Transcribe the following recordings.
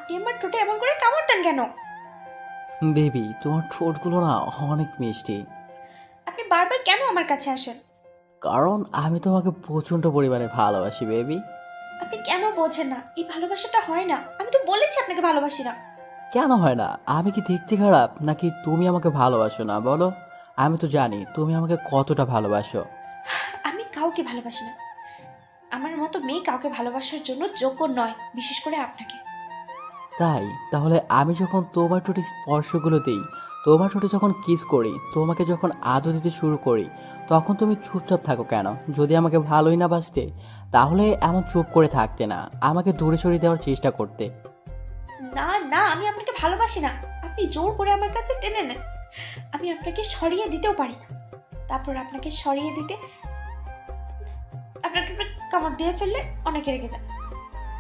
আপনি আমার ঠোঁটে এমন করে কামড় দেন কেন? বেবি, তোমার ঠোঁটগুলো না অনেক মিষ্টি। আপনি বারবার কেন আমার কাছে আসেন? কারণ আমি তোমাকে প্রচণ্ড পরিমাণে ভালোবাসি বেবি। আপনি কেন বোঝেন না? এই ভালোবাসাটা হয় না। আমি তো বলেছি আপনাকে ভালোবাসি না। কেন হয় না? আমি কি দেখতে খারাপ নাকি তুমি আমাকে ভালোবাসো না বলো? আমি তো জানি তুমি আমাকে কতটা ভালোবাসো। আমি কাউকে ভালোবাসি না। আমার মতো মেয়ে কাউকে ভালোবাসার জন্য যোগ্য নয়, বিশেষ করে আপনাকে। তাই তাহলে আমি যখন তোমার ঠোঁটে স্পর্শগুলো দিই, তোমার ঠোঁটে যখন কিস করি, তোমাকে যখন আদর দিতে শুরু করি, তখন তুমি চুপচাপ থাকো কেন? যদি আমাকে ভালোই না বাসতে, তাহলে এমন চুপ করে থাকতে না, আমাকে দূরে সরিয়ে দেওয়ার চেষ্টা করতে। না না, আমি আপনাকে ভালোবাসি না। আপনি জোর করে আমার কাছে টেনে নেন। আমি আপনাকে সরিয়ে দিতেও পারি না। তারপর আপনাকে সরিয়ে দিতে আপনার ঠোঁটে কামড় দিয়ে ফেললে অনেকে রেগে যায়।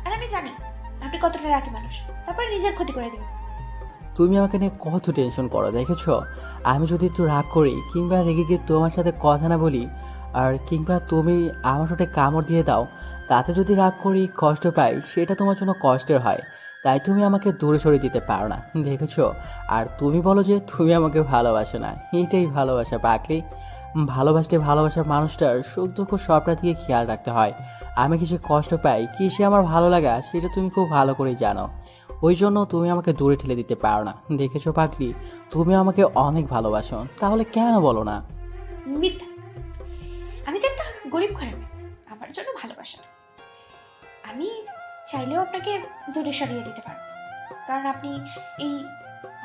আর আমি জানি আপনি কতটা রাগী মানুষ। তারপরে নিজের ক্ষতি করে দেবেন। তুমি আমাকে নিয়ে কত টেনশন করো দেখেছো? আমি যদি একটু রাগ করি কিংবা রেগে গিয়ে তোমার সাথে কথা না বলি, আর কিংবা তুমি আমার ঠোঁটে কামড় দিয়ে দাও, তাতে যদি রাগ করি, কষ্ট পাই, সেটা তোমার জন্য কষ্টের হয়। তাই তুমি আমাকে দূরে সরিয়ে দিতে পারো না, দেখেছো? আর তুমি বলো যে তুমি আমাকে ভালোবাসো না, এটাই ভালোবাসা পাগলি। ভালোবাসলে ভালোবাসার মানুষটার সুখ দুঃখ সবটা দিয়ে খেয়াল রাখতে হয়। আমি কিসে কষ্ট পাই, কিসে আমার ভালো লাগা, সেটা তুমি খুব ভালো করেই জানো। ওই জন্য তুমি আমাকে দূরে ঠেলে দিতে পারো না, দেখেছো পাগলি? তুমি আমাকে অনেক ভালোবাসো, তাহলে কেন বলো না? মিথ্যা। আমি তো একটা গরিব ঘরের মেয়ে। আমার জন্য ভালোবাসা না। আমি চাইলেও আপনাকে দূরে সরিয়ে দিতে পারবো, কারণ আপনি এই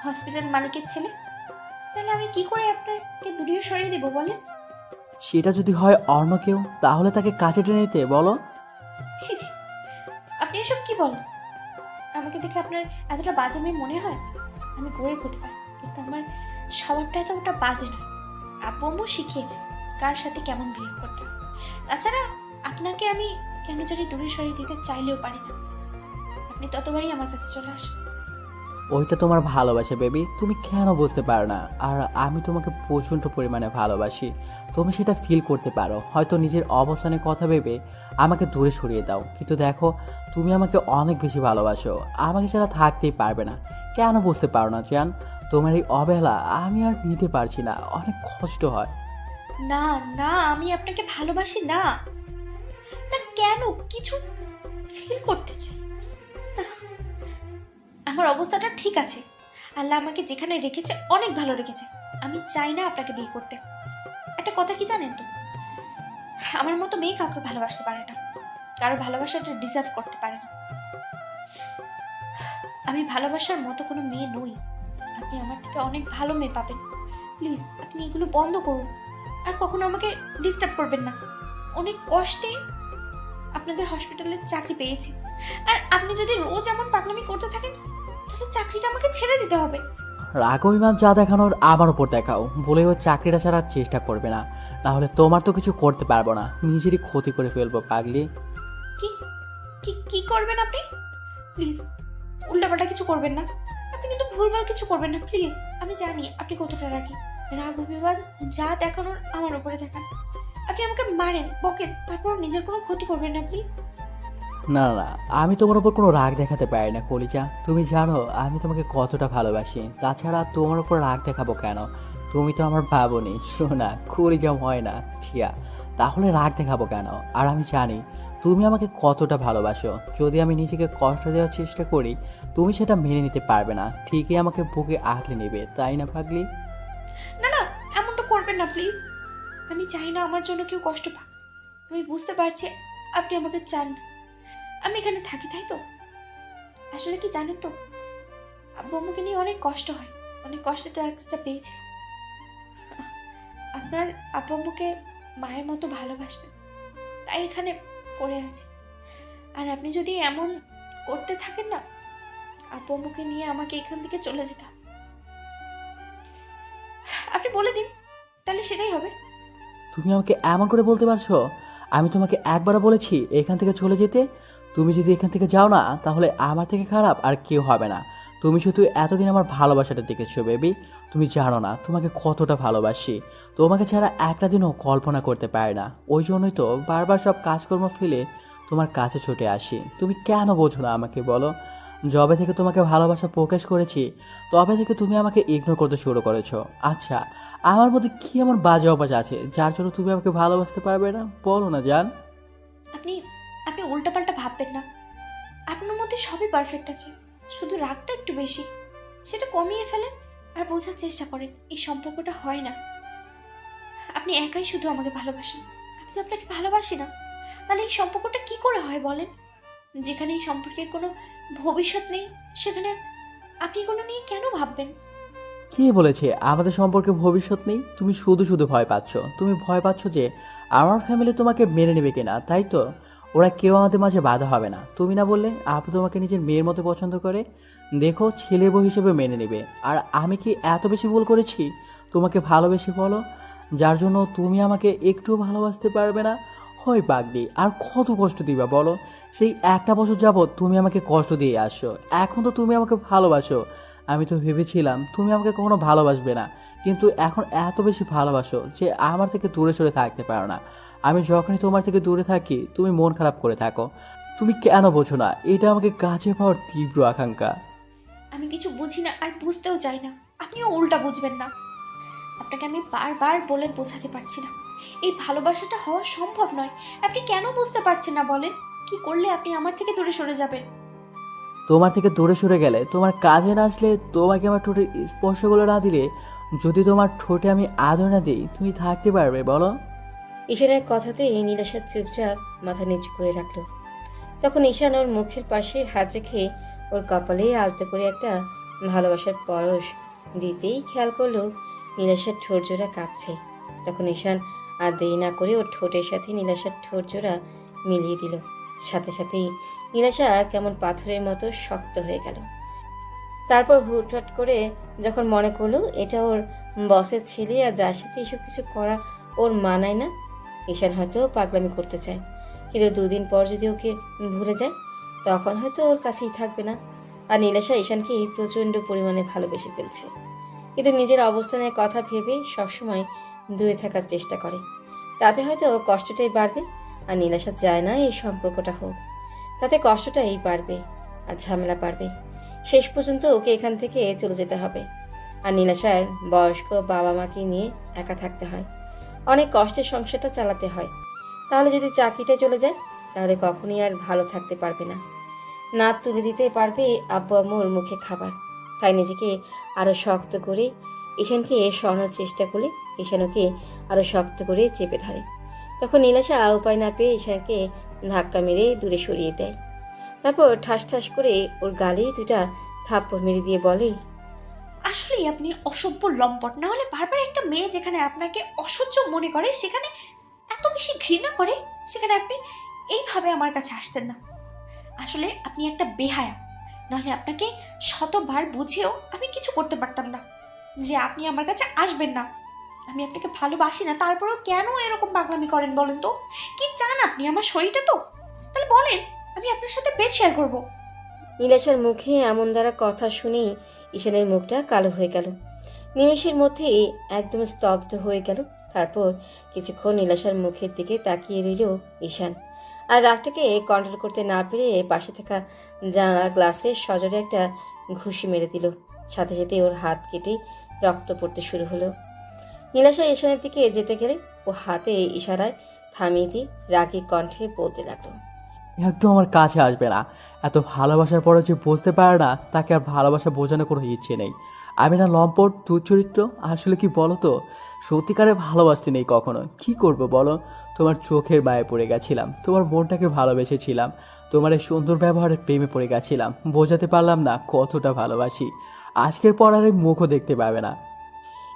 হসপিটাল মালিকের ছেলে। তাহলে আমি কি করে আপনাকে দূরে সরিয়ে দেবো বলেন? সেটা যদি হয় অন্য কেউ, তাহলে তাকে কাছে টেনে নিতে বলো। ছি ছি, আপনি এসব কি বলেন? আমাকে দেখে আপনার এতটা বাজে মেয়ে মনে হয়? আমি গরিব হতে পারি, কিন্তু আমার স্বভাবটা এতটা বাজে নয়। আব্বু আম্মু শিখিয়েছে কার সাথে কেমন বিহেভ করতে হয়। তাছাড়া আপনাকে আমি কেন জানি দূরে সরিয়ে দিতে চাইলেও পারি না। আপনি ততবারই আমার কাছে চলে আসেন। ওইটা তোমার ভালোবাসা বেবি, তুমি কেন বুঝতে পারো না? আর আমি তোমাকে প্রচণ্ড পরিমাণে ভালোবাসি, তুমি সেটা ফিল করতে পারো। হয়তো নিজের অবস্থানের কথা ভেবে আমাকে দূরে সরিয়ে দাও, কিন্তু দেখো, তুমি আমাকে অনেক বেশি ভালোবাসো, আমাকে ছাড়া থাকতেই পারবে না। কেন বুঝতে পারো না জান? তোমার এই অবহেলা আমি আর নিতে পারছি না, অনেক কষ্ট হয়। না না, আমি আপনাকে ভালোবাসি না। না কেন কিছু ফিল করতে চাই না। আমার অবস্থাটা ঠিক আছে। আল্লাহ আমাকে যেখানে রেখেছে অনেক ভালো রেখেছে। আমি চাই না আপনাকে বিয়ে করতে। একটা কথা কি জানেন তো, আমার মতো মেয়ে কাউকে ভালোবাসতে পারে না, কারো ভালোবাসাটা ডিজার্ভ করতে পারে না। আমি ভালোবাসার মতো কোনো মেয়ে নই। আপনি আমার থেকে অনেক ভালো মেয়ে পাবেন। প্লিজ আপনি এগুলো বন্ধ করুন। আর কখনো আমাকে ডিস্টার্ব করবেন না। অনেক কষ্টে আপনাদের হসপিটালে চাকরি পেয়েছি। আর আপনি যদি রোজ এমন পাগলামি করতে থাকেন, তাহলে চাকরিটা আমাকে ছেড়ে দিতে হবে। রাগ অভিমান যা দেখানোর আমার উপর দেখাও, বলে ও চাকরিটা ছাড়ার চেষ্টা করবে না। তাহলে তোমার তো কিছু করতে পারবো না, নিজেরই ক্ষতি করে ফেলবো পাগলি। কি কি কি করবেন আপনি? প্লিজ উল্টাপাল্টা কিছু করবেন না। আপনি কিন্তু ভুলভাল কিছু করবেন না প্লিজ। আমি জানি আপনি কতটা রাগী। রাগ অভিমান যা দেখানোর আমার উপরে দেখান। আপনি আমাকে মারেন, বকেন, তারপর নিজের কোনো ক্ষতি করবেন না প্লিজ। না না, আমি তোমার উপর কোনো রাগ দেখাতে পারি না কলিজা। তুমি জানো আমি তোমাকে কতটা ভালোবাসি, তাছাড়া তোমার উপর রাগ দেখাবো কেন? তুমি তো আমার ভাবনি, শোনা কলিজা হয় না ঠিয়া, তাহলে রাগ দেখাবো কেন? আর আমি জানি তুমি আমাকে কতটা ভালোবাসো। যদি আমি নিজেকে কষ্ট দেওয়ার চেষ্টা করি, তুমি সেটা মেনে নিতে পারবে না, ঠিকই আমাকে বুকে আঁকড়ে নেবে, তাই না পাগলি? না না, এমনটা করবেন না প্লিজ। আমি চাই না আমার জন্য কেউ কষ্ট পাক। আমি বুঝতে পারছি আপনি আমাকে চান না। আমি এখানে থাকি তাই তো। আসলে কি জানেন তো, আব্বু আম্মুকে নিয়ে অনেক কষ্ট হয়। অনেক কষ্টে চাকরিটা পেয়েছে। আপনার আব্বু আম্মুকে মায়ের মতো ভালোবাসেন, তাই এখানে পড়ে আছি। আর আপনি যদি এমন করতে থাকেন না, আব্বু আম্মুকে নিয়ে আমাকে এখান থেকে চলে যেতে হবে। আপনি বলে দিন, তাহলে সেটাই হবে। তুমি আমাকে এমন করে বলতে পারছো? আমি তোমাকে একবারও বলেছি এখান থেকে চলে যেতে? তুমি যদি এখান থেকে যাও না, তাহলে আমার থেকে খারাপ আর কেউ হবে না। তুমি শুধু এতদিন আমার ভালোবাসাটা দেখেছো বেবি, তুমি জানো না তোমাকে কতটা ভালোবাসি। তোমাকে ছাড়া একটা দিনও কল্পনা করতে পারি না। ওই জন্যই তো বারবার সব কাজকর্ম ফেলে তোমার কাছে ছুটে আসি। তুমি কেন বোঝো না আমাকে বলো? যবে থেকে তোমাকে ভালোবাসা প্রকাশ করেছি তবে থেকে তুমি আমাকে ইগনোর করতে শুরু করেছো। আচ্ছা, আমার মধ্যে কি এমন বাজে অভ্যাস আছে যার জন্য তুমি আমাকে ভালোবাসতে পারবে না? বলো না জান। আপনি আপনি উল্টাপাল্টা ভাববেন না। আপনার মধ্যে সবই পারফেক্ট আছে, শুধু রাগটা একটু বেশি। সেটা কমিয়ে ফেলেন আর বোঝার চেষ্টা করেন এই সম্পর্কটা হয় না। আপনি একাই শুধু আমাকে ভালোবাসেন, আমি তো আপনাকে ভালোবাসি না। তাহলে এই সম্পর্কটা কি করে হয় বলেন? যেখানে এই সম্পর্কের কোনো ভবিষ্যৎ নেই সেখানে আপনি কোনো নিয়ে কেন ভাববেন? কে বলেছে আমাদের সম্পর্কে ভবিষ্যৎ নেই? তুমি শুধু শুধু ভয় পাচ্ছ। তুমি ভয় পাচ্ছ যে আমার ফ্যামিলি তোমাকে মেনে নেবে কিনা, তাই তো? ওরা কেউ আমাদের মাঝে বাধা হবে না। তুমি না বললে আপু তোমাকে নিজের মেয়ের মতো পছন্দ করে? দেখো, ছেলে বউ হিসেবে মেনে নেবে। আর আমি কি এত বেশি ভুল করেছি তোমাকে ভালোবেসে বলো, যার জন্য তুমি আমাকে একটু ভালোবাসতে পারবে না? হয় পাগলি, আর কত কষ্ট দিবা বলো? সেই একটা বছর যাবৎ তুমি আমাকে কষ্ট দিয়ে আসছো, এখন তো তুমি আমাকে ভালোবাসো। আমি তো ভেবেছিলাম তুমি আমাকে কখনো ভালোবাসবে না, কিন্তু এখন এত বেশি ভালোবাসো যে আমার থেকে দূরে সরে থাকতে পারো না। আমি যখনই তোমার থেকে দূরে থাকি তুমি মন খারাপ করে থাকো। তুমি কেন বোঝো না এটা আমাকে কাছে পাওয়ার তীব্র আকাঙ্ক্ষা? আমি কিছু বুঝি না আর বুঝতেও চাই না, আপনিও উল্টা বুঝবেন না। আপনাকে আমি বারবার বলে বোঝাতে পারছি না এই ভালোবাসাটা হওয়া সম্ভব নয়। আপনি কেন বুঝতে পারছেন না বলেন? কি করলে আপনি আমার থেকে দূরে সরে যাবেন? তোমার থেকে দূরে সরে গেলে, তোমার কাজে না আসলে, তোমাকে আমার ঠোঁটের স্পর্শগুলো না দিলে, যদি তোমার ঠোঁটে আমি আদর না দিই, তুমি থাকতে পারবে বলো? ঈশানের কথাতেই নীলাশা চুপচাপ মাথা নিচু করে রাখলো। তখন ঈশান ওর মুখের পাশে হাত রেখে ওর কপালে আলতো করে একটা ভালোবাসার পরশ দিতেই খেয়াল করলো নীলাশার ঠোঁট জোড়া কাঁপছে। তখন ঈশান আর দেরি না করে ওর ঠোঁটের সাথে নীলাশার ঠোঁট জোড়া মিলিয়ে দিল। সাথে সাথেই নীলাশা কেমন পাথরের মতো শক্ত হয়ে গেল। তারপর হুটহাট করে যখন মনে করলো এটা ওর বসের ছেলে আর যার সাথে এসব কিছু করা ওর মানায় না, ঈশান হয়তো পাগলামি করতে চায়, কিন্তু দুদিন পর যদি ওকে ভুলে যায় তখন হয়তো ওর কাছেই থাকবে না। আর নীলাশা ঈশানকে প্রচণ্ড পরিমাণে ভালোবেসে ফেলছে, কিন্তু নিজের অবস্থানের কথা ভেবে সবসময় দূরে থাকার চেষ্টা করে। তাতে হয়তো কষ্টটাই বাড়বে, আর নীলাশা চায় না এই সম্পর্কটা হোক। তাতে কষ্টটাই বাড়বে আর ঝামেলা বাড়বে। শেষ পর্যন্ত ওকে এখান থেকে চলে যেতে হবে। আর নীলাশার বয়স্ক বাবা মাকে নিয়ে একা থাকতে হয়, অনেক কষ্টের সংসারটা চালাতে হয়। তাহলে যদি চাকরিটা চলে যায় তাহলে কখনই আর ভালো থাকতে পারবে না, না তুলে দিতে পারবে আব্বু আম্মুর মুখে খাবার। তাই নিজেকে আরো শক্ত করে ঈশানকে সরানোর চেষ্টা করলে ঈশান ওকে আরো শক্ত করে চেপে ধরে। তখন নীলাশা উপায় না পেয়ে ঈশানকে ধাক্কা মেরে দূরে সরিয়ে দেয়। তারপর ঠাস ঠাস করে ওর গালে দুটা থাপ্পড় মেরে দিয়ে বলে, আসলেই আপনি অসভ্য লম্পট। না হলে বারবার একটা মেয়ে যেখানে আপনাকে অসহ্য মনে করে, সেখানে এত বেশি ঘৃণা করে, সেখানে আপনি এইভাবে আমার কাছে আসতেন না। আসলে আপনি একটা বেহায়া। নাহলে আপনাকে শতবার বুঝিয়েও আমি কিছু করতে পারতাম না যে আপনি আমার কাছে আসবেন না। আমি আপনাকে ভালোবাসি না, তারপরেও কেন এরকম পাগলামি করেন বলেন তো? কি চান আপনি? আমার শরীরটা তো? তাহলে বলেন, আমি আপনার সাথে বেড শেয়ার করবো। নীলাশার মুখে এমন দ্বারা কথা শুনেই ঈশানের মুখটা কালো হয়ে গেল। নিমেষের মধ্যেই একদম স্তব্ধ হয়ে গেল। তারপর কিছুক্ষণ নীলাশার মুখের দিকে তাকিয়ে রইল ঈশান, আর রাগটাকে কন্ট্রোল করতে না পেরে পাশে থাকা জানালা গ্লাসে সজোরে একটা ঘুষি মেরে দিল। সাথে সাথে ওর হাত কেটে রক্ত পড়তে শুরু হলো। নীলাশা ঈশানের দিকে যেতে গেলে ও হাতে ইশারায় থামিয়ে দিয়ে রাগী কণ্ঠে বলতে লাগলো, একদম আমার কাছে আসবে না। এত ভালোবাসার পরে যে বুঝতে পারে না তাকে আর ভালোবাসা বোঝানোর কোনো ইচ্ছে নেই। আমি না লম্পট দুচরিত্র? আসলে কি বলো তো, সত্যিকারে ভালোবাসতে নেই কখনো। কি করব বলো? তোমার চোখের মায়ে পড়ে গেছিলাম, তোমার মনটাকে ভালোবেসেছিলাম, তোমার এই সুন্দর ব্যবহারের প্রেমে পড়ে গেছিলাম। বোঝাতে পারলাম না কতটা ভালোবাসি। আজকের পর আর এই মুখও দেখতে পাবে না।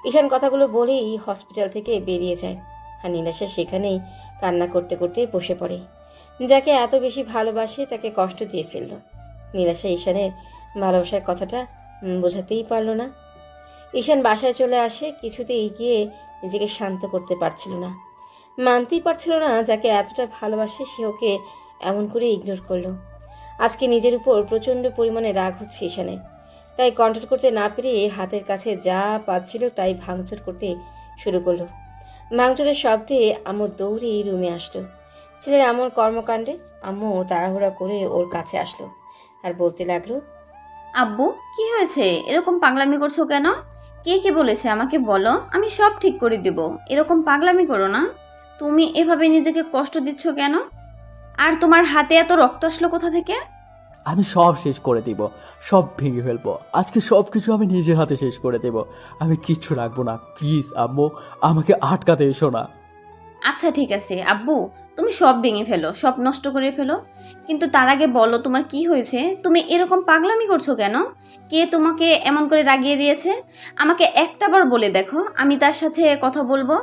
ঈশান কথাগুলো বলেই হসপিটাল থেকে বেরিয়ে যায়। আর নীলাশা সেখানেই কান্না করতে করতে বসে পড়ে। যাকে এত বেশি ভালোবাসে তাকে কষ্ট দিয়ে ফেলল। নীলাশা ঈশানের ভালোবাসার কথাটা বোঝাতেই পারল না। ঈশান বাসায় চলে আসে, কিছুতেই গিয়ে নিজেকে শান্ত করতে পারছিল না। মানতেই পারছিল না যাকে এতটা ভালোবাসে সে ওকে এমন করে ইগনোর করলো। আজকে নিজের উপর প্রচণ্ড পরিমাণে রাগ হচ্ছে ঈশানের। তাই কন্ট্রোল করতে না পেরে হাতের কাছে যা পাচ্ছিল তাই ভাঙচুর করতে শুরু করলো। ভাঙচুরের শব্দে আম্মু দৌড়ে রুমে আসলো। ছেলের এমন কর্মকাণ্ডে আম্মু তাড়াহুড়া করে ওর কাছে আসলো আর বলতে লাগলো, আব্বু, কি হয়েছে? এরকম পাগলামি করছো কেন? কে কি বলেছে আমাকে বলো, আমি সব ঠিক করে দেব। এরকম পাগলামি করো না। তুমি এভাবে নিজেকে কষ্ট দিচ্ছ কেন? আর তোমার হাতে এত রক্ত আসলো কোথা থেকে? আমি সব শেষ করে দিব, সব ভেঙে ফেলবো আজকে, সব কিছু আমি নিজের হাতে শেষ করে দেব। আমি কিচ্ছু রাখবো না, প্লিজ আম্মু, আমাকে আটকাতে এসো না। আচ্ছা ঠিক আছে আব্বু, তুমি সব ভেঙে ফেলো, সব নষ্ট করে ফেলো, কিন্তু তার আগে বলো তোমার কি হয়েছে? তুমি এরকম পাগলামি করছো কেন? কে তোমাকে এমন করে রাগিয়ে দিয়েছে? আমাকে একটাবার বলে দেখো, আমি তার সাথে কথা বলবো।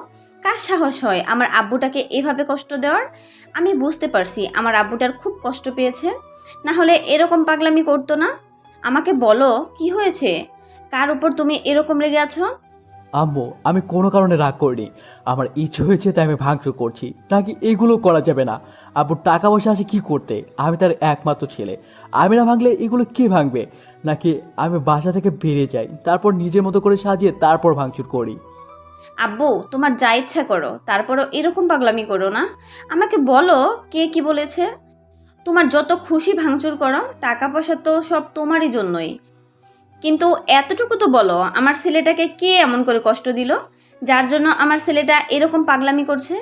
কার সাহস হয় আমার আব্বুটাকে এভাবে কষ্ট দেওয়ার? আমি বুঝতে পারছি আমার আব্বুটার খুব কষ্ট পেয়েছে, না হলে এরকম পাগলামি করতো না। আমাকে বলো কি হয়েছে? কার উপর তুমি এরকম রেগে আছো? আম্মু, আমি কোনো কারণে রাগ করিনি, আমার ইচ্ছে হয়েছে তাই আমি ভাঙচুর করছি, নাকি এগুলো করা যাবে না? আব্বুর টাকা পয়সা আছে কি করতে? আমি তার একমাত্র ছেলে, আমি না ভাঙলে এগুলো কে ভাঙবে? নাকি আমি বাসা থেকে বেরিয়ে যাই, তারপর নিজের মতো করে সাজিয়ে তারপর ভাঙচুর করি? আব্বু, তোমার যা ইচ্ছা করো, তারপরও এরকম পাগলামি করো না। আমাকে বলো কে কি বলেছে। তোমার যত খুশি ভাঙচুর করো, টাকা পয়সা তো সব তোমারই জন্যই। কিন্তু এতটুকু তো বলো, আমার ছেলেটাকে কে এমন করে কষ্ট দিল, যার জন্য আমার ছেলেটা এরকম পাগলামি করছে?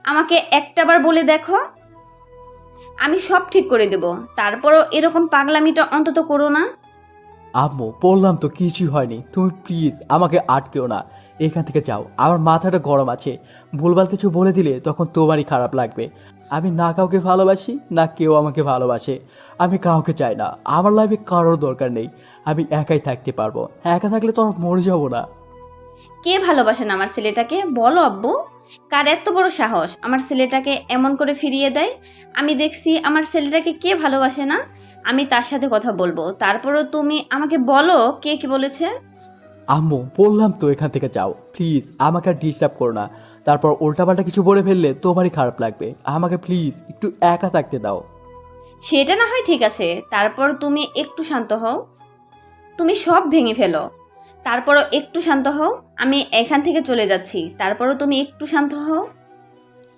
আমাকে একটাবার বলে দেখো, আমি সব ঠিক করে দেব। তারপরও এরকম পাগলামিটা অন্তত করো না। আম্মু, বললাম তো কিছুই হয়নি, তুমি প্লিজ আমাকে আটকেও না, এখান থেকে যাও, আমার মাথাটা গরম আছে, ভুলভাল কিছু বলে দিলে তখন তোমারই খারাপ লাগবে। আমি না কাউকে ভালোবাসি, না কেউ আমাকে ভালোবাসে, আমি কাউকে চাই না, আমার লাইফে কারোর দরকার নেই, আমি একাই থাকতে পারবো, একা থাকলে তো আর মরে যাবো না। কে ভালোবাসেন আমার ছেলেটাকে বলো আব্বু। কার এত বড় সাহস আমার ছেলেটাকে এমন করে ফিরিয়ে দেয়? আমি দেখছি আমার ছেলেটাকে কে ভালোবাসে না। আমি তার সাথে কথা বলবো, তারপরও তুমি আমাকে বলো কে কি বলেছে। আম্মু, বললাম তো এখান থেকে যাও, প্লিজ আমাকে আর ডিস্টার্ব করো না, তারপর উল্টাপাল্টা কিছু বলে ফেললে তোমারই খারাপ লাগবে, আমাকে প্লিজ একটু একা থাকতে দাও। সেটা না হয় ঠিক আছে, তারপর তুমি একটু শান্ত হও। তুমি সব ভেঙে ফেলো, তারপরও একটু শান্ত হও। আমি এখান থেকে চলে যাচ্ছি, তারপরও তুমি একটু শান্ত হও।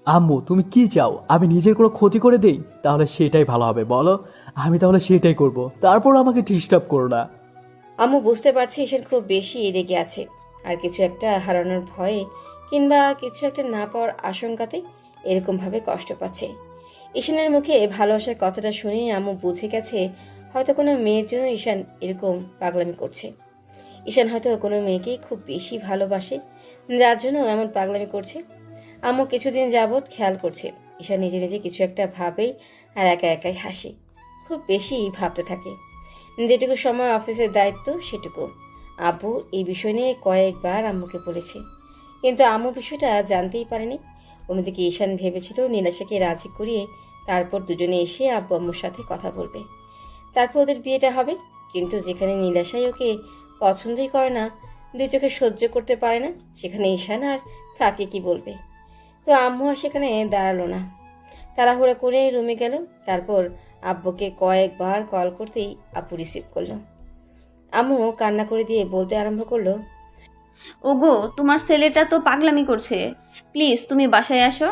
আম্মু, তুমি কি চাও আমি নিজের কোনো ক্ষতি করে দেই? তাহলে সেটাই ভালো হবে, বলো, আমি তাহলে সেটাই করব, তারপর আমাকে ডিস্টার্ব করো না। আম্মু বুঝতে পারছে ঈশান খুব বেশি রেগে আছে, আর কিছু একটা হারানোর ভয়ে কিংবা কিছু একটা না পাওয়ার আশঙ্কাতে এরকমভাবে কষ্ট পাচ্ছে। ঈশানের মুখে ভালোবাসার কথাটা শুনে আম্মু বুঝে গেছে হয়তো কোনো মেয়ের জন্য ঈশান এরকম পাগলামি করছে। ঈশান হয়তো কোনো মেয়েকেই খুব বেশি ভালোবাসে, যার জন্য এমন পাগলামি করছে। আম্মু কিছুদিন যাবৎ খেয়াল করছে ঈশান নিজে নিজে কিছু একটা ভাবেই আর একা একাই হাসে, খুব বেশি ভাবতে থাকে। যেটুকু সময় অফিসের দায়িত্ব সেটুকু। আব্বু এই বিষয় নিয়ে কয়েকবার আম্মুকে বলেছে, কিন্তু আম্মু বিষয়টা জানতেই পারেনি। অন্যদিকে ঈশান ভেবেছিল নীলাশাকে রাজি করিয়ে তারপর দুজনে এসে আব্বু আম্মুর সাথে কথা বলবে, তারপর ওদের বিয়েটা হবে। কিন্তু যেখানে নীলাশাই ওকে পছন্দই করে না, দুই চোখে সহ্য করতে পারে না, সেখানে ঈশান আর কাকে কি বলবে? তো আম্মু আর সেখানে দাঁড়ালো না, তাড়াহুড়া করে রুমে গেল। তারপর আব্বুকে কয়েকবার কল করতেই আব্বু রিসিভ করলো। আম্মু কান্না করে দিয়ে বলতে আরম্ভ করলো, ওগো, তোমার ছেলেটা তো পাগলামি করছে, প্লিজ তুমি বাসায় আসো।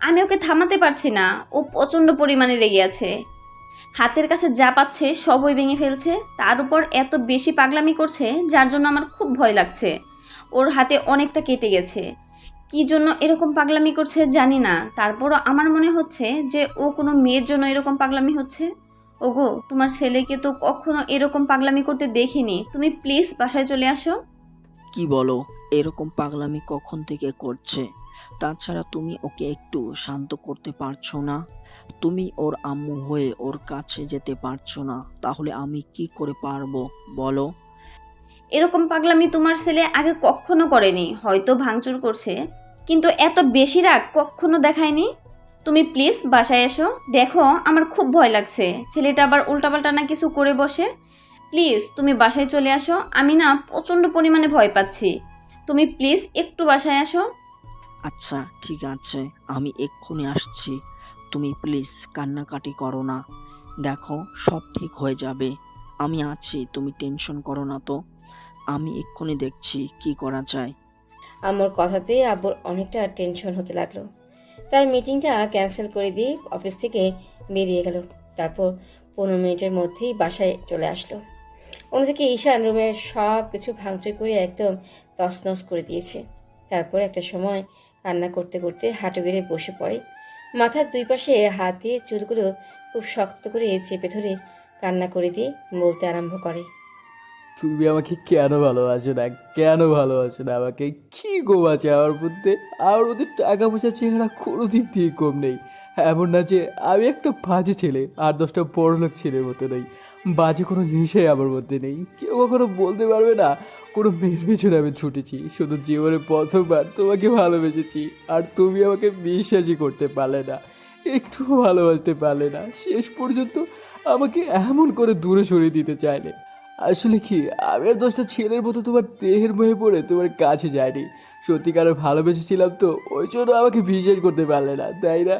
আমি ওকে থামাতে পারছি না, ও প্রচন্ড পরিমাণে রেগে আছে। হাতের কাছে যা পাচ্ছে সবই ভেঙে ফেলছে, তার উপর এত বেশি পাগলামি করছে যার জন্য আমার খুব ভয় লাগছে। ওর হাতে অনেকটা কেটে গেছে। কি জন্য এরকম পাগলামি করছে জানি না, তারপরও আমার মনে হচ্ছে যে ও কোনো মেয়ের জন্য এরকম পাগলামি হচ্ছে। ওগো, তোমার ছেলেকে তো কখনো এরকম পাগলামি করতে দেখিনি, তুমি প্লিজ বাসায় চলে আসো। কি বলো? এরকম পাগলামি কখন থেকে করছে? তাছাড়া তুমি ওকে একটু শান্ত করতে পারছো না? তুমি ওর আম্মু হয়ে ওর কাছে যেতে পারছো না, তাহলে আমি কি করে পারবো বলো? এরকম পাগলামি তোমার ছেলে আগে কখনো করেনি, হয়তো ভাঙচুর করছে, কিন্তু এত বেশি রাগ কখনো দেখায়নি। তুমি প্লিজ বাসায় এসো, দেখো আমার খুব ভয় লাগছে, ছেলেটা আবার উল্টাপাল্টা না কিছু করে বসে। প্লিজ তুমি বাসায় চলে আসো, আমি না প্রচন্ড পরিমাণে ভয় পাচ্ছি। তুমি প্লিজ একটু বাসায় আসো। আচ্ছা ঠিক আছে, আমি এক্ষুনি আসছি। তুমি প্লিজ কান্নাকাটি করো না, দেখো সব ঠিক হয়ে যাবে। আমি আছি, তুমি টেনশন করো না তো। আমি এক্ষুনি দেখছি কি করা যায়। আম্মুর কথাতে আব্বুর অনেকটা টেনশন হতে লাগলো, তাই মিটিংটা ক্যান্সেল করে দিয়ে অফিস থেকে বেরিয়ে গেল। তারপর 15 মিনিটের মধ্যেই বাসায় চলে আসলো। অন্যদিকে ঈশান রুমের সব কিছু ভাঙচুর করে একদম তছনছ করে দিয়েছে। তারপর একটা সময় কান্না করতে করতে হাঁটু গেড়ে বসে পড়ে। মাথার দুই পাশে হাত দিয়ে চুলগুলো খুব শক্ত করে চেপে ধরে কান্না করে দিয়ে বলতে আরম্ভ করে। তুমি আমাকে কেন ভালোবাসো না, কেন ভালোবাসো না আমাকে? কি কম আছে আমার মধ্যে টাকা পয়সা চেহারা কোনো দিক দিয়ে কম নেই। এমন না যে আমি একটা বাজে ছেলে, আর 10টা বড়লোক ছেলের মতো নেই। বাজে কোনো নেশাই আমার মধ্যে নেই। কেউ কখনো বলতে পারবে না কোনো মেয়ের পেছনে আমি ছুটেছি। শুধু জীবনে প্রথমবার তোমাকে ভালোবেসেছি, আর তুমি আমাকে বিশ্বাসই করতে পারলে না, একটু ভালোবাসতে পারলে না। শেষ পর্যন্ত আমাকে এমন করে দূরে সরিয়ে দিতে চাইলে। আসলে কি, আমি আর 10টা ছেলের মতো তোমার দেহের মহে পড়ে তোমার কাছে যাইনি। সত্যিকারের ভালোবেসেছিলাম তো, ওই জন্য আমাকে বিশ্বাস করতে পারলে না, তাই না?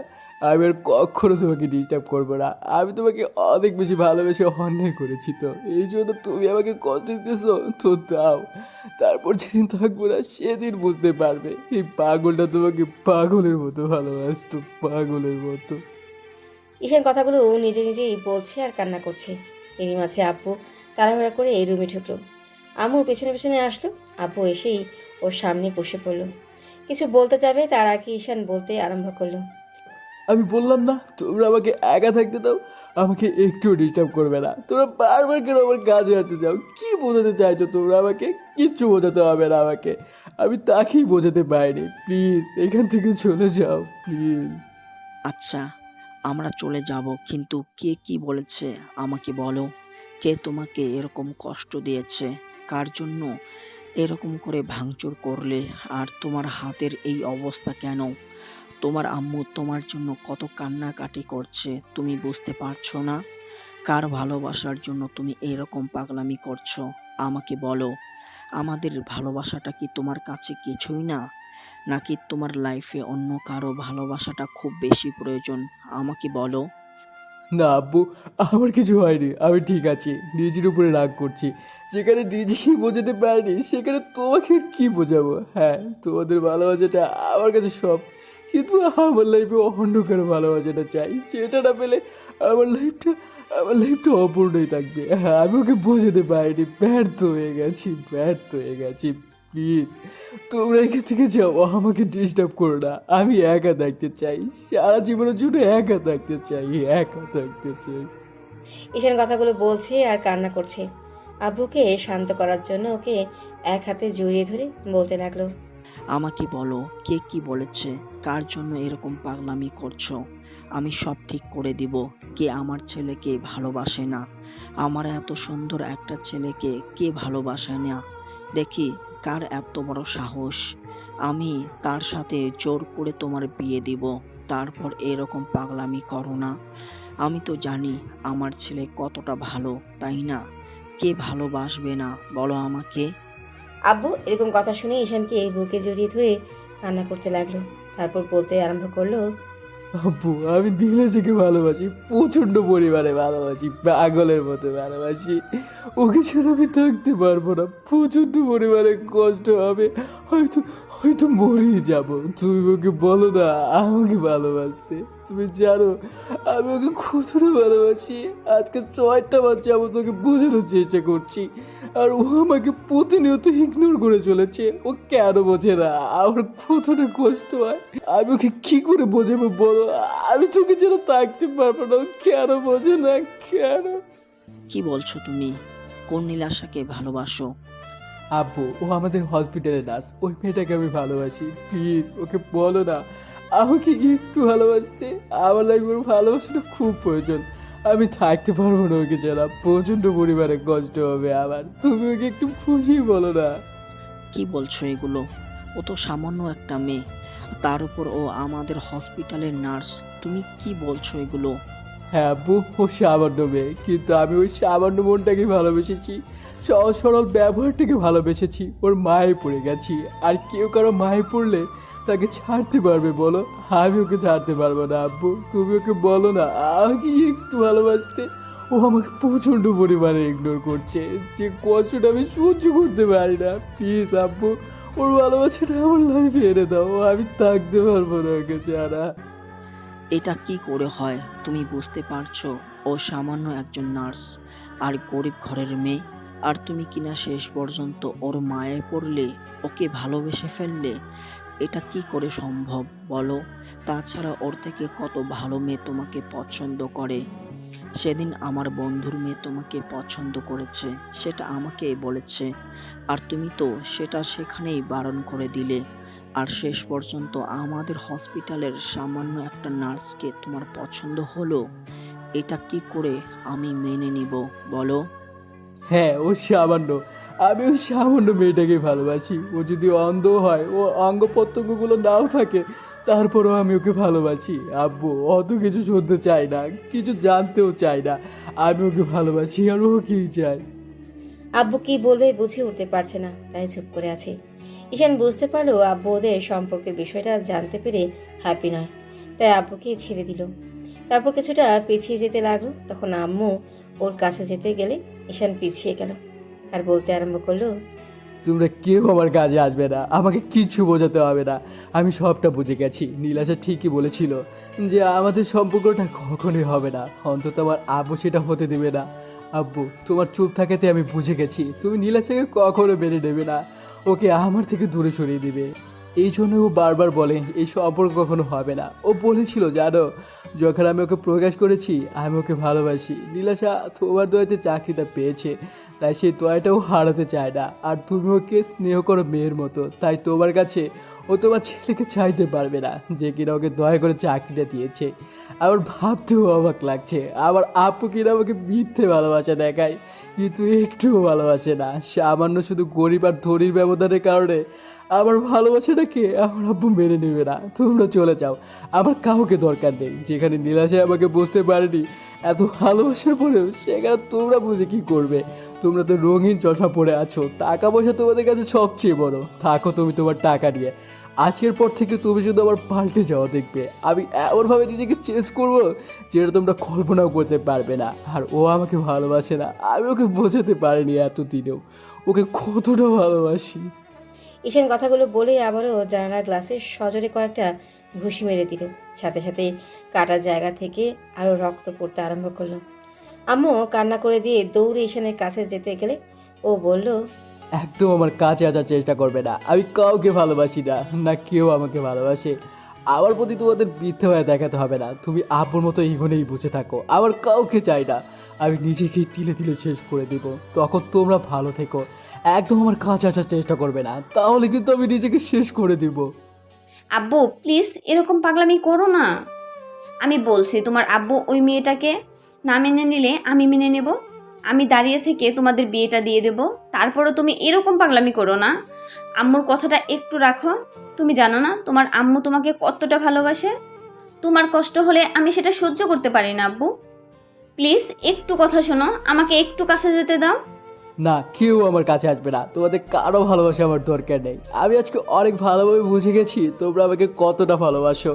আমি আর কখনো তোমাকে ডিস্টার্ব করবো না। আমি তোমাকে অনেক বেশি ভালোবেসে অন্যায় করেছি, তো এই জন্য তুমি আমাকে কষ্ট দিতেছো তো দাও। তারপর যেদিন থাকবো না সেদিন বুঝতে পারবে এই পাগলটা তোমাকে পাগলের মতো ভালোবাসতো, পাগলের মতো। ঈশান কথাগুলো নিজে নিজেই বলছে আর কান্না করছে। এরই মাঝে আব্বু তাড়াহুড়া করে এই রুমে ঢুকলো। আম্মু পেছনে পেছনে আসতো। আব্বু এসেই ওর সামনে বসে পড়লো। কিছু বলতে যাবে তার আগে ঈশান বলতে আরম্ভ করলো। আমি বললাম না তোমরা আমাকে একা থাকতে দাও, আমাকে একটু ডিস্টার্ব করবে না। তোমরা বারবার কেন আমার কাছে আছে যাও? কি বোঝাতে চাইছো তোমরা আমাকে? কিচ্ছু বোঝাতে হবে না আমাকে, আমি তাকেই বোঝাতে পারিনি। প্লিজ এখান থেকে চলে যাও, প্লিজ। আচ্ছা, আমরা চলে যাব, কিন্তু কে কি বলেছে আমাকে বলো। কে তোমাকে এরকম কষ্ট দিয়েছে? কার জন্য এরকম করে ভাঙচুর করলে? আর তোমার হাতের এই অবস্থা কেন? তোমার আম্মু তোমার জন্য কত কান্নাকাটি করছে, তুমি বুঝতে পারছো না? কার ভালোবাসার জন্য তুমি এরকম পাগলামি করছো? আমাকে বলো, আমাদের ভালোবাসাটা কি তোমার কাছে কিছুই না? নাকি তোমার লাইফে অন্য কারো ভালোবাসাটা খুব বেশি প্রয়োজন? আমাকে বলো। না আব্বু, আমার কিছু হয়নি, আমি ঠিক আছি। নিজের উপরে রাগ করছি। যেখানে নিজেকে বোঝাতে পারিনি সেখানে তোমাকে কি বোঝাবো? হ্যাঁ, তোমাদের ভালোবাসাটা আমার কাছে সব, কিন্তু আমার লাইফে অন্ধকার ভালোবাসাটা চাই। সেটা না পেলে আমার লাইফটা অপূর্ণই থাকবে। হ্যাঁ, আমি ওকে বোঝাতে পারিনি, ব্যর্থ হয়ে গেছি। প্লিজ তোমরা এখান থেকে যাও, আমাকে ডিস্টার্ব করো না। আমি একা থাকতে চাই, সারা জীবনের জন্য একা থাকতে চাই। ঈশান কথাগুলো বলছে আর কান্না করছে। আব্বুকে শান্ত করার জন্য ওকে এক হাতে জড়িয়ে ধরে বলতে লাগলো। আমাকে বলো, কে কি বলেছে? কার জন্য এরকম পাগলামি করছো? আমি সব ঠিক করে দিব। কে আমার ছেলেকে ভালোবাসে না? আমার এত সুন্দর একটা ছেলেকে কে ভালোবাসে না? দেখি কার এত বড় সাহস। আমি তার সাথে জোর করে তোমার বিয়ে দিব। তারপর এরকম পাগলামি করো না। আমি তো জানি আমার ছেলে কতটা ভালো, তাই না? কে ভালোবাসবে না বলো আমাকে? আব্বু এরকম কথা শুনে ঈশানকে বুকে জড়িয়ে ধরে কান্না করতে লাগলো। তারপর বলতে আরম্ভ করলো। আব্বু, আমি নীলাজকে ভালোবাসি, প্রচণ্ড পরিমাণে ভালোবাসি, পাগলের মতো ভালোবাসি। ওকে ছাড়া আমি থাকতে পারবো না, প্রচণ্ড পরিমাণে কষ্ট হবে, হয়তো হয়তো মরেই যাবো। তুমি ওকে বলো না আমাকে ভালোবাসতে। তুমি জানো আমি ওকে কতটা ভালোবাসি। আজকে 6টা বাচ্চা আমি তোকে বোঝানোর চেষ্টা করছি, আর ও আমাকে প্রতিনিয়ত ইগনোর করে চলেছে। ও কেন বোঝে না আমার কতটা কষ্ট হয়? আমি ওকে কি করে বোঝাবো বলো? আমি তোকে যেন থাকতে পারবো না, ও কেন বোঝে না, কেন? কি বলছো তুমি? কোন নীলাশাকে ভালোবাসো? আব্বু, ও আমাদের হসপিটালের নার্স, ওই মেয়েটাকে আমি ভালোবাসি। প্লিজ ওকে বলো না আমাকে একটু ভালোবাসতে। আমার লাইফে ওর ভালোবাসাটা খুব প্রয়োজন। আমি থাকতে পারবো না ওকে ছাড়া, প্রচণ্ড পরিমাণে কষ্ট হবে আমার। তুমি ওকে একটু বুঝিয়ে বলো না। কি বলছো এগুলো? ও তো সামান্য একটা মেয়ে, তার উপর ও আমাদের হসপিটালের নার্স। তুমি কি বলছো এগুলো? হ্যাঁ আব্বু, ও সামান্য মেয়ে, কিন্তু আমি ওই সামান্য মনটাকে ভালোবেসেছি, সহজ সরল ব্যবহারটাকে ভালোবেসেছি। ওর মায়ে পড়ে গেছি, আর কেউ কারো মায়ে পড়লে তাকে ছাড়তে পারবে বলো? আমি ওকে ছাড়তে পারবো না আব্বু, তুমি ওকে বলো না আমাকে একটু ভালোবাসতে। ও আমাকে প্রচণ্ড পরিমাণে ইগনোর করছে, যে কষ্টটা আমি সহ্য করতে পারি না। প্লিজ আব্বু, ওর ভালোবাসাটা আমার লাইফে এনে দাও, আমি থাকতে পারবো না ওকে ছাড়া। এটা কি করে হয়? তুমি বুঝতে পারছো ও সামান্য একজন নার্স আর গরিব ঘরের মেয়ে? আর তুমি কিনা শেষ পর্যন্ত ওর মায়ায় পড়লে, ওকে ভালোবেসে ফেললে। এটা কি করে সম্ভব বলো? তাছাড়া ওর থেকে কত ভালো মেয়ে তোমাকে পছন্দ করে। সেদিন আমার বন্ধুর মেয়ে তোমাকে পছন্দ করেছে, সেটা আমাকেই বলেছে। আর তুমি তো সেটা সেখানেই বারণ করে দিলে। আর শেষ পর্যন্ত আমাদের হসপিটালের সামান্য একটা নার্সকে তোমার পছন্দ হলো। এটা কি করে আমি মেনে নিব বলো? হ্যাঁ, ও সামান্য। আমি ওই সামান্য মেয়েটাকে ভালোবাসি। ও যদি অন্ধ হয়, ও অঙ্গ প্রত্যঙ্গগুলো নাও থাকে, তারপরেও আমি ওকে ভালোবাসি। আব্বু অত কিছু শুনতে চাই না, কিছু জানতেও চাই না। আমি ওকে ভালোবাসি আর ও কি চায়। আব্বু কি বলবে বুঝে উঠতে পারছে না, তাই চুপ করে আছে। ঈশান বুঝতে পারলো আব্বু ওদের সম্পর্কের বিষয়টা জানতে পেরে হ্যাপি নয়, তাই আব্বুকে ছেড়ে দিল। তারপর কিছুটা পিছিয়ে যেতে লাগলো। তখন আম্মু ওর কাছে যেতে গেলে ঈশান পিছিয়ে গেল আর বলতে আরম্ভ করলো, তোমরা কেউ আমার কাজে আসবে না, আমাকে কিচ্ছু বোঝাতে হবে না। আমি সবটা বুঝে গেছি। নীলাশা ঠিকই বলেছিল যে আমাদের সম্পর্কটা কখনোই হবে না, অন্তত আমার আব্বু সেটা হতে দেবে না। আব্বু, তোমার চুপ থাকাতে আমি বুঝে গেছি তুমি নীলাশাকে কখনো মেনে নেবে না, ওকে আমার থেকে দূরে সরিয়ে দিবে। এই জন্য ও বারবার বলে এই সম্পর্ক কখনো হবে না। ও বলেছিল জানো, যখন আমি ওকে প্রকাশ করেছি আমি ওকে ভালোবাসি, নীলাশা তোমার দয়াতে চাকরিটা পেয়েছে, তাই সেই দয়াটাও হারাতে চায় না। আর তুমি ওকে স্নেহ করো মেয়ের মতো, তাই তোমার কাছে ও তোমার ছেলেকে চাইতে পারবে না যে কিনা ওকে দয়া করে চাকরিটা দিয়েছে। আমার ভাবতেও অবাক লাগছে আমার আপু কিনা আমাকে মিথ্যে ভালোবাসা দেখায়, কিন্তু একটুও ভালোবাসে না। সামান্য শুধু গরিব আর ধনীর ব্যবধানের কারণে আমার ভালোবাসাটাকে আমার আব্বু মেনে নেবে না। তোমরা চলে যাও, আমার কাউকে দরকার নেই। যেখানে নীলাশায় আমাকে বুঝতে পারেনি এত ভালোবাসার পরেও, সেখানে তোমরা বুঝে কি করবে? তোমরা তো রঙিন চশমা পরে আছো, টাকা পয়সা তোমাদের কাছে সবচেয়ে বড়। থাকো তুমি তোমার টাকা নিয়ে। আজকের পর থেকে তুমি শুধু আমার পাল্টে যাওয়া দেখবে। আমি এমনভাবে নিজেকে চেঞ্জ করবো যেটা তোমরা কল্পনাও করতে পারবে না। আর ও আমাকে ভালোবাসে না, আমি ওকে বোঝাতে পারিনি এতদিনেও ওকে কতটা ভালোবাসি। ঈশান কথাগুলো বলে আবারও জানালার গ্লাসে সজোরে কয়েকটা ঘুষি মেরে দিল। সাথে সাথে কাটা জায়গা থেকে আরো রক্ত পড়তে আরম্ভ করলো। আম্মু কান্না করে দিয়ে দৌড়ে ঈশানের কাছে যেতে গেলে ও বলল, একদম আমার কাছে আসার চেষ্টা করবে না। আমি কাউকে ভালোবাসি না, না কেউ আমাকে ভালোবাসে। আমার প্রতি তোমাদের মিথ্যে হয়ে দেখাতে হবে না। তুমি আব্বুর মতো এগোনেই বুঝে থাকো, আমার কাউকে চাই না। আমি নিজেকেই তিলে তিলে শেষ করে দিব, তখন তোমরা ভালো থেকো। একদম আমার কাছে আসার চেষ্টা করবে না, তাহলে কিন্তু আমি নিজেকে শেষ করে দিব। আব্বু প্লিজ এরকম পাগলামি করো না। আমি বলছি তোমার আব্বু ওই মেয়েটাকে না মেনে নিলে আমি মেনে নেব। আমি দাঁড়িয়ে থেকে তোমাদের বিয়েটা দিয়ে দেব। তারপরও তুমি এরকম পাগলামি করো না। আম্মুর কথাটা একটু রাখো। তুমি জানো না তোমার আম্মু তোমাকে কতটা ভালোবাসে। তোমার কষ্ট হলে আমি সেটা সহ্য করতে পারি না আব্বু। প্লিজ একটু কথা শোনো, আমাকে একটু কাছে যেতে দাও। না, কেউ আমার কাছে আসবে না। তোমাদের কারো ভালোবাসা আমার দরকার নেই। আমি আজকে অনেক ভালোভাবে বুঝে গেছি তোমরা আমাকে কতটা ভালোবাসো,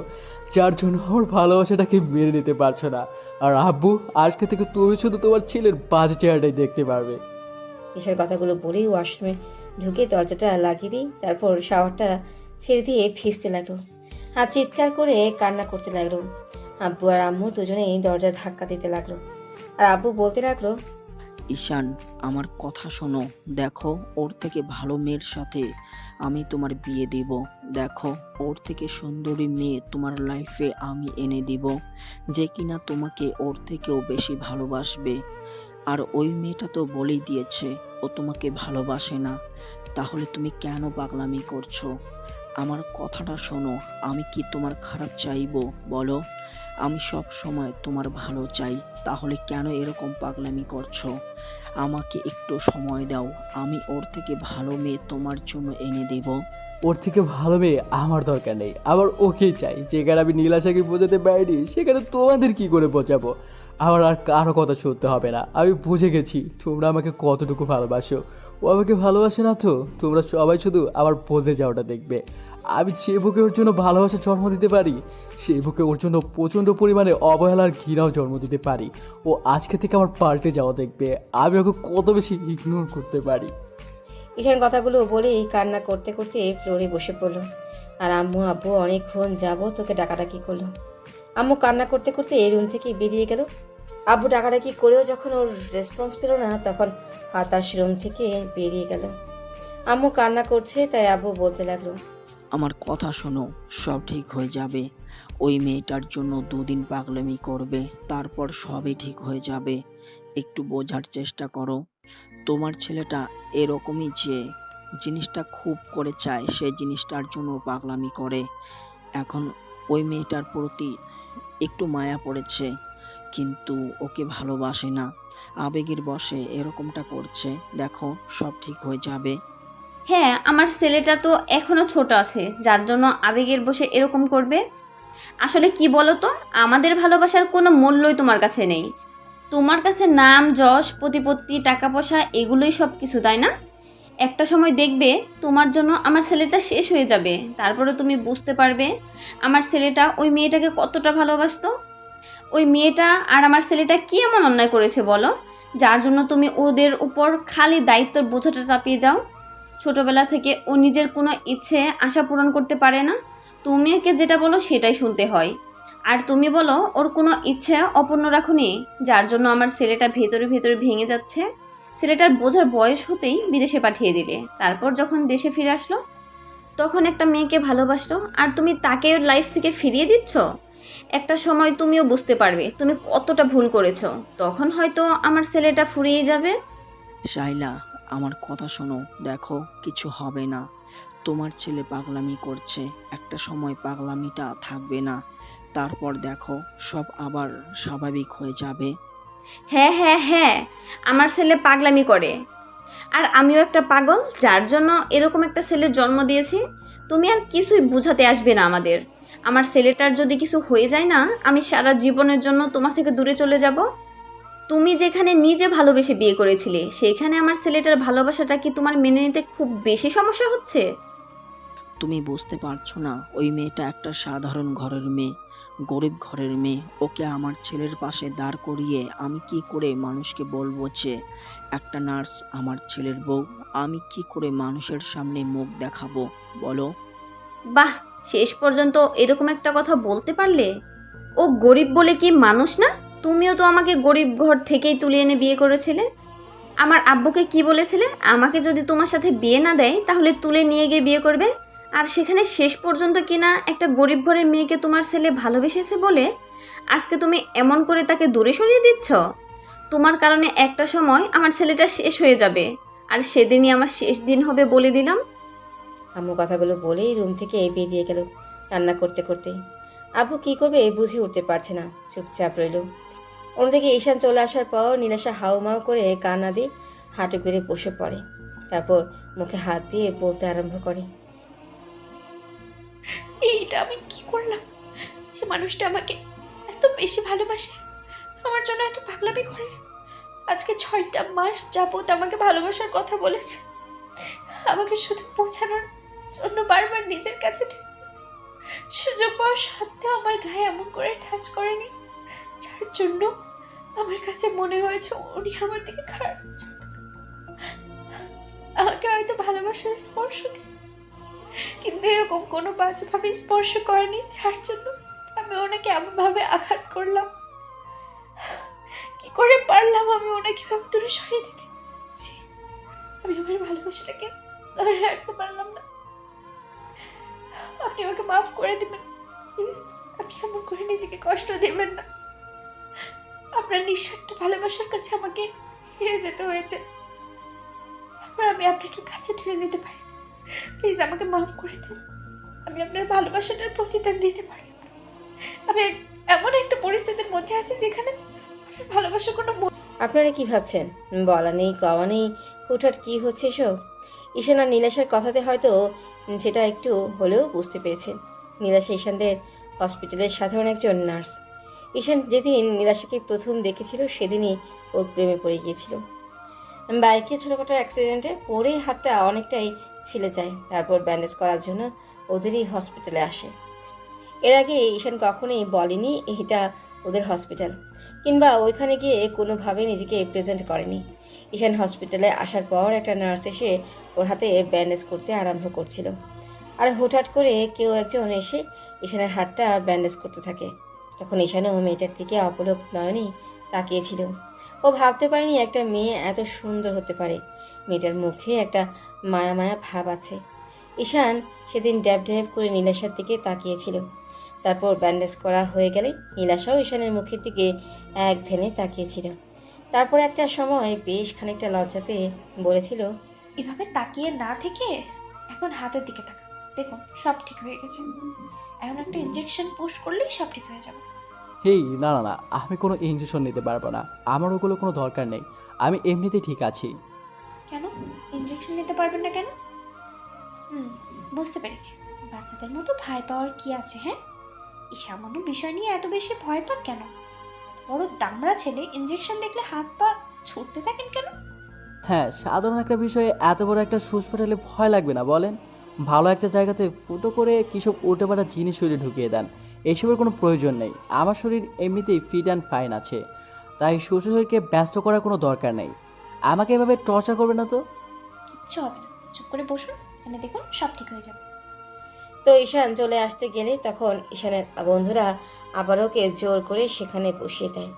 যার জন্য আমার ভালোবাসাটাকে মেনে নিতে পারছো না। আর আব্বু, আজকে থেকে তুমি শুধু তোমার ছেলের বাজে চেহারাটাই দেখতে পারবে। ঈশার কথাগুলো বলেই ওয়াশরুমে ঢুকে দরজাটা লাগিয়ে দিই। তারপর শাওয়ারটা ছেড়ে দিয়ে ভিজতে লাগলো আর চিৎকার করে কান্না করতে লাগলো। আব্বু আর আম্মু দুজনেই দরজা ধাক্কা দিতে লাগলো। আর আব্বু বলতে লাগলো, ঈশান, আমার কথা শোনো। দেখো, ওর থেকে ভালো মেয়ের সাথে আমি তোমার বিয়ে দিব। দেখো, ওর থেকে সুন্দরী মেয়ে তোমার লাইফে আমি এনে দিব, যে কিনা তোমাকে ওর থেকেও বেশি ভালোবাসবে। আর ওই মেয়েটা তো বলেই দিয়েছে ও তোমাকে ভালোবাসে না। তাহলে তুমি কেন পাগলামি করছো? আমার কথাটা শোনো। আমি কি তোমার খারাপ চাইবো বলো? আমি সব সময় তোমার ভালো চাই। তাহলে কেন এরকম পাগলামি করছো? আমাকে একটু সময় দাও, আমি ওর থেকে ভালো মেয়ে তোমার জন্য এনে দেব। ওর থেকে ভালো মেয়ে আমার দরকার নেই, আবার ওকেই চাই। যেখানে আমি নীলাশাকে বোঝাতে পারিনি, সেখানে তোমাদের কি করে বোঝাবো? আমার আর কারো কথা শুনতে হবে না। আমি বুঝে গেছি তোমরা আমাকে কতটুকু ভালোবাসো। ও আমাকে ভালোবাসে না তো তোমরা সবাই শুধু আমার বলতে যাওয়াটা দেখবে। আমি যে বুকে ওর জন্য ভালোবাসা জন্ম দিতে পারি, সেই বুকে ওর জন্য প্রচণ্ড পরিমাণে অবহেলার ঘৃণাও জন্ম দিতে পারি। ও আজকে থেকে আমার পাল্টে যাওয়া দেখবে। আমি ওকে কত বেশি ইগনোর করতে পারি। ঈশান কথাগুলো বলেই কান্না করতে করতে ফ্লোরে বসে পড়লো। আর আম্মু আব্বু অনেকক্ষণ যাবো তোকে ডাকাডাকি করলো। আম্মু কান্না করতে করতে রুম থেকে বেরিয়ে গেল। আব্বু ডাকাডাকি করেও যখন ওর রেসপন্স পেল না, তখন হতাশ রুম থেকে বেরিয়ে গেল। আম্মু কান্না করছে, তাই আব্বু বলতে লাগলো, আমার কথা শোনো, সব ঠিক হয়ে যাবে। ওই মেয়েটার জন্য 2 দিন পাগলামি করবে, তারপর সবই ঠিক হয়ে যাবে। একটু বোঝার চেষ্টা করো। তোমার ছেলেটা এরকমই, যে জিনিসটা খুব করে চায় সেই জিনিসটার জন্য পাগলামি করে। এখন ওই মেয়েটার প্রতি একটু মায়া পড়েছে, কিন্তু ওকে ভালোবাসে না, আবেগের বশে এরকমটা করছে। দেখো, সব ঠিক হয়ে যাবে। হ্যাঁ, আমার ছেলেটা তো এখনো ছোট আছে, যার জন্য আবেগের বশে এরকম করবে। আসলে কি বলো তো, আমাদের ভালোবাসার কোনো মূল্যই তোমার কাছে নেই। তোমার কাছে নাম, যশ, প্রতিপত্তি, টাকা পয়সা এগুলোই সব কিছু, তাই না? একটা সময় দেখবে তোমার জন্য আমার ছেলেটা শেষ হয়ে যাবে, তারপরে তুমি বুঝতে পারবে আমার ছেলেটা ওই মেয়েটাকে কতটা ভালোবাসতো। ওই মেয়েটা আর আমার ছেলেটা কি এমন অন্যায় করেছে বলো, যার জন্য তুমি ওদের উপর খালি দায়িত্বের বোঝাটা চাপিয়ে দাও। ছোটবেলা থেকে ও নিজের কোনো ইচ্ছে আশা পূরণ করতে পারে না, তুমি ওকে যেটা বলো সেটাই শুনতে হয়। আর তুমি বলো ওর কোনো ইচ্ছে অপূর্ণ রাখুনি, যার জন্য আমার ছেলেটা ভেতরে ভেতরে ভেঙে যাচ্ছে। ছেলেটার বোঝার বয়স হতেই বিদেশে পাঠিয়ে দিলে, তারপর যখন দেশে ফিরে আসলো তখন একটা মেয়েকে ভালোবাসলো, আর তুমি তাকে ওর লাইফ থেকে ফিরিয়ে দিচ্ছ। একটা সময় তুমিও বুঝতে পারবে তুমি কতটা ভুল করেছো, তখন হয়তো আমার ছেলেটা ফুরিয়ে যাবে। শাইলা, আমার কথা শোনো। দেখো, কিছু হবে না। তোমার ছেলে পাগলামি করছে, একটা সময় পাগলামিটা থাকবে না। তারপর দেখো, সব আবার স্বাভাবিক হয়ে যাবে। হ্যাঁ হ্যাঁ হ্যাঁ, আমার ছেলে পাগলামি করে, আর আমিও একটা পাগল, যার জন্য এরকম একটা ছেলের জন্ম দিয়েছি। তুমি আর কিছুই বুঝাতে আসবে না আমাদের। আমার ছেলেটার যদি কিছু হয়ে যায় না, আমি সারা জীবনের জন্য তোমার থেকে দূরে চলে যাব। তুমি যেখানে নিজে ভালোবেসে বিয়ে করেছিলে, সেখানে আমার ছেলেটার ভালোবাসাটা কি তোমার মেনে নিতে খুব বেশি সমস্যা হচ্ছে? তুমি বুঝতে পারছো না, ওই মেয়েটা একটা সাধারণ ঘরের মেয়ে, গরিব ঘরের মেয়ে। ওকে আমার ছেলের পাশে দাঁড় করিয়ে আমি কি করে মানুষকে বলবো যে একটা নার্স আমার ছেলের বউ? আমি কি করে মানুষের সামনে মুখ দেখাবো বলো? বাহ, শেষ পর্যন্ত এরকম একটা কথা বলতে পারলে। ও গরিব বলে কি মানুষ না? তুমিও তো আমাকে গরিব ঘর থেকেই তুলে এনে বিয়ে করেছিলে। আমার আব্বুকে কি বলেছিলে, আমাকে যদি তোমার সাথে বিয়ে না দেয় তাহলে তুলে নিয়ে গিয়ে বিয়ে করবে। আর সেখানে শেষ পর্যন্ত কিনা একটা গরিব ঘরের মেয়েকে তোমার ছেলে ভালোবেসেছে বলে আজকে তুমি এমন করে তাকে দূরে সরিয়ে দিচ্ছ। তোমার কারণে একটা সময় আমার ছেলেটা শেষ হয়ে যাবে, আর সেদিনই আমার শেষ দিন হবে বলে দিলাম। আম্মু কথাগুলো বলেই রুম থেকে বেরিয়ে গেল রান্না করতে করতে। আব্বু কি করবে বুঝে উঠতে পারছে না, চুপচাপ রইল। অন্যদিকে ঈশান চলে আসার পর নীলাশা হাউমাউ করে কান্না দিয়ে হাঁটু করে বসে পড়ে। তারপর মুখে হাত দিয়ে বলতে আরম্ভ করে, এইটা আমি কি করলাম যে মানুষটা আমাকে এত বেশি ভালোবাসে, আমার জন্য এত পাগলামি করে। আজকে 6টা মাস যাবত আমাকে ভালোবাসার কথা বলেছে, আমাকে শুধু বোঝানোর জন্য বারবার নিজের কাছে টেনে নিয়েছে। সুযোগ পাওয়ার সত্ত্বেও আমার গায়ে এমন করে টাচ করেনি, যার জন্য আমার কাছে মনে হয়েছে উনি আমার দিকে খারাপ চোখে আমাকে হয়তো ভালোবাসার স্পর্শ দিয়েছে, কিন্তু এরকম কোনো বাজেভাবে স্পর্শ করেনি যার জন্য আমি ওনাকে এমনভাবে আঘাত করলাম। কি করে পারলাম আমি ওনাকে ভাবে দূরে সরিয়ে দিতে? ছি, আমি আমার ভালোবাসাটাকে ধরে রাখতে পারলাম না। আপনি আমাকে মাফ করে দিবেন প্লিজ, আপনি এমন করে নিজেকে কষ্ট দেবেন না। আপনার নিঃস্বার্থ ভালোবাসার কাছে আমাকে হেরে যেতে হয়েছে, তারপর আমি আপনাকে কাছে টেনে নিতে পারি। প্লিজ আমাকে মাফ করে দিন, আমি আপনার ভালোবাসাটার প্রতিদান দিতে পারি। আমি এমন একটা পরিস্থিতির মধ্যে আছি যেখানে আপনার ভালোবাসার কোনো আপনারা কি ভাবছেন? বলা নেই কওয়া নেই, হুটহাট কি হচ্ছে এসব? ঈশান আর নীলাশার কথাতে হয়তো সেটা একটু হলেও বুঝতে পেরেছেন। নীলাশা ঈশানদের হসপিটালের সাধারণ একজন নার্স। ঈশান যেদিন নীলাশাকে প্রথম দেখেছিল সেদিনই ওর প্রেমে পড়ে গিয়েছিল। বাইকে ছোটোখাটো অ্যাক্সিডেন্টে পড়ে হাতটা অনেকটাই ছিলে যায়, তারপর ব্যান্ডেজ করার জন্য ওদেরই হসপিটালে আসে। এর আগে ঈশান কখনোই বলেনি এটা ওদের হসপিটাল, কিংবা ওইখানে গিয়ে কোনোভাবে নিজেকে প্রেজেন্ট করেনি। ঈশান হসপিটালে আসার পর একটা নার্স এসে ওর হাতে ব্যান্ডেজ করতে আরম্ভ করছিল, আর হুটহাট করে কেউ একজন এসে ঈশানের হাতটা ব্যান্ডেজ করতে থাকে। তখন ঈশানও মেয়েটার দিকে অপলক নয়নে তাকিয়েছিল। ও ভাবতে পারেনি একটা মেয়ে এত সুন্দর হতে পারে। মেয়েটার মুখে একটা মায়া মায়া ভাব আছে। ঈশান সেদিন ড্যাব ড্যাব করে নীলাশার দিকে তাকিয়েছিল। তারপর ব্যান্ডেজ করা হয়ে গেলে নীলাশাও ঈশানের মুখের দিকে এক ধ্যানে তাকিয়েছিল। তারপর একটা সময় বেশ খানিকটা লজ্জা পেয়ে বলেছিল, এভাবে তাকিয়ে না থেকে এখন হাতের দিকে তাকান, দেখুন সব ঠিক হয়ে গেছে। এখন একটা ইঞ্জেকশন পুশ করলেই সব ঠিক হয়ে যাবে। হেই, না না না, আমি কোনো ইঞ্জেকশন নিতে পারবো না। আমার ওগুলো কোনো দরকার নেই। আমি এমনিতেই ঠিক আছি। কেন ইঞ্জেকশন নিতে পারবেন না কেন? হুম, বুঝতে পেরেছি। বাচ্চাদের মতো ভয় পাওয়ার কি আছে? হ্যাঁ, এই সামান্য বিষয় নিয়ে এত বেশি ভয় পান কেন? বড় দামড়া ছেলে, ইঞ্জেকশন দেখলে হাত পা ছুটতে থাকেন কেন? হ্যাঁ, সাধারণ একটা বিষয়ে এত বড় একটা সুচ পেটালে ভয় লাগবে না বলেন? ভালো একটা জায়গাতে ফুটো করে কিসব উল্টে পাল্টা জিনিস শরীরে ঢুকিয়ে দেন। এসবের কোনো প্রয়োজন নেই। আমার শরীর এমনিতেই ফিট অ্যান্ড ফাইন আছে, তাই শরীরকে ব্যস্ত করার কোনো দরকার নেই। আমাকে এভাবে টর্চার করবে না তো। কিচ্ছু হবে না, চুপ করে বসুন, এখানে দেখুন সব ঠিক হয়ে যাবে। তো ঈশান চলে আসতে গেলে তখন ঈশানের বন্ধুরা আবার ওকে জোর করে সেখানে বসিয়ে দেয়।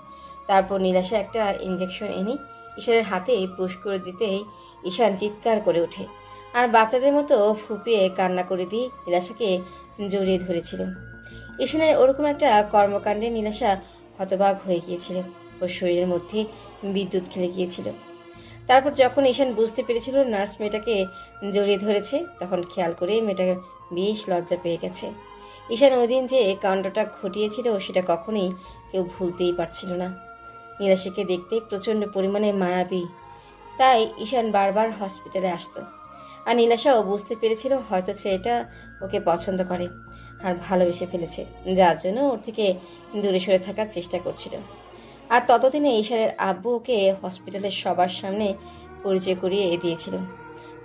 তারপর নীলাশা একটা ইঞ্জেকশন এনে ঈশানের হাতে পুশ করে দিতেই ঈশান চিৎকার করে ওঠে আর বাচ্চাদের মতো ফুপিয়ে কান্না করে দিয়ে নীলাশাকে জড়িয়ে ধরেছিল। ঈশানের ওরকম একটা কর্মকাণ্ডে নীলাশা হতবাক হয়ে গিয়েছিল। ওর শরীরের মধ্যে বিদ্যুৎ খেলে গিয়েছিল। তারপর যখন ঈশান বুঝতে পেরেছিল নার্স মেয়েটাকে জড়িয়ে ধরেছে, তখন খেয়াল করে মেয়েটা বেশ লজ্জা পেয়ে গেছে। ঈশান ওই দিন যে কাণ্ডটা ঘটিয়েছিল সেটা কখনোই কেউ ভুলতেই পারছিল না। নীলাশাকে দেখতে প্রচণ্ড পরিমাণে মায়াবী, তাই ঈশান বারবার হসপিটালে আসতো। আর নীলাশাও বুঝতে পেরেছিল হয়তো ছেলেটা ওকে পছন্দ করে আর ভালোবেসে ফেলেছে, যার জন্য ওর থেকে দূরে সরে থাকার চেষ্টা করছিল। আর ততদিনে ঈশানের আব্বু ওকে হসপিটালের সবার সামনে পরিচয় করিয়ে দিয়েছিল।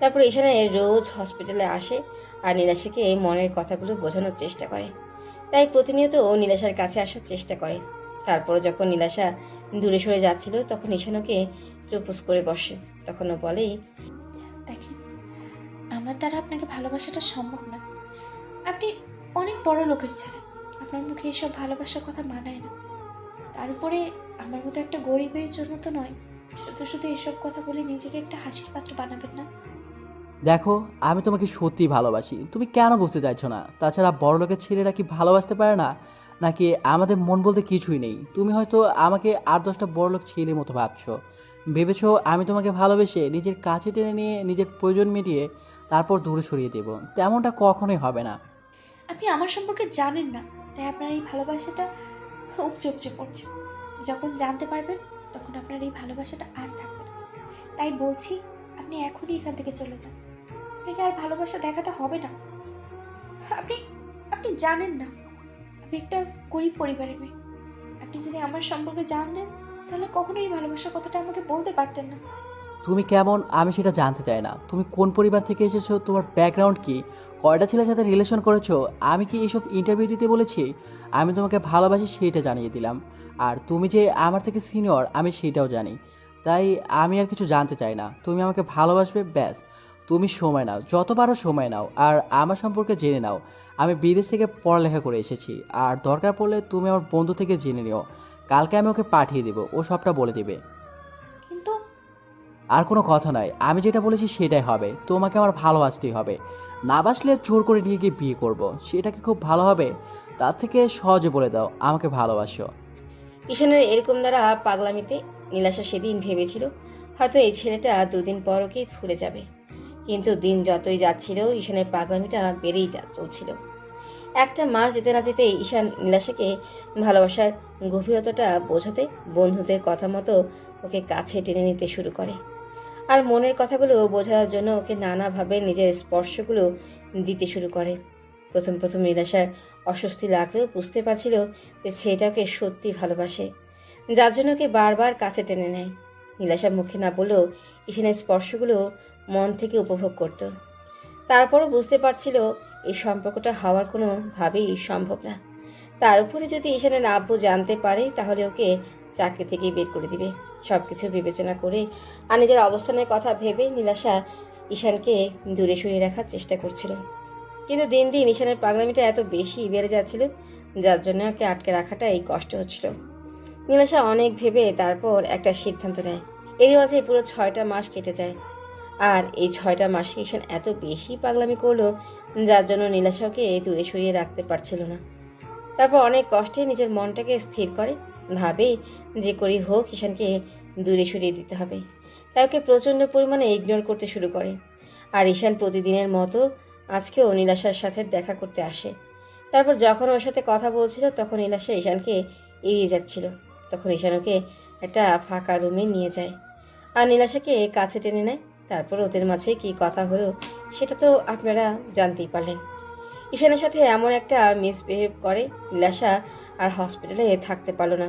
তারপর ঈশানের রোজ হসপিটালে আসে আর নীলাশাকে মনের কথাগুলো বোঝানোর চেষ্টা করে। তাই প্রতিনিয়ত ও নীলাশার কাছে আসার চেষ্টা করে। তারপর যখন নীলাশা দূরে সরে যাচ্ছিল তখন ঈশান ওকে প্রপোজ করে বসে। তখন ও বলেই, দেখেন, আমার দ্বারা আপনাকে ভালোবাসাটা সম্ভব না। আপনি অনেক বড় লোকের ছেলে, আপনার মুখে এসব ভালোবাসার কথা মানায় না। তার উপরে আমার মতো একটা গরিবের জন্য তো নয়, শুধু শুধু এসব কথা বলে নিজেকে একটা হাসির পাত্র বানাবেন না। দেখো, আমি তোমাকে সত্যিই ভালোবাসি, তুমি কেন বুঝতে চাইছো না? তাছাড়া বড়লোকের ছেলেরা কি ভালোবাসতে পারে না নাকি? আমাদের মন বলতে কিছুই নেই। তুমি হয়তো আমাকে 8-10টা বড়লোক ছেলের মতো ভাবছো। ভেবেছো আমি তোমাকে ভালোবেসে নিজের কাছে টেনে নিয়ে নিজের প্রয়োজন মিটিয়ে তারপর দূরে সরিয়ে দেব। তেমনটা কখনোই হবে না। আপনি আমার সম্পর্কে জানেন না, তাই আপনার এই ভালোবাসাটা উপচে উপচে পড়ছে। যখন জানতে পারবেন তখন আপনার এই ভালোবাসাটা আর থাকবে না। তাই বলছি, আপনি এখনই এখান থেকে চলে যান। আপনাকে আর ভালোবাসা দেখাতে হবে না। আপনি আপনি জানেন না, আমি একটা গরিব পরিবারের মেয়ে। আপনি যদি আমার সম্পর্কে জানতেন তাহলে কখনোই এই ভালোবাসার কথাটা আমাকে বলতে পারতেন না। তুমি কেমন আমি সেটা জানতে চাই না। তুমি কোন পরিবার থেকে এসেছো, তোমার ব্যাকগ্রাউন্ড কি, কয়টা ছেলের সাথে রিলেশন করেছো, আমি কি এইসব ইন্টারভিউ দিতে বলেছি? আমি তোমাকে ভালোবাসি সেটা জানিয়ে দিলাম। আর তুমি যে আমার থেকে সিনিয়র আমি সেটাও জানি। তাই আমি আর কিছু জানতে চাই না। তুমি আমাকে ভালোবাসবে, ব্যাস। তুমি সময় নাও, যত পারো সময় নাও, আর আমার সম্পর্কে জেনে নাও। আমি বিদেশ থেকে পড়ালেখা করে এসেছি, আর দরকার পড়লে তুমি আমার বন্ধু থেকে জেনে নিও। কালকে আমি ওকে পাঠিয়ে দেবো, ও সবটা বলে দেবে। কিন্তু আর কোনো কথা নয়, আমি যেটা বলেছি সেটাই হবে। তোমাকে আমার ভালোবাসতেই হবে। না বাসলে জোর করে নিয়ে গিয়ে বিয়ে করব, সেটা কি খুব ভালো হবে? তার থেকে সহজে বলে দাও আমাকে ভালোবাসো। ঈশানের এরকম দ্বারা পাগলামিতে নীলাশা সেদিন ভেবেছিল হয়তো এই ছেলেটা দুদিন পর ওকে ভুলে যাবে। কিন্তু দিন যতই যাচ্ছিল ঈশানের পাগলামিটা বেড়েই চলছিল। একটা মাস যেতে না যেতেই ঈশান নীলাশাকে ভালোবাসার গভীরতাটা বোঝাতে বন্ধুদের কথা মতো ওকে কাছে টেনে নিতে শুরু করে। আর মনের কথাগুলো বোঝানোর জন্য ওকে নানাভাবে নিজের স্পর্শগুলো দিতে শুরু করে। প্রথম প্রথম নীলাশার অস্বস্তি লাগলেও বুঝতে পারছিল যে ছেলেটাকে সত্যি ভালোবাসে, যার জন্য ওকে বারবার কাছে টেনে নেয়। নীলাশা মুখে না বলেও ঈশানের স্পর্শগুলো মন থেকে উপভোগ করত। তারপরও বুঝতে পারছিল এই সম্পর্কটা হওয়ার কোনো ভাবেই সম্ভব না। তার উপরে যদি ঈশানের আব্বু জানতে পারে তাহলে ওকে চাকরি থেকেই বের করে দিবে। সবকিছু বিবেচনা করে আর নিজের অবস্থানের কথা ভেবে নীলাশা ঈশানকে দূরে সরিয়ে রাখার চেষ্টা করছিল। কিন্তু দিন দিন ঈশানের পাগলামিটা এত বেশি বেড়ে যাচ্ছিল, যার জন্য ওকে আটকে রাখাটাই কষ্ট হচ্ছিল। নীলাশা অনেক ভেবে তারপর একটা সিদ্ধান্ত নেয়। এরই মাঝে পুরো 6টা মাস কেটে যায়। আর এই 6টা মাসে ঈশান এত বেশি পাগলামি করলো, যার জন্য নীলাশাকে দূরে সরিয়ে রাখতে পারছিল না। তারপর অনেক কষ্টে নিজের মনটাকে স্থির করে, ভাবে যে করেই হোক ঈশানকে দূরে সরিয়ে দিতে হবে। তাই ওকে প্রচণ্ড পরিমাণে ইগনোর করতে শুরু করে। আর ঈশান প্রতিদিনের মতো আজকেও নীলাশার সাথে দেখা করতে আসে। তারপর যখন ওর সাথে কথা বলছিল তখন নীলাশা ঈশানকে এড়িয়ে যাচ্ছিল। তখন ঈশান ওকে একটা ফাঁকা রুমে নিয়ে যায় আর নীলাশাকে কাছে টেনে নেয়। তারপর ওদের মাঝে কী কথা হলো সেটা তো আপনারা জানতেই পারলেন। ঈশানের সাথে এমন একটা মিসবিহেভ করে নীলাশা আর হসপিটালে থাকতে পারলো না।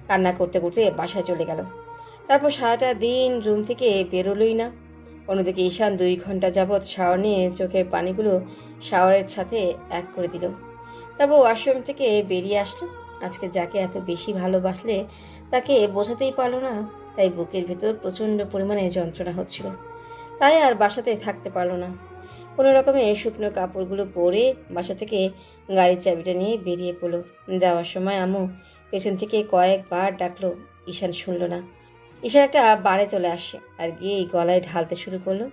কান্না করতে করতে বাসায় চলে গেল। তারপর সারাটা দিন রুম থেকে বেরোলোই না। অন্যদিকে ঈশান 2 ঘন্টা যাবৎ শাওয়ার নিয়ে চোখের পানিগুলো শাওয়ারের সাথে এক করে দিল। তারপর ওয়াশরুম থেকে বেরিয়ে আসলো। আজকে যাকে এত বেশি ভালোবাসলে তাকে বোঝাতেই পারলো না, তাই বুকের ভেতর প্রচণ্ড পরিমাণে যন্ত্রণা হচ্ছিল। তাই আর বাসাতে থাকতে পারলো না। কোনো রকমে শুকনো কাপড়গুলো পরে বাসা থেকে গাড়ির চাবিটা নিয়ে বেরিয়ে পড়লো। যাওয়ার সময় আম্মু পেছন থেকে কয়েকবার ডাকলো, ঈশান শুনল না। ঈশান একটা বারে চলে আসে আর গিয়ে গলায় ঢালতে শুরু করলো।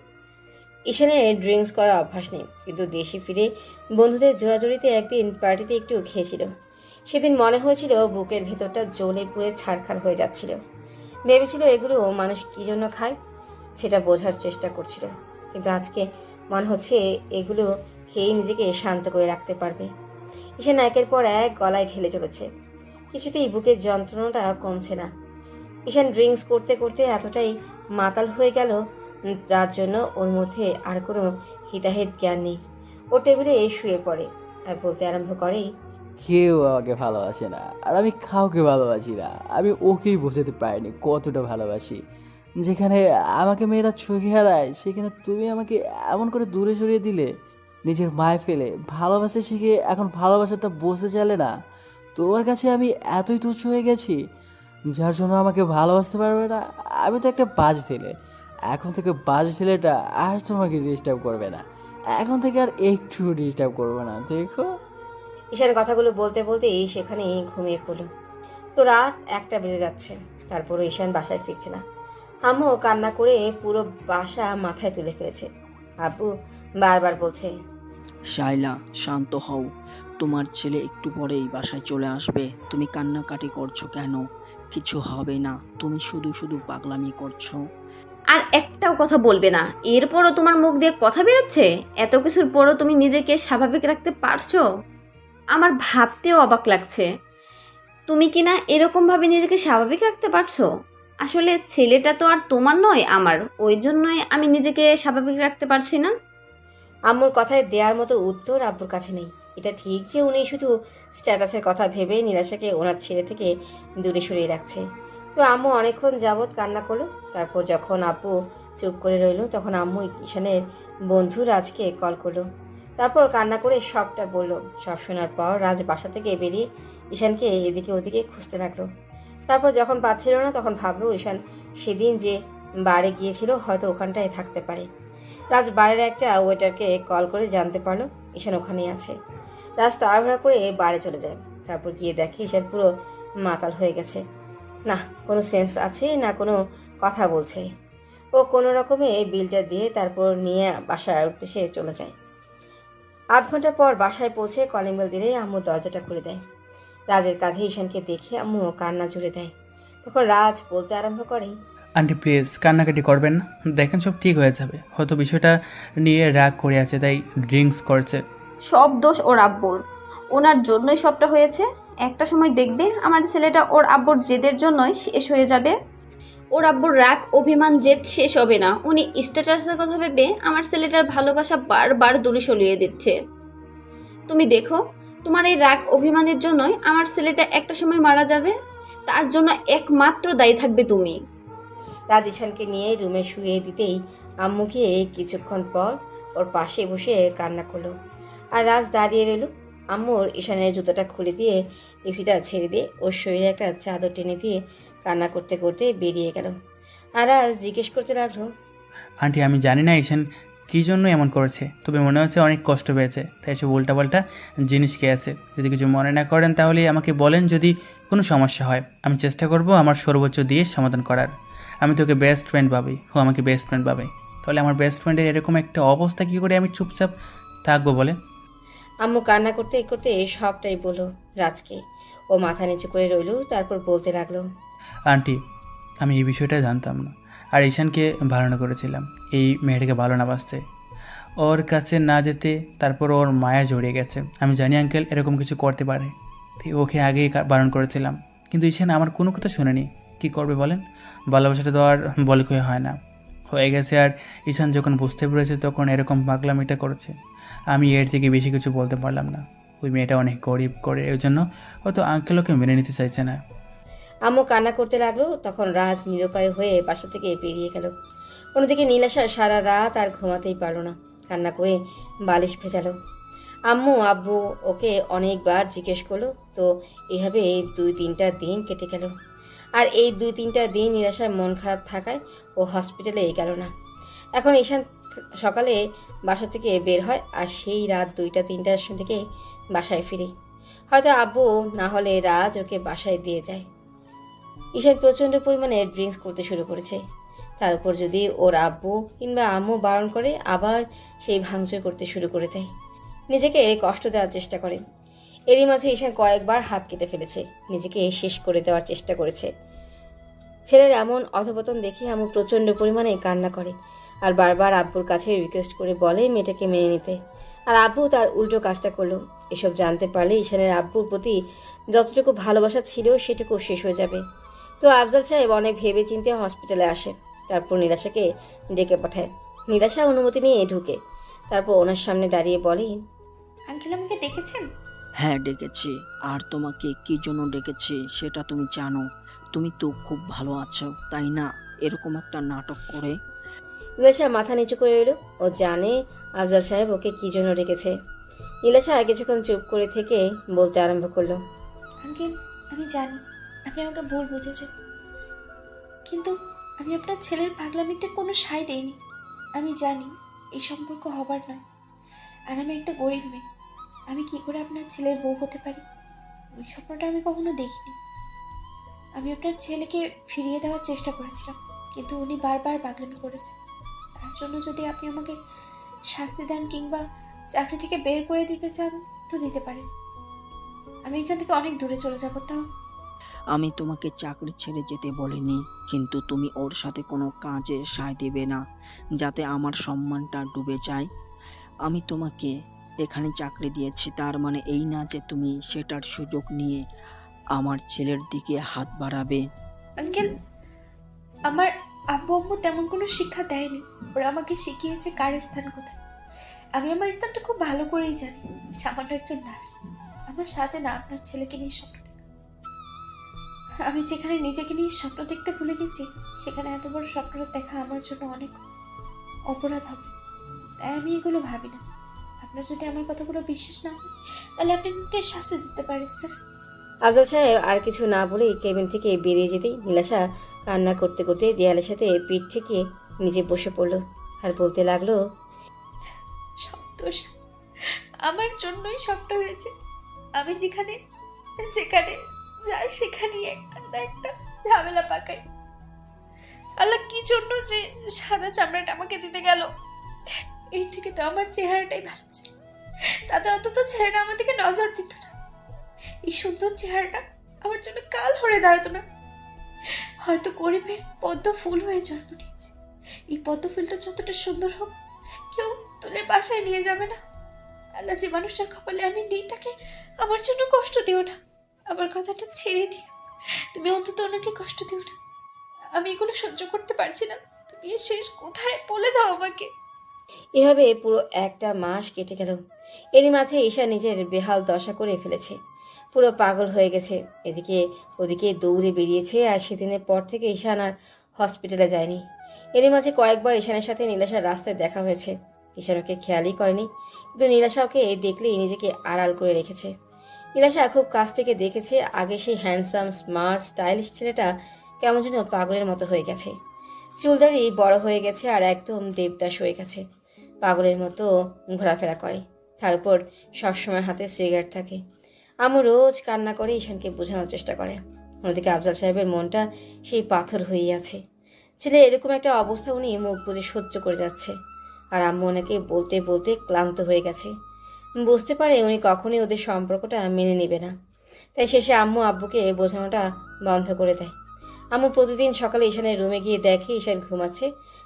ঈশানের ড্রিঙ্কস করার অভ্যাস নেই, কিন্তু দেশে ফিরে বন্ধুদের জোরাজোরিতে একদিন পার্টিতে একটু খেয়েছিল। সেদিন মনে হয়েছিল বুকের ভেতরটা জ্বলে পুড়ে ছারখার হয়ে যাচ্ছিল। ভেবেছিল এগুলো মানুষ কী জন্য খায় সেটা বোঝার চেষ্টা করছিল, কিন্তু আজকে মনে হচ্ছে এগুলো খেয়েই নিজেকে শান্ত করে রাখতে পারবে। ঈশান একের পর এক গলায় ঢেলে চলেছে, কিছুতেই বুকের যন্ত্রণাটা কমছে না। ঈশান ড্রিঙ্কস করতে করতে এতটাই মাতাল হয়ে গেল, যার জন্য ওর মধ্যে আর কোনো হিতাহিত জ্ঞান নেই। ও টেবিলে শুয়ে পড়ে আর বলতে আরম্ভ করে, কেউ আমাকে ভালোবাসে না, আর আমি কাউকে ভালোবাসি না। আমি ওকেই বোঝাতে পারিনি কতটা ভালোবাসি। যেখানে আমাকে মেয়েরা চোখে হারায় সেখানে তুমি আমাকে এমন করে দূরে সরিয়ে দিলে। নিজের মায় ফেলে ভালোবাসা শিখে এখন ভালোবাসাটা বসে চলে না। তোমার কাছে আমি এতই তুচ্ছ হয়ে গেছি যার জন্য আমাকে ভালোবাসতে পারবে না। আমি তো একটা বাজ ছেলে। এখন থেকে বাজ ছেলেটা আর তোমাকে ডিস্টার্ব করবে না। এখন থেকে আর একটু ডিস্টার্ব করবে না, দেখো। ঈশান কথাগুলো বলতে বলতেই সেখানেই ঘুমিয়ে পড়ল। তো রাত 1টা বেজে যাচ্ছে, তারপরও ঈশান বাসায় ফিরছে না। আম্মু কান্না করে পুরো বাসা মাথায় তুলে ফেলেছে। আব্বু বারবার বলছে, শাইলা, শান্ত হও। তোমার ছেলে একটু পরেই বাসায় চলে আসবে। তুমি কান্নাকাটি করছো কেন? কিছু হবে না। তুমি শুধু শুধু পাগলামি করছো। আর একটাও কথা বলবে না। এরপরও তোমার মুখ দিয়ে কথা বেরোচ্ছে? এত কিছুর পরও তুমি নিজেকে স্বাভাবিক রাখতে পারছো? আমার ভাবতেও অবাক লাগছে। তুমি কি না এরকমভাবে নিজেকে স্বাভাবিক রাখতে পারছো? আসলে ছেলেটা তো আর তোমার নয়, আমার। ওই জন্যই আমি নিজেকে স্বাভাবিক রাখতে পারছি না। আম্মুর কথায় দেওয়ার মতো উত্তর আব্বুর কাছে নেই। এটা ঠিক যে উনি শুধু স্ট্যাটাসের কথা ভেবে নিরাশাকে ওনার ছেলে থেকে দূরে সরিয়ে রাখছে। তো আম্মু অনেকক্ষণ যাবৎ কান্না করলো। তারপর যখন আব্বু চুপ করে রইল তখন আম্মু ঈশানের বন্ধু রাজকে কল করলো। তারপর কান্না করে সবটা বলল। সব শোনার পর রাজ বাসা থেকে বেরিয়ে ঈশানকে এদিকে ওদিকে খুঁজতে লাগলো। তারপর যখন পাচ্ছিল না তখন ভাবলো ঈশান সেদিন যে বারে গিয়েছিল হয়তো ওখানটায় থাকতে পারে। রাজ বারের একটা ওয়েটারকে কল করে জানতে পারলো ঈশান ওখানেই আছে। রাজ তাড়াহুড়া করে বারে চলে যায়। তারপর গিয়ে দেখে ঈশান পুরো মাতাল হয়ে গেছে। না কোনো সেন্স আছে না কোনো কথা বলছে। ও কোনো রকমে বিলটা দিয়ে তারপর নিয়ে বাসায় উঠতে চলে যায়। 8 ঘন্টা পর বাসায় পৌঁছে কলিং বেল দিলেই আম্মু দরজাটা খুলে দেয়। রাজের কাঁধে ঈশানকে দেখে আম্মু কান্না জুড়ে দেয়। তখন রাজ বলতে আরম্ভ করে, আন্টি প্লিজ কান্নাকাটি করবেন না। দেখেন সব ঠিক হয়ে যাবে। হয়তো বিষয়টা নিয়ে রাগ করে আছে তাই ড্রিঙ্কস করছে। সব দোষ ওর আব্বুর। ওনার জন্যই সবটা হয়েছে। একটা সময় দেখবে আমার ছেলেটা ওর আব্বুর জেদের জন্যই শেষ হয়ে যাবে। ওর আব্বুর রাগ অভিমান জেদ শেষ হবে না। উনি স্ট্যাটাসের কথা ভেবে আমার ছেলেটার ভালোবাসা বারবার দূরে সরিয়ে দিচ্ছে। তুমি দেখো, তোমার এই রাগ অভিমানের জন্যই আমার ছেলেটা একটা সময় মারা যাবে। তার জন্য একমাত্র দায়ী থাকবে তুমি। রাজ ঈশানকে নিয়ে রুমে শুয়ে দিতেই আম্মুকে কিছুক্ষণ পর ওর পাশে বসে কান্না করলো। আর রাজ দাঁড়িয়ে রইল। আম্মুর ঈশানের জুতোটা খুলে দিয়ে এসিটা ছেড়ে দিয়ে ওর শরীরে একটা চাদর টেনে দিয়ে কান্না করতে করতে বেরিয়ে গেল। আর রাজ জিজ্ঞেস করতে লাগলো, আন্টি আমি জানি না ঈশান কী জন্য এমন করেছে? তবে মনে হচ্ছে অনেক কষ্ট পেয়েছে, তাই সে উল্টাপাল্টা জিনিস খেয়েছে। যদি কিছু মনে না করেন তাহলে আমাকে বলেন, যদি কোনো সমস্যা হয় আমি চেষ্টা করব আমার সর্বোচ্চ দিয়ে সমাধান করার। আমি তোকে বেস্ট ফ্রেন্ড ভাবি, ও আমাকে বেস্ট ফ্রেন্ড ভাবে, তাহলে আমার বেস্ট ফ্রেন্ডের এরকম একটা অবস্থা কী করে আমি চুপচাপ থাকবো বলে? আম্মু কান্না করতে করতে সবটাই বলল রাজকে। ও মাথা নিচু করে রইল, তারপর বলতে লাগলো, আন্টি, আমি এই বিষয়টা জানতাম না, আর ঈশানকে বারণ করেছিলাম এই মেয়েটাকে ভালো না বাসতে, ওর কাছে না যেতে। তারপর ওর মায়া জড়িয়ে গেছে। আমি জানি আঙ্কেল এরকম কিছু করতে পারে, তাই ওকে আগেই বারণ করেছিলাম, কিন্তু ঈশান আমার কোনো কথা শোনেনি। কী করবে বলেন? ভালোবাসাটা তো আর বলে কয়ে হয় না, হয়ে গেছে। আর ঈশান যখন বুঝতে পেরেছে তখন এরকম পাগলামিটা করেছে। আমি এর থেকে বেশি কিছু বলতে পারলাম না। ওই মেয়েটা অনেক গরিব করে, ওই জন্য হয়তো আঙ্কেল ওকে মেনে নিতে চাইছে না। আম্মু কান্না করতে লাগলো। তখন রাজ নিরুপায় হয়ে বাসা থেকে বেরিয়ে গেল। অন্যদিকে নীলাশা সারা রাত আর ঘুমাতেই পারল না, কান্না করে বালিশ ভেজালো। আম্মু আব্বু ওকে অনেকবার জিজ্ঞেস করলো, তো এভাবে 2-3টা দিন কেটে গেল। আর এই 2-3টা দিন নীলাশার মন খারাপ থাকায় ও হসপিটালে গেল না। এখন ঈশান সকালে বাসা থেকে বের হয়, আর সেই রাত 2টা-3টার দিকে বাসায় ফিরে। হয়তো আব্বু না হলে রাজ ওকে বাসায় দিয়ে যায়। ঈশান প্রচণ্ড পরিমাণে ড্রিঙ্কস করতে শুরু করেছে। তার উপর যদি ওর আব্বু কিংবা আম্মু বারণ করে, আবার সেই ভাঙচুর করতে শুরু করে দেয়, নিজেকে কষ্ট দেওয়ার চেষ্টা করে। এরই মাঝে ঈশান কয়েকবার হাত কেটে ফেলেছে, নিজেকে শেষ করে দেওয়ার চেষ্টা করেছে। ছেলের এমন অধপতন দেখে আম্মু প্রচণ্ড পরিমাণে কান্না করে, আর বারবার আব্বুর কাছে রিকোয়েস্ট করে বলে মেয়েটাকে মেনে নিতে। আর আব্বু তার উল্টো কাজটা করলো। এসব জানতে পারলে ঈশানের আব্বুর প্রতি যতটুকু ভালোবাসা ছিল সেটুকু শেষ হয়ে যাবে। তো আফজাল সাহেব অনেক ভেবে চিন্তে হসপিটালে আসে। তারপর নীলাশাকে ডেকে পাঠায়। নীলাশা অনুমতি নিয়ে ঢুকে, তারপর ওনার সামনে দাঁড়িয়ে বলে, আঙ্কেল আমাকে ডেকেছেন? হ্যাঁ ডেকেছি। আর তোমাকে কি জন্য ডেকেছি সেটা তুমি জানো। তুমি তো খুব ভালো আছো, তাই না? এরকম একটা নাটক করে। নীলাশা মাথা নিচু করে এলো। ও জানে আফজাল সাহেব ওকে কি জন্য ডেকেছে। নীলাশা কিছুক্ষণ চুপ করে থেকে বলতে আরম্ভ করলো, আঙ্কেল, আমি জানি আপনি আমাকে ভুল বুঝেছেন, কিন্তু আমি আপনার ছেলের পাগলামিতে কোনো সায় দেইনি। আমি জানি এই সম্পর্ক হবার নয়, আর আমি একটা গরিব মেয়ে। আমি কি করে আপনার ছেলের বউ হতে পারি? ওই স্বপ্নটা আমি কখনো দেখিনি। আমি আপনার ছেলেকে ফিরিয়ে দেওয়ার চেষ্টা করেছিলাম, কিন্তু উনি বারবার পাগলামি করেছেন। তার জন্য যদি আপনি আমাকে শাস্তি দেন কিংবা চাকরি থেকে বের করে দিতে চান তো দিতে পারেন। আমি এখান থেকে অনেক দূরে চলে যাবো। তাও আমি তোমাকে চাকরি ছেড়ে যেতে বলিনি, কিন্তু তুমি ওর সাথে কোনো কাজে সায় দেবে না, যাতে আমার সম্মানটা ডুবে যায়। আমি তোমাকে এখানে চাকরি দিয়েছি, তার মানে এই না যে তুমি সেটার সুযোগ নিয়ে আমার ছেলের দিকে হাত বাড়াবে। আঙ্কেল, আমার আব্বু আম্মু তেমন কোনো শিক্ষা দেয়নি। ওরা আমাকে শিখিয়েছে কার স্থান কোথায়। আমি আমার স্থানটা খুব ভালো করেই জানি। সামান্য একজন নার্স। আমার সাজে না আপনার ছেলেকে নিয়ে স্বপ্ন দেখা। আমি যেখানে নিজেকে নিয়ে স্বপ্ন দেখতে ভুলে গেছি, সেখানে এত বড় স্বপ্নটা দেখা আমার জন্য অনেক অপরাধ হবে। তাই আমি এগুলো ভাবি না। আপনার যদি আমার কথাগুলো বিশ্বাস না হয়, তাহলে আপনি আমাকে শাস্তি দিতে পারেন স্যার। আফজাল সাহেব আর কিছু না বলেই কেবিন থেকে বেরিয়ে যেতেই নীলাশা কান্না করতে করতে দেয়ালের সাথে পিঠ থেকে নিজে বসে পড়ল, আর বলতে লাগলো, সব দোষ আমার জন্যই সবটা হয়েছে। আমি যেখানে যেখানে যাই সেখানেই একটা না একটা ঝামেলা পাকাই। আল্লাহ কি জন্য যে সাদা চামড়াটা আমাকে দিতে গেল। এর থেকে তো আমার চেহারাটাই ভালো ছিল, তাতে অন্তত ছেলেটা আমার দিকে নজর দিত না। এই সুন্দর চেহারাটা আমার জন্য কাল হয়ে দাঁড়াতো না। হয়তো গরিবের পদ্ম ফুল হয়ে জন্ম নিয়েছে। এই পদ্ম ফুলটা যতটা সুন্দর হোক, কেউ তুলে বাসায় নিয়ে যাবে না। আল্লাহ যে মানুষটার কপালে আমি নেই, তাকে আমার জন্য কষ্ট দিও না। আমার কথাটা ছেড়ে দিও, তুমি অন্তত ওনাকে কষ্ট দিও না। আমি এগুলো সহ্য করতে পারছি না। তুমি এর শেষ কোথায় বলে দাও আমাকে। এভাবে পুরো একটা মাস কেটে গেল। এরই মাঝে ঈশা নিজের বেহাল দশা করে ফেলেছে, পুরো পাগল হয়ে গেছে। এদিকে ওদিকে দৌড়ে বেরিয়েছে, আর সেদিনের পর থেকে ঈশান আর হসপিটালে যায়নি। এরই মাঝে কয়েকবার ঈশানের সাথে নীলাশার রাস্তায় দেখা হয়েছে। ঈশান ওকে খেয়ালই করেনি, কিন্তু নীলাশা ওকে দেখলেই নিজেকে আড়াল করে রেখেছে। নীলাশা খুব কাছ থেকে দেখেছে আগে সেই হ্যান্ডসাম স্মার্ট স্টাইলিশ ছেলেটা কেমন যেন পাগলের মতো হয়ে গেছে। চুলদারি বড় হয়ে গেছে আর একদম দেবদাস হয়ে গেছে। পাগলের মতো ঘোরাফেরা করে। তার উপর সবসময় হাতে সিগারেট থাকে। আম্মু রোজ কান্না করে ঈশানকে বোঝানোর চেষ্টা করে। অন্যদিকে আফজাল সাহেবের মনটা সেই পাথর হয়ে আছে। ছেলে এরকম একটা অবস্থা উনি মুখ বুজে সহ্য করে যাচ্ছে, আর আম্মু ওনাকে বলতে বলতে ক্লান্ত হয়ে গেছে। বুঝতে পারে উনি কখনোই ওদের সম্পর্কটা মেনে নেবে না। তাই শেষে আম্মু আব্বুকে বোঝানোটা বন্ধ করে দেয়। আম্মু প্রতিদিন সকালে ঈশানের রুমে গিয়ে দেখে ঈশান ঘুমাচ্ছে,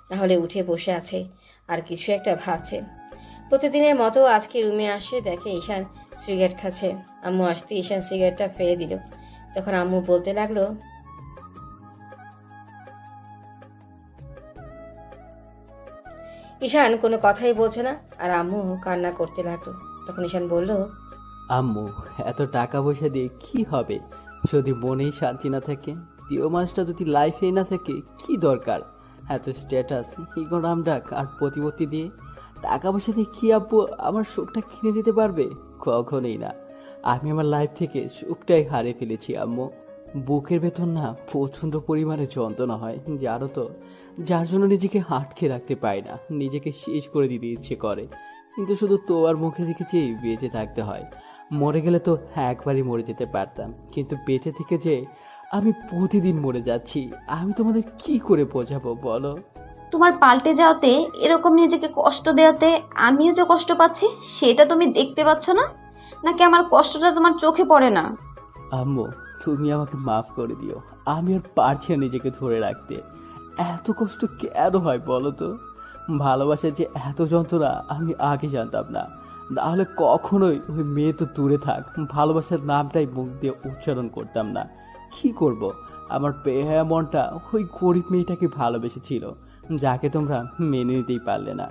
নাহলে উঠে বসে আছে আর কিছু একটা ভাবছে। প্রতিদিনের মতো আজকে রুমে আসে, দেখে ঈশান সিগারেট খাচ্ছে। আম্মু আসতে ঈশান সিগারেটটা ফেলে দিল। তখন আম্মু বলতে লাগলো, ঈশান কোনো কথাই বলছে না, আর আম্মু কান্না করতে লাগলো। তখন ঈশান বলল, আম্মু, এত টাকা পয়সা দিয়ে কি হবে যদি মনেই শান্তি না থাকে? প্রিয় মানুষটা যদি লাইফেই না থাকে, কি দরকার এত স্ট্যাটাস, ইগো নামডাক আর প্রতিপত্তি দিয়ে? টাকা পয়সা দিয়ে কি আব্বু আমার সুখটা কিনে দিতে পারবে? কখনোই না। আমি আমার লাইফ থেকে সুখটাই হারিয়ে ফেলেছি আম্মু। বুকের ভেতর না প্রচণ্ড পরিমাণে যন্ত্রণা হয়, জানো তো, যার জন্য নিজেকে আটকে রাখতে পারি না, নিজেকে শেষ করে দিতে ইচ্ছে করে। কিন্তু শুধু তোমার মুখে দেখেছি বেঁচে থাকতে হয়। মরে গেলে তো একবারই মরে যেতে পারতাম, কিন্তু বেঁচে থেকে যে আমি প্রতিদিন মরে যাচ্ছি, আমি তোমাদের কি করে বোঝাবো বলো? তোমার পাল্টে যাওয়াতে, এরকম নিজেকে কষ্ট দেওয়াতে আমিও যে কষ্ট পাচ্ছি সেটা তুমি দেখতে পাচ্ছ না? নাকি আমার কষ্টটা তোমার চোখে পড়ে না? আম্মু, তুমি আমাকে মাফ করে দিও। আমি আর পারছি না নিজেকে ধরে রাখতে। এত কষ্ট কেন হয় বলো তো? ভালোবাসার যে এত যন্ত্রণা আমি আগে জানতাম না। তাহলে কখনোই ওই মেয়ে তো দূরে থাক, ভালোবাসার নামটাই মুখ দিয়ে উচ্চারণ করতাম না। কি করব? আমার বেহায়া মনটা ওই গরিব মেয়েটাকে ভালোবেসেছিল, যাকে তোমরা মেনে নিতেই পারলে না।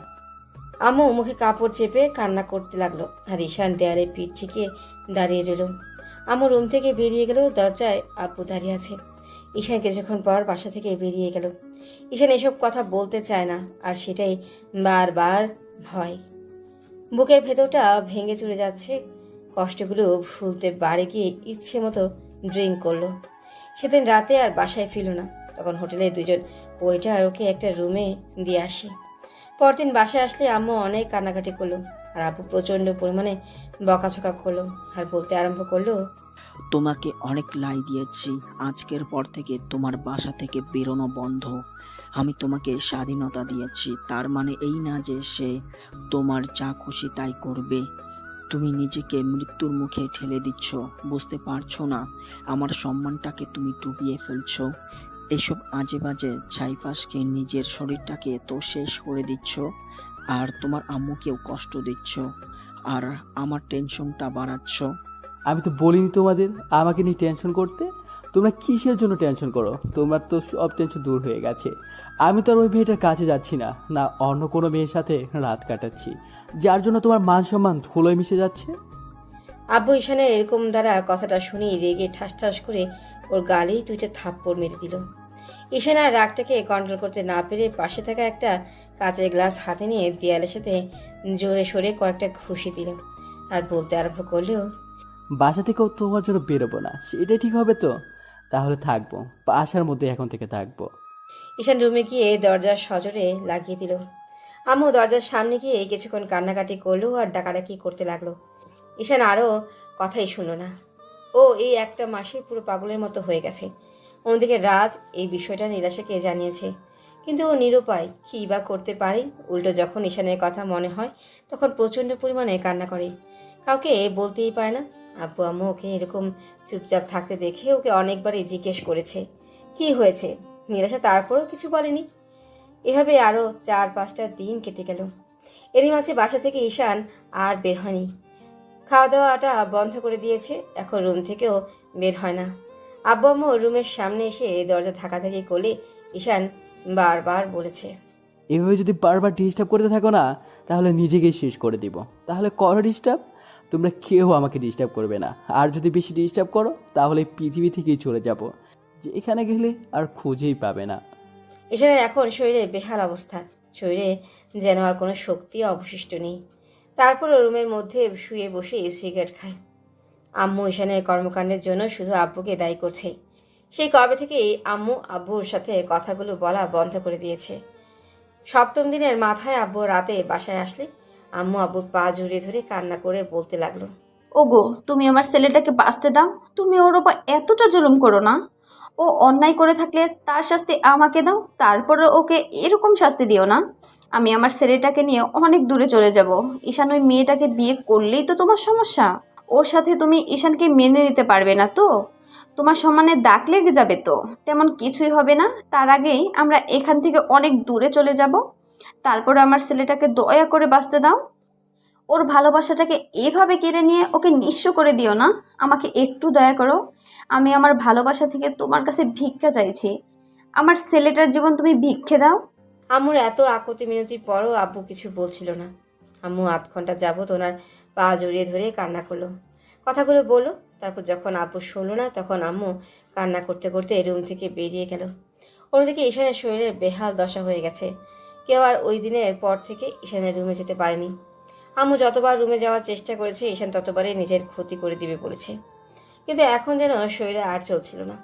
আম্মু মুখে কাপড় চেপে কান্না করতে লাগলো, আর ঈশান দেয়ালে পিঠ থেকে দাঁড়িয়ে রইল। আম্মু রুম থেকে বেরিয়ে গেল। দরজায় আব্বু দাঁড়িয়ে আছে। ঈশান কিছুক্ষণ পর বাসা থেকে বেরিয়ে গেল। ঈশান এসব কথা বলতে চায় না, আর সেটাই বারবার ভয়। বুকের ভেতরটা ভেঙে চলে যাচ্ছে। কষ্টগুলো ভুলতে বাড়ি গিয়ে ইচ্ছে মতো ড্রিঙ্ক করলো। সেদিন রাতে আর বাসায় ফিরল না। তখন হোটেলে দুজন ওয়েটার ওকে একটা রুমে দিয়ে আসে। পরদিন বাসায় আসলে আম্মু অনেক কান্নাকাটি করলো, আর আব্বু প্রচন্ড পরিমাণে বকাঝকা করলো, আর বলতে আরম্ভ করলো, তোমাকে অনেক লাই দিয়েছি, আজকের পর থেকে তোমার বাসা থেকে বেরোনো বন্ধ। আমি তোমাকে স্বাধীনতা দিয়েছি, তার মানে এই না যে সে তোমার যা খুশি তাই করবে। তুমি নিজেকে মৃত্যুর মুখে ঠেলে দিচ্ছ, বুঝতে পারছো না? আমার সম্মানটাকে তুমি ডুবিয়ে ফেলছো। এসব আজে বাজে ছাইপাশকে নিজের শরীরটাকে তো শেষ করে দিচ্ছ, আর তোমার আম্মুকেও কষ্ট দিচ্ছ, আর আমার টেনশনটা বাড়াচ্ছ। আমি তো বলিনি তোমাদের আমাকে নিয়ে টেনশন করতে। তোমরা কিসের জন্য টেনশন করো? তোমার তো সব টেনশন দূর হয়ে গেছে। আমি তো আর ওই মেয়েটার কাছে যাচ্ছি না, না অন্য কোনো মেয়ের সাথে রাত কাটাচ্ছি, যার জন্য তোমার মান সম্মান ধুলোয় মিশে যাচ্ছে। আব্বু ঈশানের এরকম দ্বারা কথাটা শুনেই রেগে ঠাস ঠাস করে ওর গালেই দুইটা থাপ্পড় মেরে দিল। ঈশান আর রাগটাকে কন্ট্রোল করতে না পেরে পাশে থাকা একটা কাঁচের গ্লাস হাতে নিয়ে দেয়ালের সাথে জোরে সরে কয়েকটা ঘুষি দিল, আর বলতে আরম্ভ করলো, বাসা থেকেও তোমার জন্য বেরোবো না, সেটাই ঠিক হবে তো? তাহলে থাকবো, বাসার মধ্যে এখন থেকে থাকবো। ঈশান রুমে গিয়ে দরজা সজোরে লাগিয়ে দিল। আম্মু দরজার সামনে গিয়ে কিছুক্ষণ কান্নাকাটি করলো আর ডাকাডাকি করতে লাগলো। ঈশান আরও কথাই শুনলো না। ও এই একটা মাসে পুরো পাগলের মতো হয়ে গেছে। অন্যদিকে রাজ এই বিষয়টা নীলাশাকে জানিয়েছে, কিন্তু ও নিরুপায়, কী বা করতে পারে। উল্টো যখন ঈশানের কথা মনে হয় তখন প্রচণ্ড পরিমাণে কান্না করে, কাউকে বলতেই পারে না। আব্বু আম্মু ওকে এরকম চুপচাপ থাকতে দেখে ওকে অনেকবারই জিজ্ঞেস করেছে কি হয়েছে। নীলাশা তারপরেও কিছু বলেনি। এভাবে আরও 4-5টা দিন কেটে গেল। এরই মাঝে বাসা থেকে ঈশান আর বের হয়নি। খাওয়া দাওয়াটা বন্ধ করে দিয়েছে, এখন রুম থেকেও বের হয় না। আব্বু আম্মু রুমের সামনে এসে দরজা ধাক্কাধাক্কি করলে ঈশান বারবার বলেছে, এভাবে যদি বারবার ডিস্টার্ব করতে থাকো না, তাহলে নিজেকেই শেষ করে দিব। তাহলে করো ডিস্টার্ব, তোমরা কেউ আমাকে ডিস্টার্ব করবে না। আর যদি বেশি ডিস্টার্ব করো তাহলে পৃথিবী থেকেই চলে যাব, যেখানে গেলে আর খুঁজেই পাবে না। ঈশানের এখন শরীরে বেহাল অবস্থা, শরীরে যেন আর কোনো শক্তি অবশিষ্ট নেই। তারপরও রুমের মধ্যে শুয়ে বসে সিগারেট খায়। আম্মু ঈশানের কর্মকাণ্ডের জন্য শুধু আব্বুকে দায়ী করছে। সেই কবে থেকেই আম্মু আব্বুর সাথে কথাগুলো বলা বন্ধ করে দিয়েছে। সপ্তম দিনের মাথায় আব্বু রাতে বাসায় আসলে আম্মু আব্বুর পা জড়িয়ে ধরে কান্না করে বলতে লাগলো, ওগো, তুমি আমার ছেলেটাকে বাঁচতে দাও। তুমি ওর ওপর এতটা জুলুম করো না। ও অন্যায় করে থাকলে তার শাস্তি আমাকে দাও, তারপরে ওকে এরকম শাস্তি দিও না। আমি আমার ছেলেটাকে নিয়ে অনেক দূরে চলে যাব। ঈশান ওই মেয়েটাকে বিয়ে করলেই তো তোমার সমস্যা। ওর সাথে তুমি ঈশানকে মেনে নিতে পারবে না তো? তোমার সম্মানে দাগ লেগে যাবে তো? তেমন কিছুই হবে না। তার আগেই আমরা এখান থেকে অনেক দূরে চলে যাব। তারপরে আমার ছেলেটাকে দয়া করে বাঁচতে দাও। ওর ভালোবাসাটাকে এভাবে কেড়ে নিয়ে ওকে নিঃস্ব করে দিও না। আমাকে একটু দয়া করো। আমি আমার ভালোবাসা থেকে তোমার কাছে ভিক্ষা চাইছি। আমার ছেলেটার জীবন তুমি ভিক্ষে দাও। আম্মুর এত আকুতি মিনতির পরও আব্বু কিছু বলছিল না। আম্মু আধ ঘন্টা যাবত ওনার পা জড়িয়ে ধরে কান্না করলো, কথাগুলো বললো। তারপর যখন আব্বু শুনলো না, তখন আম্মু কান্না করতে করতে রুম থেকে বেরিয়ে গেল। অন্যদিকে ঈশানের শরীরের বেহাল দশা হয়ে গেছে। কেউ আর ওই দিনের পর থেকে ঈশানের রুমে যেতে পারেনি। আম্মু যতবার রুমে যাওয়ার চেষ্টা করেছে, ঈশান ততবারই নিজের ক্ষতি করে দিবে বলেছে। কিন্তু এখন যেন শরীরে আর চলছিল না।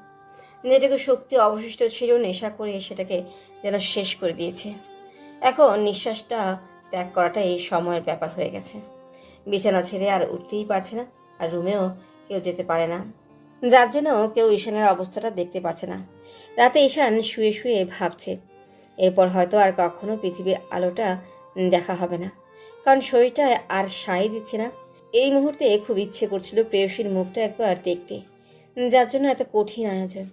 যেটুকু শক্তি অবশিষ্ট ছিল, নেশা করে সেটাকে যেন শেষ করে দিয়েছে। এখন নিঃশ্বাসটা ত্যাগ করাটাই সময়ের ব্যাপার হয়ে গেছে। বিছানা ছেড়ে আর উঠতেই পারছে না, আর রুমেও কেউ যেতে পারে না, যার জন্য কেউ ঈশানের অবস্থাটা দেখতে পাচ্ছে না। রাতে ঈশান শুয়ে শুয়ে ভাবছে, এরপর হয়তো আর কখনো পৃথিবীর আলোটা দেখা হবে না, কারণ শরীরটা আর সায় দিচ্ছে না। এই মুহূর্তে খুব ইচ্ছে করছিল প্রেয়সীর মুখটা একবার দেখতে, যার জন্য এত কঠিন আয়োজন।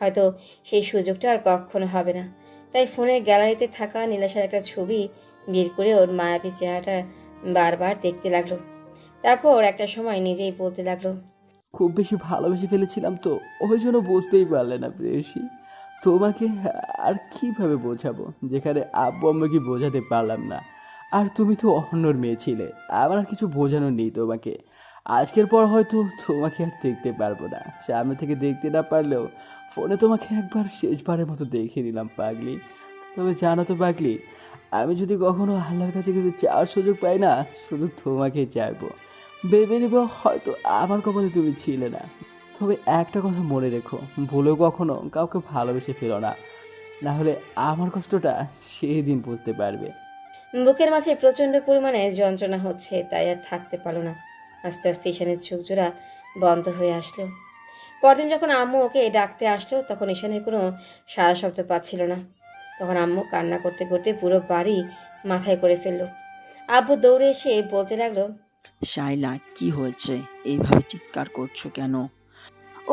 হয়তো সেই সুযোগটা আর কখনো হবে না। তাই ফোনের গ্যালারিতে থাকা নীলাশার একটা ছবি বের করে ওর মায়াবী চেহারাটা বারবার দেখতে লাগলো। তারপর একটা সময় নিজেই বলতে লাগলো, খুব বেশি ভালোবেসে ফেলেছিলাম তো, ওই জন্য বুঝতেই পারলে না প্রেয়সী। তোমাকে আর কিভাবে বোঝাবো, যেখানে আব্বু আম্মুকে বোঝাতে পারলাম না। আর তুমি তো অন্যর মেয়ে ছিলে, আমার আর কিছু বোঝানোর নেই তোমাকে। আজকের পর হয়তো তোমাকে আর দেখতে পারবো না, সামনে থেকে দেখতে না পারলেও ফোনে তোমাকে একবার শেষবারের মতো দেখে নিলাম পাগলি। তবে জানো তো পাগলি, আমি যদি কখনো আল্লাহর কাছে কিছু চাওয়ার সুযোগ পাই না, শুধু তোমাকেই চাইবো। ভেবে নিব হয়তো আমার কপালে তুমি ছিলে না। তবে একটা কথা মনে রেখো, ভুলেও কখনো কাউকে ভালোবেসে ফেলো না, না হলে আমার কষ্টটা সেই দিন বুঝতে পারবে। বুকের মাঝে প্রচণ্ড পরিমাণে যন্ত্রণা হচ্ছে, তাই আর থাকতে পারলো না। আস্তে আস্তে ঈশানের চোখ জোড়া বন্ধ হয়ে আসলো। পরদিন যখন আম্মু ওকে ডাকতে আসলো, তখন ঈশানের কোনো সারা শব্দ পাচ্ছিল না। তখন আম্মু কান্না করতে করতে পুরো বাড়ি মাথায় করে ফেললো। আব্বু দৌড়ে এসে বলতে লাগলো, শাইলা, কি হয়েছে? এইভাবে চিৎকার করছো কেন?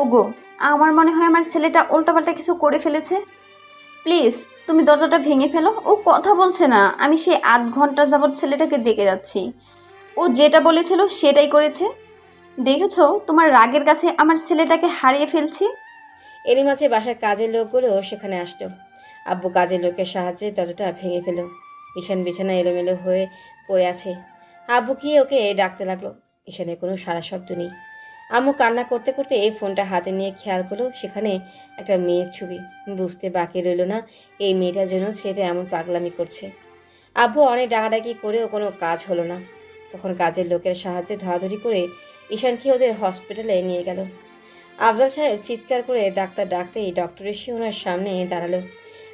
ওগো, আমার মনে হয় আমার ছেলেটা উল্টাপাল্টা কিছু করে ফেলেছে। প্লিজ তুমি দরজাটা ভেঙে ফেলো। ও কথা বলছে না। আমি সেই আধ ঘন্টা যাবৎ ছেলেটাকে ডেকে যাচ্ছি। ও যেটা বলেছিল সেটাই করেছে। দেখেছো, তোমার রাগের কাছে আমার ছেলেটাকে হারিয়ে ফেলছি। এরই মাঝে বাসার কাজের লোকগুলো সেখানে আসলো। আব্বু কাজের লোকের সাহায্যে দরজাটা ভেঙে ফেলল। ঈশান বিছানা এলোমেলো হয়ে পড়ে আছে। আব্বু গিয়ে ওকে ডাকতে লাগলো। ঈশানের কোনো সারা শব্দ নেই। আম্মু কান্না করতে করতে এই ফোনটা হাতে নিয়ে খেয়াল করলো সেখানে একটা মেয়ের ছবি। বুঝতে বাকি রইল না এই মেয়েটার জন্য ছেলেটা এমন পাগলামি করছে। আব্বু অনেক ডাকাডাকি করেও কোনো কাজ হলো না। তখন কাজের লোকের সাহায্যে ধরাধরি করে ঈশানকে ওদের হসপিটালে নিয়ে গেল। আফজাল সাহেব চিৎকার করে ডাক্তার ডাকতেই ডক্টর এসে ওনার সামনে দাঁড়ালো,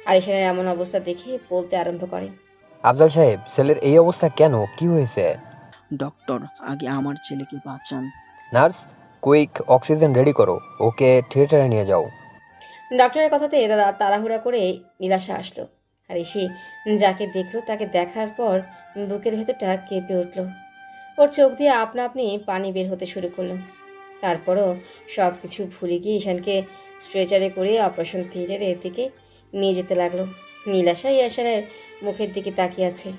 আর ঈশানের এমন অবস্থা দেখে বলতে আরম্ভ করে, আফজাল সাহেব, ছেলের এই অবস্থা কেন? কি হয়েছে? ডক্টর, আগে আমার ছেলেকে বাঁচান। নার্স, কুইক অক্সিজেন রেডি করো, ওকে থিয়েটারে নিয়ে যাও। ডক্টরের কথাতে তাড়াহুড়া করে নীলাশা আসলো। আর এসে যাকে দেখলো তাকে দেখার পর বুকের ভেতরটা কেঁপে উঠল। ওর চোখ দিয়ে আপনা আপনি পানি বের হতে শুরু করলো। তারপরও সব কিছু ভুলে গিয়ে ঈশানকে স্ট্রেচারে করে অপারেশন থিয়েটারের দিকে নিয়ে যেতে লাগলো। নীলাশা ঈশানের মুখের দিকে তাকিয়ে আছে।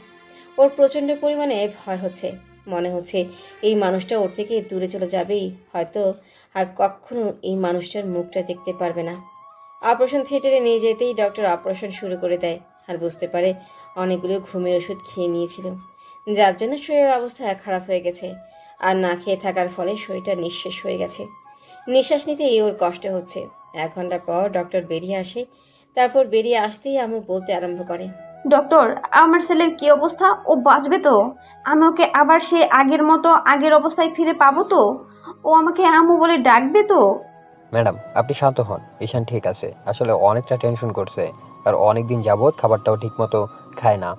ওর প্রচণ্ড পরিমাণে ভয় হচ্ছে। মনে হচ্ছে এই মানুষটা ওর থেকে দূরে চলে যাবেই, হয়তো আর কখনো এই মানুষটার মুখটা দেখতে পারবে না। অপারেশন থিয়েটারে নিয়ে যেতেই ডক্টর অপারেশন শুরু করে দেয়, আর বুঝতে পারে অনেকগুলো ঘুমের ওষুধ খেয়ে নিয়েছিল, যার জন্য শরীরের অবস্থা খারাপ হয়ে গেছে। আর না খেয়ে থাকার ফলে শরীরটা নিঃশেষ হয়ে গেছে। নিঃশ্বাস নিতেই ওর কষ্ট হচ্ছে। 1 ঘন্টা পর ডক্টর বেরিয়ে আসে। তারপর বেরিয়ে আসতেই আম্মু বলতে আরম্ভ করে, ডক্টর, আমার ছেলের কি অবস্থা? ও বাঁচবে তো? আমি ওকে আবার সে আগের মতো আগের অবস্থায় ফিরে পাবো তো? ও আমাকে আম্মু বলে ডাকবে তো? ম্যাডাম, আপনি শান্ত হন। ঈশান ঠিক আছে, আসলে অনেকটা টেনশন করছে, আর অনেকদিন যাবৎ খাবারটাও ঠিকমতো খায় না।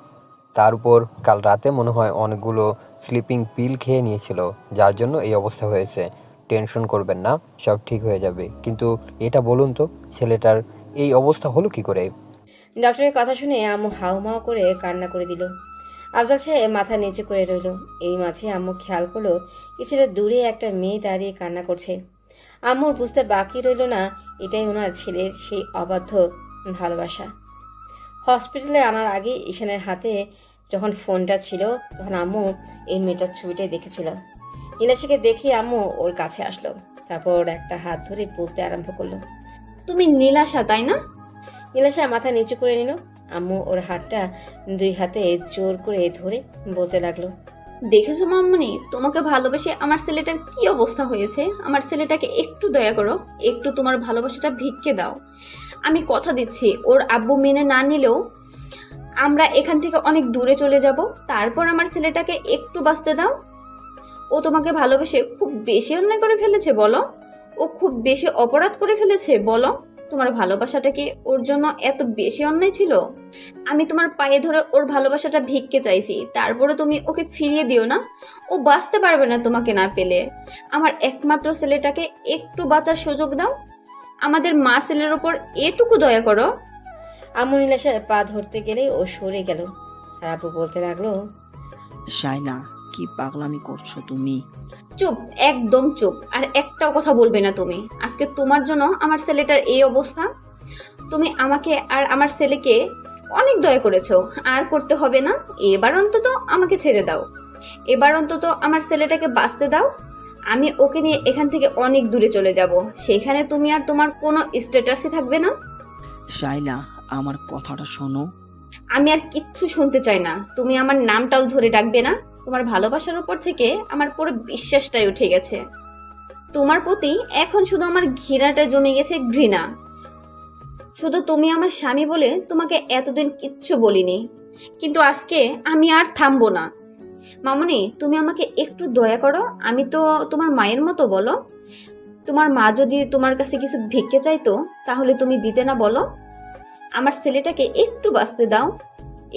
তার উপর কাল রাতে মনে হয় অনেকগুলো স্লিপিং পিল খেয়ে নিয়েছিল, যার জন্য এই অবস্থা হয়েছে। টেনশন করবেন না, সব ঠিক হয়ে যাবে। কিন্তু এটা বলুন তো, ছেলেটার এই অবস্থা হলো কি করে? ডক্টরের কথা শুনে আম্মু হাউমাউ করে কান্না করে দিল। আফজাল সাহেব মাথা নিচু করে রইল। এই মাঝে আম্মু খেয়াল করলো কিছুটা দূরে একটা মেয়ে দাঁড়িয়ে কান্না করছে। আম্মুর বুঝতে বাকি রইল না এটাই ওনার ছেলের সেই অবাধ্য ভালোবাসা। হসপিটালে আনার আগে ঈশানের হাতে যখন ফোনটা ছিল তখন আম্মু এই মেয়েটার ছবিটাই দেখেছিল। নীলাশাকে দেখে আম্মু ওর কাছে আসলো, তারপর একটা হাত ধরে বলতে আরম্ভ করলো। তুমি নীলাশা তাই না? নীলাশা মাথা নিচু করে নিল। আম্মু ওর হাতটা 2 হাতে জোর করে ধরে বলতে লাগলো। দেখেছো মামুনি, তোমাকে ভালোবেসে আমার ছেলেটার কি অবস্থা হয়েছে। আমার ছেলেটাকে একটু দয়া করো, একটু তোমার ভালোবাসাটা ভিক্ষে দাও। আমি কথা দিচ্ছি, ওর আব্বু মেনে না নিলেও আমরা এখান থেকে অনেক দূরে চলে যাব। তারপর আমার ছেলেটাকে একটু বাঁচতে দাও। ও তোমাকে ভালোবেসে খুব বেশি অন্যায় করে ফেলেছে বলো? ও খুব বেশি অপরাধ করে ফেলেছে বলো? তোমার ভালোবাসাটা কি ওর জন্য এত বেশি অন্যায় ছিল? আমি তোমার পায়ে ধরে ওর ভালোবাসাটা ভিক্ষে চাইছি, তারপরে তুমি ওকে ফিরিয়ে দিও না। ও বাঁচতে পারবে না তোমাকে না পেলে। আমার একমাত্র ছেলেটাকে একটু বাঁচার সুযোগ দাও। আমাদের মা ছেলের ওপর এটুকু দয়া করো। আম্মু নীলাশার পা ধরতে গেলে ও সরে গেল। আর আব্বু বলতে লাগলো। শাইলা, কি পাগলামি করছো তুমি? চুপ, একদম চুপ। আর একটাও কথা বলবে না তুমি। আজকে তোমার জন্য আমার ছেলেটার এই অবস্থা। তুমি আমাকে আর আমার ছেলেকে অনেক দয়া করেছো, আর করতে হবে না। এবার অন্তত আমাকে ছেড়ে দাও। এবার অন্তত আমার ছেলেটাকে বাঁচতে দাও। আমি ওকে নিয়ে এখান থেকে অনেক দূরে চলে যাব। সেখানে তুমি আর তোমার কোনো স্ট্যাটাসই থাকবে না। শাইলা, আমার কথাটা শোনো। আমি আর কিচ্ছু শুনতে চাই না। তুমি আমার নামটাও ধরে ডাকবে না। তোমার ভালোবাসার উপর থেকে আমার পুরো বিশ্বাসটাই উঠে গেছে। তোমার প্রতি এখন শুধু আমার ঘৃণাটা জমে গেছে, ঘৃণা। শুধু তুমি আমার স্বামী বলে তোমাকে এতদিন কিচ্ছু বলিনি, কিন্তু আজকে আমি আর থামবো না। মামুনি, তুমি আমাকে একটু দয়া করো। আমি তো তোমার মায়ের মতো বলো। তোমার মা যদি তোমার কাছে কিছু ভিক্ষে চাইতো তাহলে তুমি দিতে না বলো? আমার ছেলেটাকে একটু বাঁচতে দাও,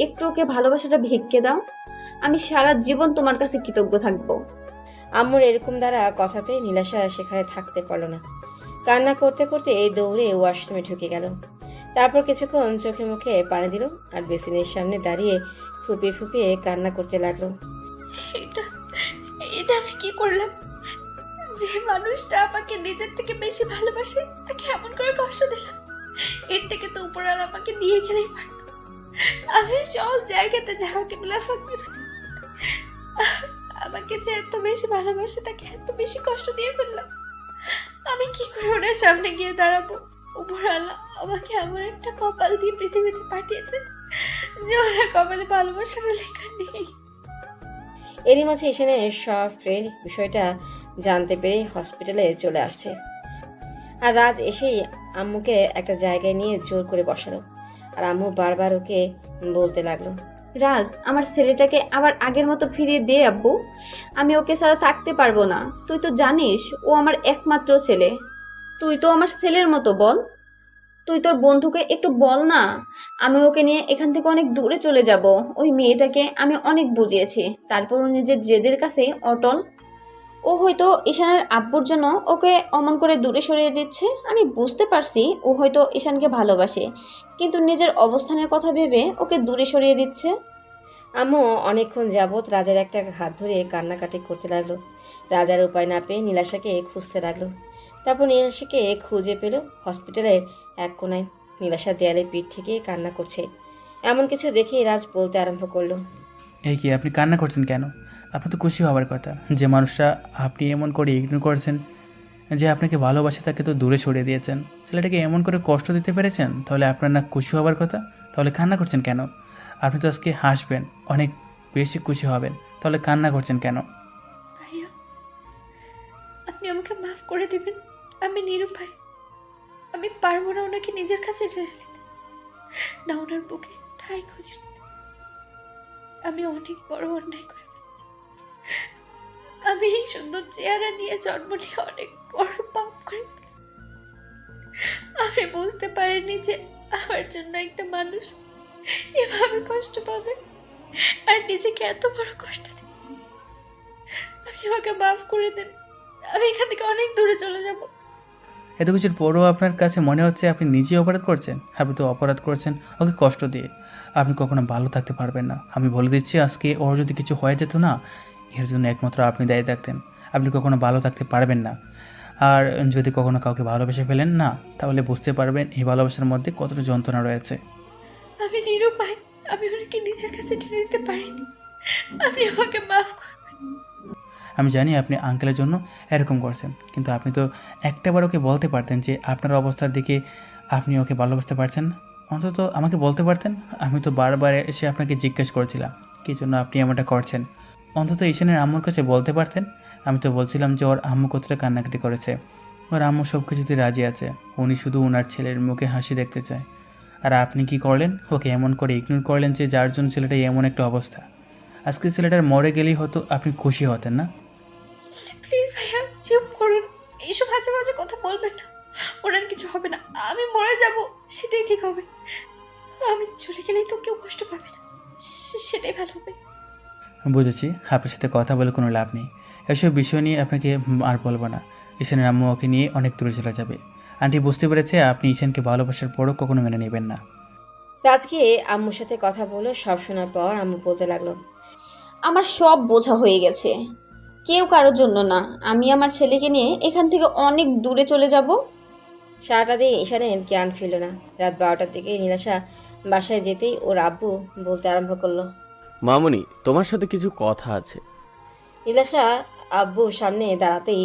একটু ওকে ভালোবাসাটা ভিক্ষে দাও। আমি সারা জীবন তোমার কাছে কৃতজ্ঞ থাকবো। আম্মুর এরকম দ্বারা কথাতে নীলাশা সেখানে থাকতে পারল না। কান্না করতে করতে দৌড়ে ওয়াশরুমে ঢুকে গেল। তারপর কিছুক্ষণ চোখে মুখে পানি দিল আর বেসিনের সামনে দাঁড়িয়ে ফুপিয়ে ফুপিয়ে কান্না করতে লাগলো। এটা এটা আমি কি করলাম? যে মানুষটা আমাকে নিজের থেকে বেশি ভালোবাসে তাকে এমন করে কষ্ট দিলাম। এর থেকে তো উপরওয়ালা আমাকে দিয়ে গেলেই পারত। আমি সব জায়গাতে যাওয়াকে বিলাসত আমাকে যে এত বেশি ভালোবাসে তাকে এত বেশি কষ্ট দিয়ে ফেললাম। আমি কি করে ওনার সামনে গিয়ে দাঁড়াবো? উপরওয়ালা আমাকে এমন একটা কপাল দিয়ে পৃথিবীতে পাঠিয়েছে যে ওনার কপালে ভালোবাসার লেখা নেই। এরই মাঝে এখানে সব ফ্রেন্ড বিষয়টা জানতে পেরে হসপিটালে চলে আসছে। আর রাজ এসেই আম্মুকে একটা জায়গায় নিয়ে জোর করে বসালো। আর আম্মু বারবার ওকে বলতে লাগলো। রাজ, আমার ছেলেটাকে আবার আগের মতো ফিরিয়ে দে আব্বু। আমি ওকে ছাড়া থাকতে পারবো না। তুই তো জানিস ও আমার একমাত্র ছেলে। তুই তো আমার ছেলের মতো, বল। তুই তোর বন্ধুকে একটু বল না। আমি ওকে নিয়ে এখান থেকে অনেক দূরে চলে যাব। ওই মেয়েটাকে আমি অনেক বুঝিয়েছি, তারপরও নিজের জেদের কাছে অটল। ও হয়তো ঈশানের আব্বুর জন্য ওকে অমন করে দূরে সরিয়ে দিচ্ছে। আমি বুঝতে পারছি ও হয়তো ঈশানকে ভালোবাসে, কিন্তু নিজের অবস্থানের কথা ভেবে ওকে দূরে সরিয়ে দিচ্ছে। আম্মু অনেকক্ষণ যাবৎ রাজার একটা হাত ধরে কান্নাকাটি করতে লাগলো। রাজার উপায় না পেয়ে নীলাশাকে খুঁজতে লাগলো। তারপর নীলাশাকে খুঁজে পেল হসপিটালের এক কোনায়। নীলাশা দেয়ালে পিঠ থেকে কান্না করছে। এমন কিছু দেখে রাজ বলতে আরম্ভ করলো। এই কি, আপনি কান্না করছেন কেন? আপনার তো খুশি হওয়ার কথা। যে মানুষটা আপনি এমন করে ইগনোর করেছেন, যে আপনাকে ভালোবাসে তাকে তো দূরে সরিয়ে দিয়েছেন, ছেলেটাকে এমন করে কষ্ট দিতে পেরেছেন, তাহলে আপনার না খুশি হওয়ার কথা? তাহলে কান্না করছেন কেন? আপনি তো আজকে হাসবেন, অনেক বেশি খুশি হবেন, তাহলে কান্না করছেন কেন? ভাইয়া, আপনি আমাকে মাফ করে দিবেন। আমি নিরুপায়। আমি পারবো না ওনাকে নিজের কাছে টেনে নিতে, না ওনার বুকে ঠাঁই খুঁজে নিতে। আমি অনেক বড় অন্যায় করে ফেলেছি। আমি এই সুন্দর চেহারা নিয়ে জন্ম নিয়ে অনেক বড় পাপ করে ফেলেছি। আমি বুঝতে পারিনি যে আমার জন্য একটা মানুষ এভাবে কষ্ট পাবে আর নিজেকে এত বড় কষ্ট দেবে। আপনি আমাকে মাফ করে দেন, আমি এখান থেকে অনেক দূরে চলে যাব। এত কিছুর পরও আপনার কাছে মনে হচ্ছে আপনি নিজেই অপরাধ করছেন? আপনি তো অপরাধ করছেন ওকে কষ্ট দিয়ে। আপনি কখনো ভালো থাকতে পারবেন না। আমি বলে দিচ্ছি, আজকে ওর যদি কিছু হয়ে যেত না, এর জন্য একমাত্র আপনি দায়ী থাকতেন। আপনি কখনো ভালো থাকতে পারবেন না। আর যদি কখনো কাউকে ভালোবেসে ফেলেন না, তাহলে বুঝতে পারবেন এই ভালোবাসার মধ্যে কতটা যন্ত্রণা রয়েছে। আমি নিরুপায়, আমি ওনাকে নিজের কাছে টেনে নিতে পারিনি। আপনি আমাকে মাফ করবেন। আমি জানি আপনি আঙ্কেলের জন্য এরকম করছেন, কিন্তু আপনি তো একটাবার ওকে বলতে পারতেন যে আপনার অবস্থার দিকে আপনি ওকে ভালোবাসতে পারছেন না। অন্তত আমাকে বলতে পারতেন। আমি তো বারবার এসে আপনাকে জিজ্ঞেস করেছিলাম কী জন্য আপনি এমনটা করছেন। অন্তত ঈশানের আম্মুর কাছে বলতে পারতেন। আমি তো বলছিলাম যে ওর আম্মু কতটা কান্নাকাটি করেছে, ওর আম্মু সব কিছুতে রাজি আছে, উনি শুধু ওনার ছেলের মুখে হাসি দেখতে চায়। আর আপনি কি করলেন? ওকে এমন করে ইগনোর করলেন যে যার জন্য ছেলেটাই এমন একটা অবস্থা। আজকে ছেলেটার মরে গেলেই হতো আপনি খুশি হতেন না? প্লিজ ভাইয়া, চুপ করুন। এইসব মাঝে মাঝে কথা বলবেন না। ওনার কিছু হবে না, আমি মরে যাব, সেটাই ঠিক হবে। আমি চলে গেলেই তো কেউ কষ্ট পাবে না, সেটাই ভালো হবে। বুঝেছি, আপনার সাথে কথা বলে কোনো লাভ নেই। এসব বিষয় নিয়ে আপনাকে আর বলবো না। ঈশানের আম্মু ওকে নিয়ে অনেক দূরে চলে যাবে। আন্টি বুঝতে পেরেছে আপনি ঈশানকে ভালোবাসার পরও কখনো মেনে নেবেন না। রাজকে আম্মুর সাথে কথা বলে সব শোনার পর আম্মু বলতে লাগলো, আমার সব বোঝা হয়ে গেছে। কেউ কারোর জন্য না, আমি আমার ছেলেকে নিয়ে এখান থেকে অনেক দূরে চলে যাব। সারাটা দিন ঈশানের জ্ঞান ফিরল না। রাত 12টার দিকে নীলাশা বাসায় যেতেই ওর আব্বু বলতে আরম্ভ করলো। মামুনি, তোমার সাথে কিছু কথা আছে। নীলাশা আব্বুর সামনে দাঁড়াতেই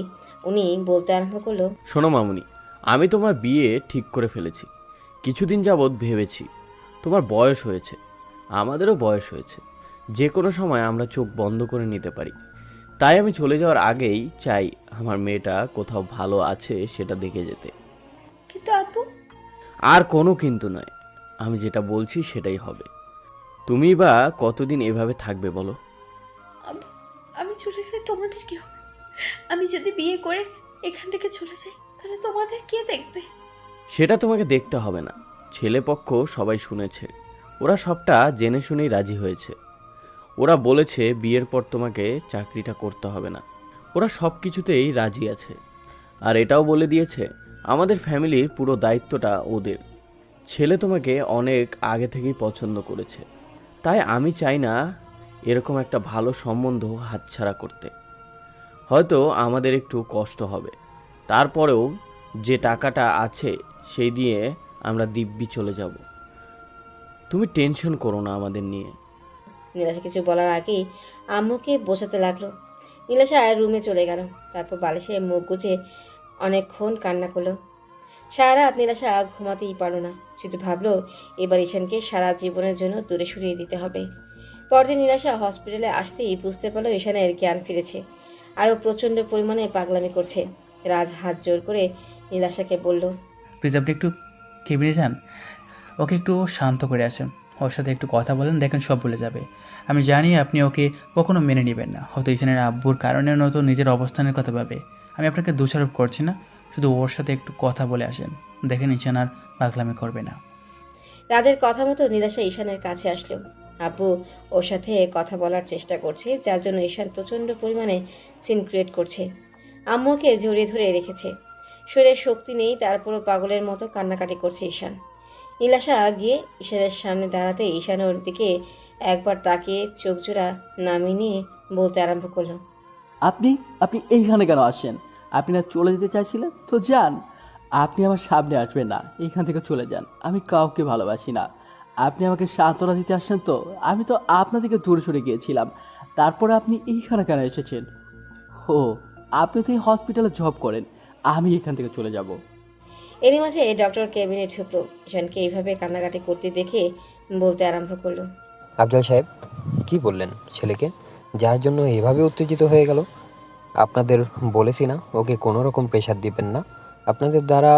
উনি বলতে আরম্ভ করলো, শোনো মামুনি, আমি তোমার বিয়ে ঠিক করে ফেলেছি। কিছুদিন যাবৎ ভেবেছি, তোমার বয়স হয়েছে, আমাদেরও বয়স হয়েছে, যে কোনো সময় আমরা চোখ বন্ধ করে নিতে পারি। তাই আমি চলে যাওয়ার আগেই চাই আমার মেয়েটা কোথাও ভালো আছে সেটা দেখে যেতে। কিন্তু আব্বু, আর কোনো কিন্তু নয়, আমি যেটা বলছি সেটাই হবে। তুমি বা কতদিন এভাবে থাকবে বলো? আব্বু, আমি চলে গেলে তোমাদের কি হবে? আমি যদি বিয়ে করে এখান থেকে চলে যাই, তাহলে তোমাদের কে দেখবে? সেটা তোমাকে দেখতে হবে না। ছেলেপক্ষ সবাই শুনেছে, ওরা সবটা জেনে শুনেই রাজি হয়েছে। ওরা বলেছে বিয়ের পর তোমাকে চাকরিটা করতে হবে না। ওরা সব কিছুতেই রাজি আছে। আর এটাও বলে দিয়েছে আমাদের ফ্যামিলির পুরো দায়িত্বটা ওদের। ছেলে তোমাকে অনেক আগে থেকেই পছন্দ করেছে। তাই আমি চাই না এরকম একটা ভালো সম্বন্ধ হাতছাড়া করতে। হয়তো আমাদের একটু কষ্ট হবে, তারপরেও যে টাকাটা আছে সেই দিয়ে আমরা দিব্যি চলে যাব। তুমি টেনশন করো না আমাদের নিয়ে। নীলাশা কিছু বলার আগেই আম্মুকে বোঝাতে লাগলো। নীলাশা রুমে চলে গেল। তারপর বালিশে মুখ গুজে অনেকক্ষণ কান্না করলো। সারা রাত নীলাশা ঘুমাতেই পারল না। শুধু ভাবলো এবার ঈশানকে সারা জীবনের জন্য দূরে সরিয়ে দিতে হবে। পরদিন নীলাশা হসপিটালে আসতেই বুঝতে পারলো ঈশানের জ্ঞান ফিরেছে। আরও প্রচণ্ড পরিমাণে পাগলামি করছে। রাজ হাত জোর করে নীলাশাকে বলল, প্লিজ আপনি একটু কেবিনে যান, ওকে একটু শান্ত করে আসেন, ওর সাথে একটু কথা বলেন, দেখেন সব ভুলে যাবে। আমি জানি আপনি ওকে কখনো মেনে নেবেন না, হয়তো ঈশানের আব্বুর কারণে নয়তো নিজের অবস্থানের কথা ভাবে। আমি আপনাকে দোষারোপ করছি না, শুধু ওর সাথে একটু কথা বলে আসেন, দেখেন ঈশান আর পাগলামি করবে না। রাজের কথা মতো নীলাশা ঈশানের কাছে আসলো। আব্বু ওর সাথে কথা বলার চেষ্টা করছে, যার জন্য ঈশান প্রচণ্ড পরিমাণে সিন ক্রিয়েট করছে। আম্মুকে জড়িয়ে ধরে রেখেছে। শরীরে শক্তি নেই, তারপরও পাগলের মতো কান্নাকাটি করছে ঈশান। নীলাশা গিয়ে ঈশানের সামনে দাঁড়াতে ঈশান ওর দিকে একবার তাকিয়ে চোখ জোড়া নামিয়ে নিয়ে বলতে আরম্ভ করলো, আপনি আপনি এইখানে কেন আসেন? আপনি না চলে যেতে চাইছিলেন তো যান। আপনি আমার সামনে আসবেন না, এইখান থেকে চলে যান। আমি কাউকে ভালোবাসি না। আপনি আমাকে সান্ত্বনা দিতে আসছেন তো? আমি তো আপনার দিকে দূরে সরে গিয়েছিলাম, তারপরে আপনি এইখানে কেন এসেছেন? ও, আপনি তো এই হসপিটালে জব করেন। আমি এখান থেকে চলে যাব। এরই মাঝে ডক্টর কেবিনে ঢুকলো। ঈশানকে এইভাবে কান্নাকাটি করতে দেখে বলতে আরম্ভ করলো, আফজাল সাহেব, কি বললেন ছেলেকে, যার জন্য এভাবে উত্তেজিত হয়ে গেল? আপনাদের বলেছি না ওকে কোনো রকম প্রেশার দিবেন না। আপনাদের দ্বারা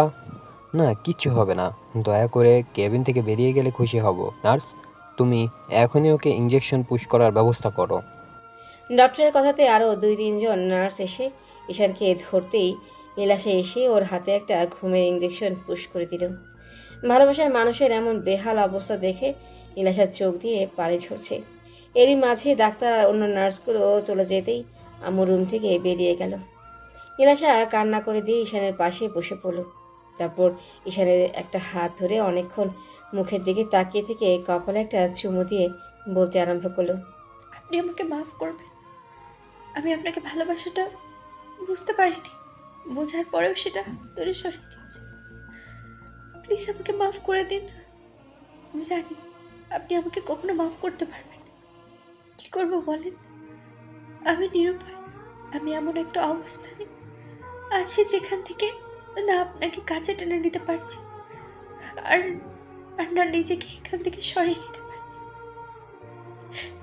না কিচ্ছু হবে না। দয়া করে কেবিন থেকে বেরিয়ে গেলে খুশি হব। নার্স, তুমি এখনই ওকে ইঞ্জেকশন পুশ করার ব্যবস্থা করো। ডক্টরের কথাতে আরও 2-3 জন নার্স এসে ঈশানকে ধরতেই নীলাশা এসে ওর হাতে একটা ঘুমের ইঞ্জেকশন পুশ করে দিল। ভালোবাসার মানুষের এমন বেহাল অবস্থা দেখে নীলাশার চোখ দিয়ে পানি ঝরছে। এরই মাঝে ডাক্তার আর অন্য নার্সগুলো চলে যেতেই আম্মু রুম থেকে বেরিয়ে গেল। নীলাশা কান্না করে দিয়ে ঈশানের পাশে বসে পড়ল। তারপর ঈশানের একটা হাত ধরে অনেকক্ষণ মুখের দিকে তাকিয়ে থেকে কপালে একটা চুমু দিয়ে বলতে আরম্ভ করলো, আপনি আমাকে মাফ করবেন। আমি আপনাকে ভালোবাসাটা বুঝতে পারিনি, বোঝার পরেও সেটা দূরে সরিয়ে দিয়েছে। প্লিজ আমাকে মাফ করে দিন। আমি জানি আপনি আমাকে কখনো মাফ করতে পারবেন না। কি করব বলেন? আমি নিরুপায়। আমি এমন একটা অবস্থানে আছি যেখান থেকে না আপনাকে কাছে টেনে নিতে পারছি, আর আর না নিজেকে এখান থেকে সরিয়ে নিতে পারছি।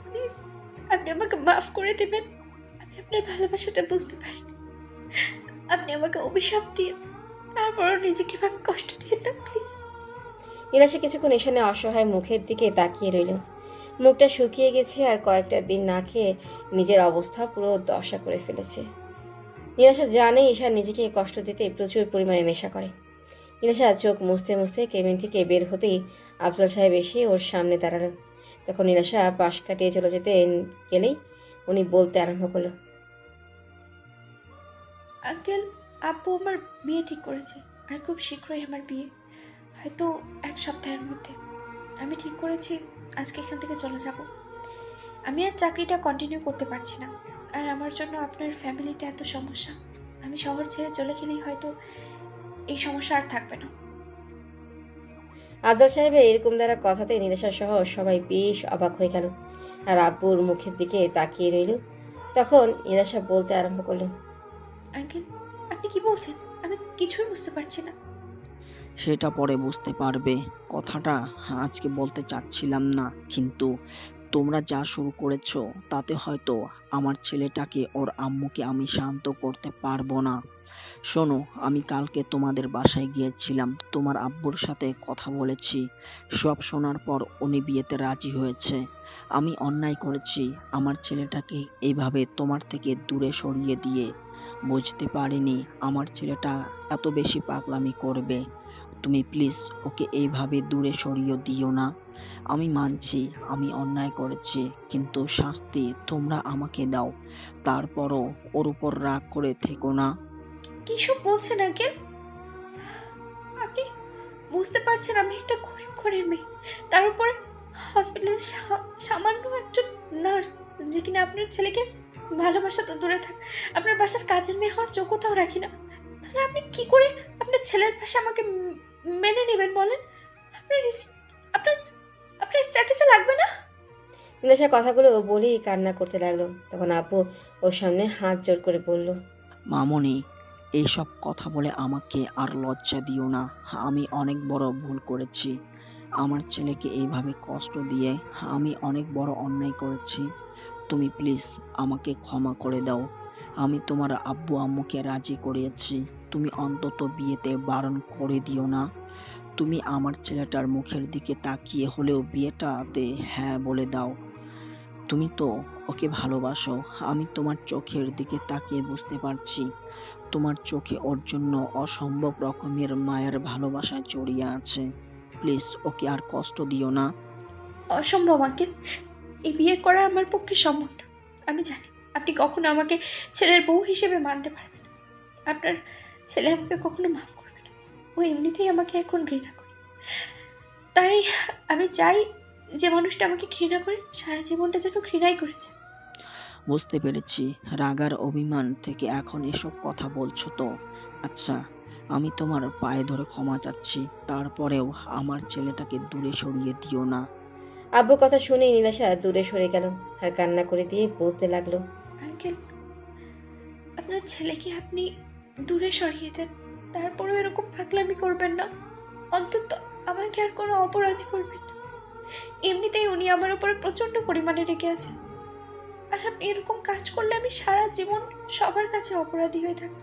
প্লিজ আপনি আমাকে মাফ করে দেবেন। আমি আপনার ভালোবাসাটা বুঝতে পারিনি। আপনি আমাকে অভিশাপ দিয়ে তারপরও নিজেকে ভাবে কষ্ট দিয়ে না, প্লিজ। নীলাশা কিছুক্ষণ ঈশানের অসহায় মুখের দিকে তাকিয়ে রইল। মুখটা শুকিয়ে গেছে আর কয়েকটা দিন না খেয়ে নিজের অবস্থা পুরো দশা করে ফেলেছে। নীলাশা জানে ঈশান নিজেকে কষ্ট দিতে প্রচুর পরিমাণে নেশা করে। নীলাশা চোখ মুছতে মুছতে কেবিন থেকে বের হতেই আফজাল সাহেব এসে ওর সামনে দাঁড়ালো। তখন নীলাশা পাশ কাটিয়ে চলে যেতে গেলেই উনি বলতে আরম্ভ করলো, আঙ্কেল, আপু আমার বিয়ে ঠিক করেছে, আর খুব শীঘ্রই আমার বিয়ে, হয়তো 1 সপ্তাহের মধ্যে। আমি ঠিক করেছি আজকে এখান থেকে চলে যাব। আমি আর চাকরিটা কন্টিনিউ করতে পারছি না, আর আমার জন্য আপনার ফ্যামিলিতে এত সমস্যা। আমি শহর ছেড়ে চলে গেলেই হয়তো এই সমস্যা আর থাকবে না। আফজাল সাহেবের এরকম দ্বারা কথাতে নীলাশা সহ সবাই বেশ অবাক হয়ে গেল আর আব্বুর মুখের দিকে তাকিয়ে রইল। তখন নীলাশা বলতে আরম্ভ করলো, আঙ্কেল, আপনি কি বলছেন? আমি কিছুই বুঝতে পারছি না। সেটা পরে বুঝতে পারবে। কথাটা আজকে বলতে চাচ্ছিলাম না, কিন্তু তোমরা যা শুরু করেছো তাতে হয়তো আমার ছেলেটাকে ওর আম্মুকে আমি শান্ত করতে পারবো না। শোনো, আমি কালকে তোমাদের বাসায় গিয়েছিলাম, তোমার আব্বুর সাথে কথা বলেছি। সব শোনার পর উনি বিয়েতে রাজি হয়েছে। আমি অন্যায় করেছি আমার ছেলেটাকে এইভাবে তোমার থেকে দূরে সরিয়ে দিয়ে। বুঝতে পারিনি আমার ছেলেটা এত বেশি পাগলামি করবে। তুমি প্লিজ ওকে এইভাবে দূরে সরিয়ে দিও না। আমি মানছি আমি অন্যায় করেছি, কিন্তু শাস্তি তোমরা আমাকে দাও। তারপরও ওর উপর রাগ করে থেকো না। কিসব বলছেন আঙ্কেল? আপনি বুঝতে পারছেন আমি একটা গরিব ঘরের মেয়ে, তার উপরে হসপিটালের সামান্য একজন নার্স, যে কিনা আপনার ছেলেকে ভালোবাসা তো দূরে থাক, আপনার বাসার কাজের মেয়ে হওয়ার যোগ্যতাও রাখি না। তাহলে আপনি কি করে আপনার ছেলের পাশে আমাকে মেনে নেবেন বলেন? আপনার আপনার আপনার স্ট্যাটাসে লাগবে না? নীলাশা কথাগুলো বলেই কান্না করতে লাগলো। তখন আপু ওর সামনে হাত জোর করে বলল, মামনি, এইসব কথা বলে আমাকে আর লজ্জা দিও না। আমি অনেক বড় ভুল করেছি। আমার ছেলেকে এইভাবে কষ্ট দিয়ে আমি অনেক বড় অন্যায় করেছি। তুমি প্লিজ আমাকে ক্ষমা করে দাও। আমি তোমার আব্বু আম্মুকে রাজি করিয়েছি, তুমি অন্তত বিয়েতে বারণ করে দিও না। তুমি আমার ছেলেটার মুখের দিকে তাকিয়ে হলেও বিয়েটাতে হ্যাঁ বলে দাও। তুমি তো ওকে ভালোবাসো, আমি তোমার চোখের দিকে তাকিয়ে বুঝতে পারছি তোমার চোখে ওর জন্য অসম্ভব রকমের মায়ের ভালোবাসা জড়িয়ে আছে। প্লিজ ওকে আর কষ্ট দিও না। অসম্ভব আঙ্কেল, এই বিয়ে করা আমার পক্ষে সম্ভব না। আমি জানি আপনি কখনো আমাকে ছেলের বউ হিসেবে মানতে পারবেন না। আপনার ছেলে আমাকে কখনো মাফ করবে না। ও এমনিতেই আমাকে এখন ঘৃণা করে। তাই আমি চাই যে মানুষটা আমাকে ঘৃণা করে সারা জীবনটা যেন ঘৃণাই করেছে। বুঝতে পেরেছি, রাগার অভিমান থেকে এখন এসব কথা বলছো তো। আচ্ছা, আমি তোমার পায়ে ধরে ক্ষমা চাচ্ছি, তারপরেও আমার ছেলেটাকে দূরে সরিয়ে দিও না। আব্বুর কথা শুনেই নীলাশা দূরে সরে গেল আর কান্না করে দিয়ে বলতে লাগলো, আঙ্কেল, আপনার ছেলেকে আপনি দূরে সরিয়ে দেন, তারপরেও এরকম পাগলামি করবেন না। অন্তত আমাকে আর কোনো অপরাধী করবেন না। এমনিতেই উনি আমার উপরে প্রচণ্ড পরিমাণে রেগে আছেন, আর আপনি এরকম কাজ করলে আমি সারা জীবন সবার কাছে অপরাধী হয়ে থাকব।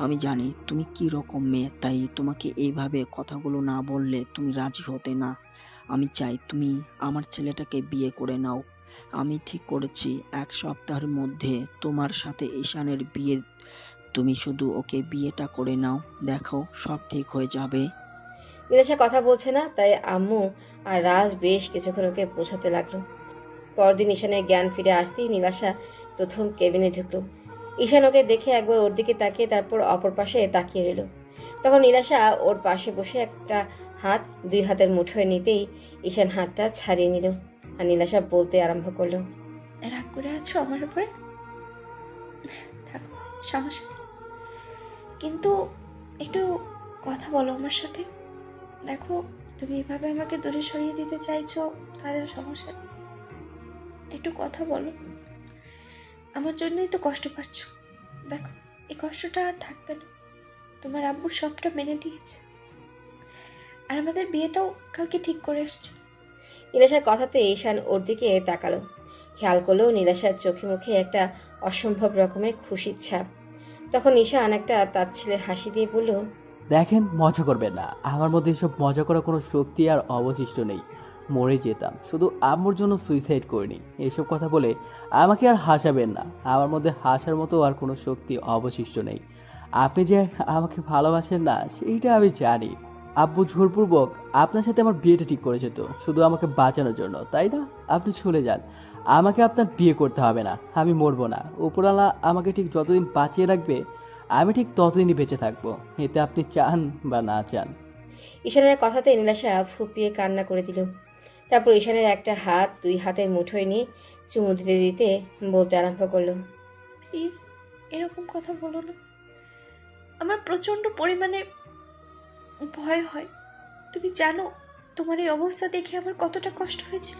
আমি জানি তুমি কি রকম মেয়ে, তাই তোমাকে এইভাবে কথাগুলো না বললে তুমি রাজি হতে না। আমি চাই তুমি আমার ছেলেটাকে বিয়ে করে নাও। আমি ঠিক করেছি 1 সপ্তাহের মধ্যে তোমার সাথে ঈশানের বিয়ে। তুমি শুধু ওকে বিয়েটা করে নাও, দেখো সব ঠিক হয়ে যাবে। নীলাশা কথা বলছে না, তাই আম্মু আর রাজ বেশ কিছুক্ষণ ওকে বোঝাতে লাগলো। পরদিন ঈশানের জ্ঞান ফিরে আসতেই নীলাশা প্রথম কেবিনে ঢুকলো। ঈশান ওকে দেখে একবার ওর দিকে তাকিয়ে তারপর অপর পাশে তাকিয়ে রইল। তখন নীলাশা ওর পাশে বসে একটা হাত দুই হাতের মুঠোয় নিতেই ঈশান হাতটা ছাড়িয়ে নিল আর নীলাশা বলতে আরম্ভ করলো। রাগ করে আছো আমার উপরে? থাকো, সমস্যা নেই, কিন্তু একটু কথা বলো আমার সাথে। দেখো, তুমি এভাবে আমাকে দূরে সরিয়ে দিতে চাইছো, তাদেরও সমস্যা নেই, একটু কথা বলো। আমার জন্যই তো কষ্ট পাচ্ছ। দেখো, এই কষ্টটা আর থাকবে না। তোমার আব্বু সবটা মেনে নিয়েছে, আর আমাদের বিয়েটাও কালকে ঠিক করে এসছে। নীলাশার কথাতে ঈশান ওর দিকে তাকালো। খেয়াল করলো নীলাশার চোখে মুখে একটা অসম্ভব রকমের খুশির ছাপ। তখন ঈশান একটা তাচ্ছিলের হাসি দিয়ে বলল, দেখেন, মজা করবেন না। আমার মধ্যে এসব মজা করার কোনো শক্তি আর অবশিষ্ট নেই। মরে যেতাম, শুধু আম্মুর জন্য সুইসাইড করিনি। এসব কথা বলে আমাকে আর হাসাবেন না। আমার মধ্যে হাসার মতো আর কোনো শক্তি অবশিষ্ট নেই। আপনি যে আমাকে ভালোবাসেন না সেইটা আমি জানি। আব্বু জোরপূর্বক আপনার সাথে আমার বিয়েটা ঠিক করেছে, তো শুধু আমাকে বাঁচানোর জন্য, তাই না? আপনি চলে যান, আমাকে আপনার বিয়ে করতে হবে না। আমি মরবো না। উপরওয়ালা আমাকে ঠিক যতদিন বাঁচিয়ে রাখবে আমি ঠিক ততদিনই বেঁচে থাকবো, এতে আপনি চান বা না চান। ঈশানের কথাতে নীলাশা ফুপিয়ে কান্না করে দিল। তারপর ঈশানের একটা হাত দুই হাতের মুঠোয় নিয়ে চুমু দিতে দিতে বলতে আরম্ভ করলো। প্লিজ এরকম কথা বলো না। আমার প্রচণ্ড পরিমাণে ভয় হয়। তুমি জানো তোমার এই অবস্থা দেখে আমার কতটা কষ্ট হয়েছিল।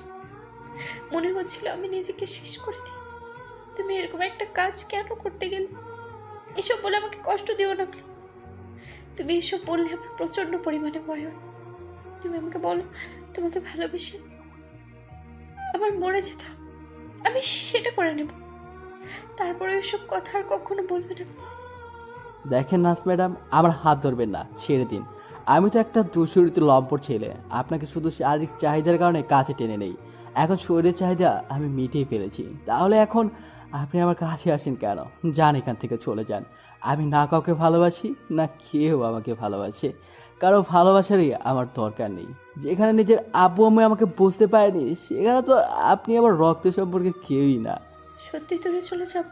মনে হচ্ছিল আমি নিজেকে শেষ করে দিই। তুমি এরকম একটা কাজ কেন করতে গেলে? এসব বলে আমাকে কষ্ট দিও না প্লিজ। তুমি এসব বললে আমার প্রচণ্ড পরিমাণে ভয় হয়। তুমি আমাকে বলো তোমাকে ভালোবেসে আমার মরে যেতে হবে, আমি সেটা করে নেব। তারপরে এসব কথা আর কখনো বলবে না প্লিজ। দেখেন নার্স ম্যাডাম, আমার হাত ধরবেন না, ছেড়ে দিন। আমি তো একটা দুশ্চরিত্র লম্পট ছেলে। আপনাকে শুধু শারীরিক চাহিদার কারণে কাছে টেনে নেই। এখন শরীরের চাহিদা আমি মিটিয়ে ফেলেছি। তাহলে এখন আপনি আমার কাছে আসেন কেন? যান, এখান থেকে চলে যান। আমি না কাউকে ভালোবাসি, না কেউ আমাকে ভালোবাসে। কারো ভালোবাসারই আমার দরকার নেই। যেখানে নিজের আব্বু আম্মু আমাকে বুঝতে পারেনি, সেখানে তো আপনি আমার রক্ত সম্পর্কে কেউই না। সত্যি দূরে চলে যাব?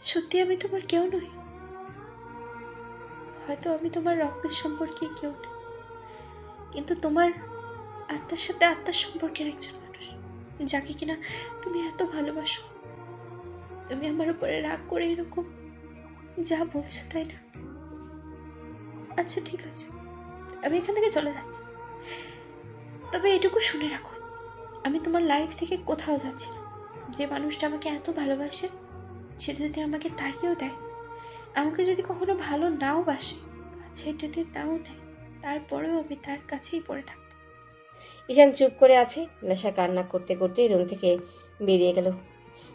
সত্যি আমি তোমার কেউ নই? হয়তো আমি তোমার রক্তের সম্পর্কে কেউ নই, কিন্তু তোমার আত্মার সাথে আত্মার সম্পর্কের একজন মানুষ, যাকে কিনা তুমি এত ভালোবাসো। তুমি আমার উপরে রাগ করে এরকম যা বলছো, তাই না? আচ্ছা ঠিক আছে, আমি এখান থেকে চলে যাচ্ছি। তবে এটুকু শুনে রাখো, আমি তোমার লাইফ থেকে কোথাও যাচ্ছি না। যে মানুষটা আমাকে এত ভালোবাসে, সে যদি আমাকে তাড়িয়েও দেয়, আমাকে যদি কখনো ভালো নাও বাসে, কাছে টেনে নাও নেয়, তারপরেও আমি তার কাছেই পড়ে থাকবো। ঈশান চুপ করে আছে। নীলাশা কান্না করতে করতে রুম থেকে বেরিয়ে গেল।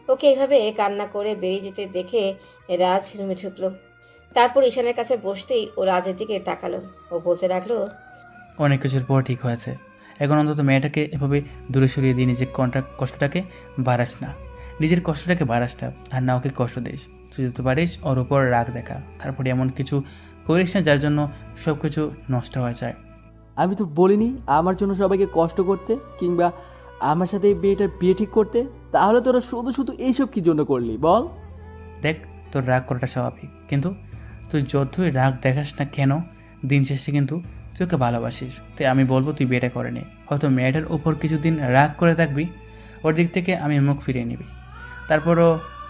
ওকে এভাবে কান্না করে বেরিয়ে যেতে দেখে রাজ রুমে ঢুকলো। তারপর ঈশানের কাছে বসতেই ও রাজের দিকে তাকালো। ও বলতে লাগলো, অনেক কিছুর পর ঠিক হয়েছে। এখন অন্তত মেয়েটাকে এভাবে দূরে সরিয়ে দিয়ে নিজের কষ্টটাকে বাড়াস না। নিজের কষ্টটাকে বাড়াস না, আর না ওকে কষ্ট দিস। তুই যত পারিস ওর উপর রাগ দেখা, তারপরে এমন কিছু করিস না যার জন্য সব কিছু নষ্ট হয়ে যায়। আমি তো বলিনি আমার জন্য সবাইকে কষ্ট করতে, কিংবা আমার সাথে এই বিয়েটার বিয়ে ঠিক করতে। তাহলে তোরা শুধু শুধু এইসব কি জন্য করলি বল? দেখ, তোর রাগ করাটা স্বাভাবিক, কিন্তু তুই যতই রাগ দেখাস না কেন, দিন শেষে কিন্তু তুই ওকে ভালোবাসিস। তাই আমি বলবো তুই বিয়েটা করে নে। হয়তো মেয়েটার উপর কিছুদিন রাগ করে থাকবি, ওর দিক থেকে আমি মুখ ফিরিয়ে নিবি। তারপরও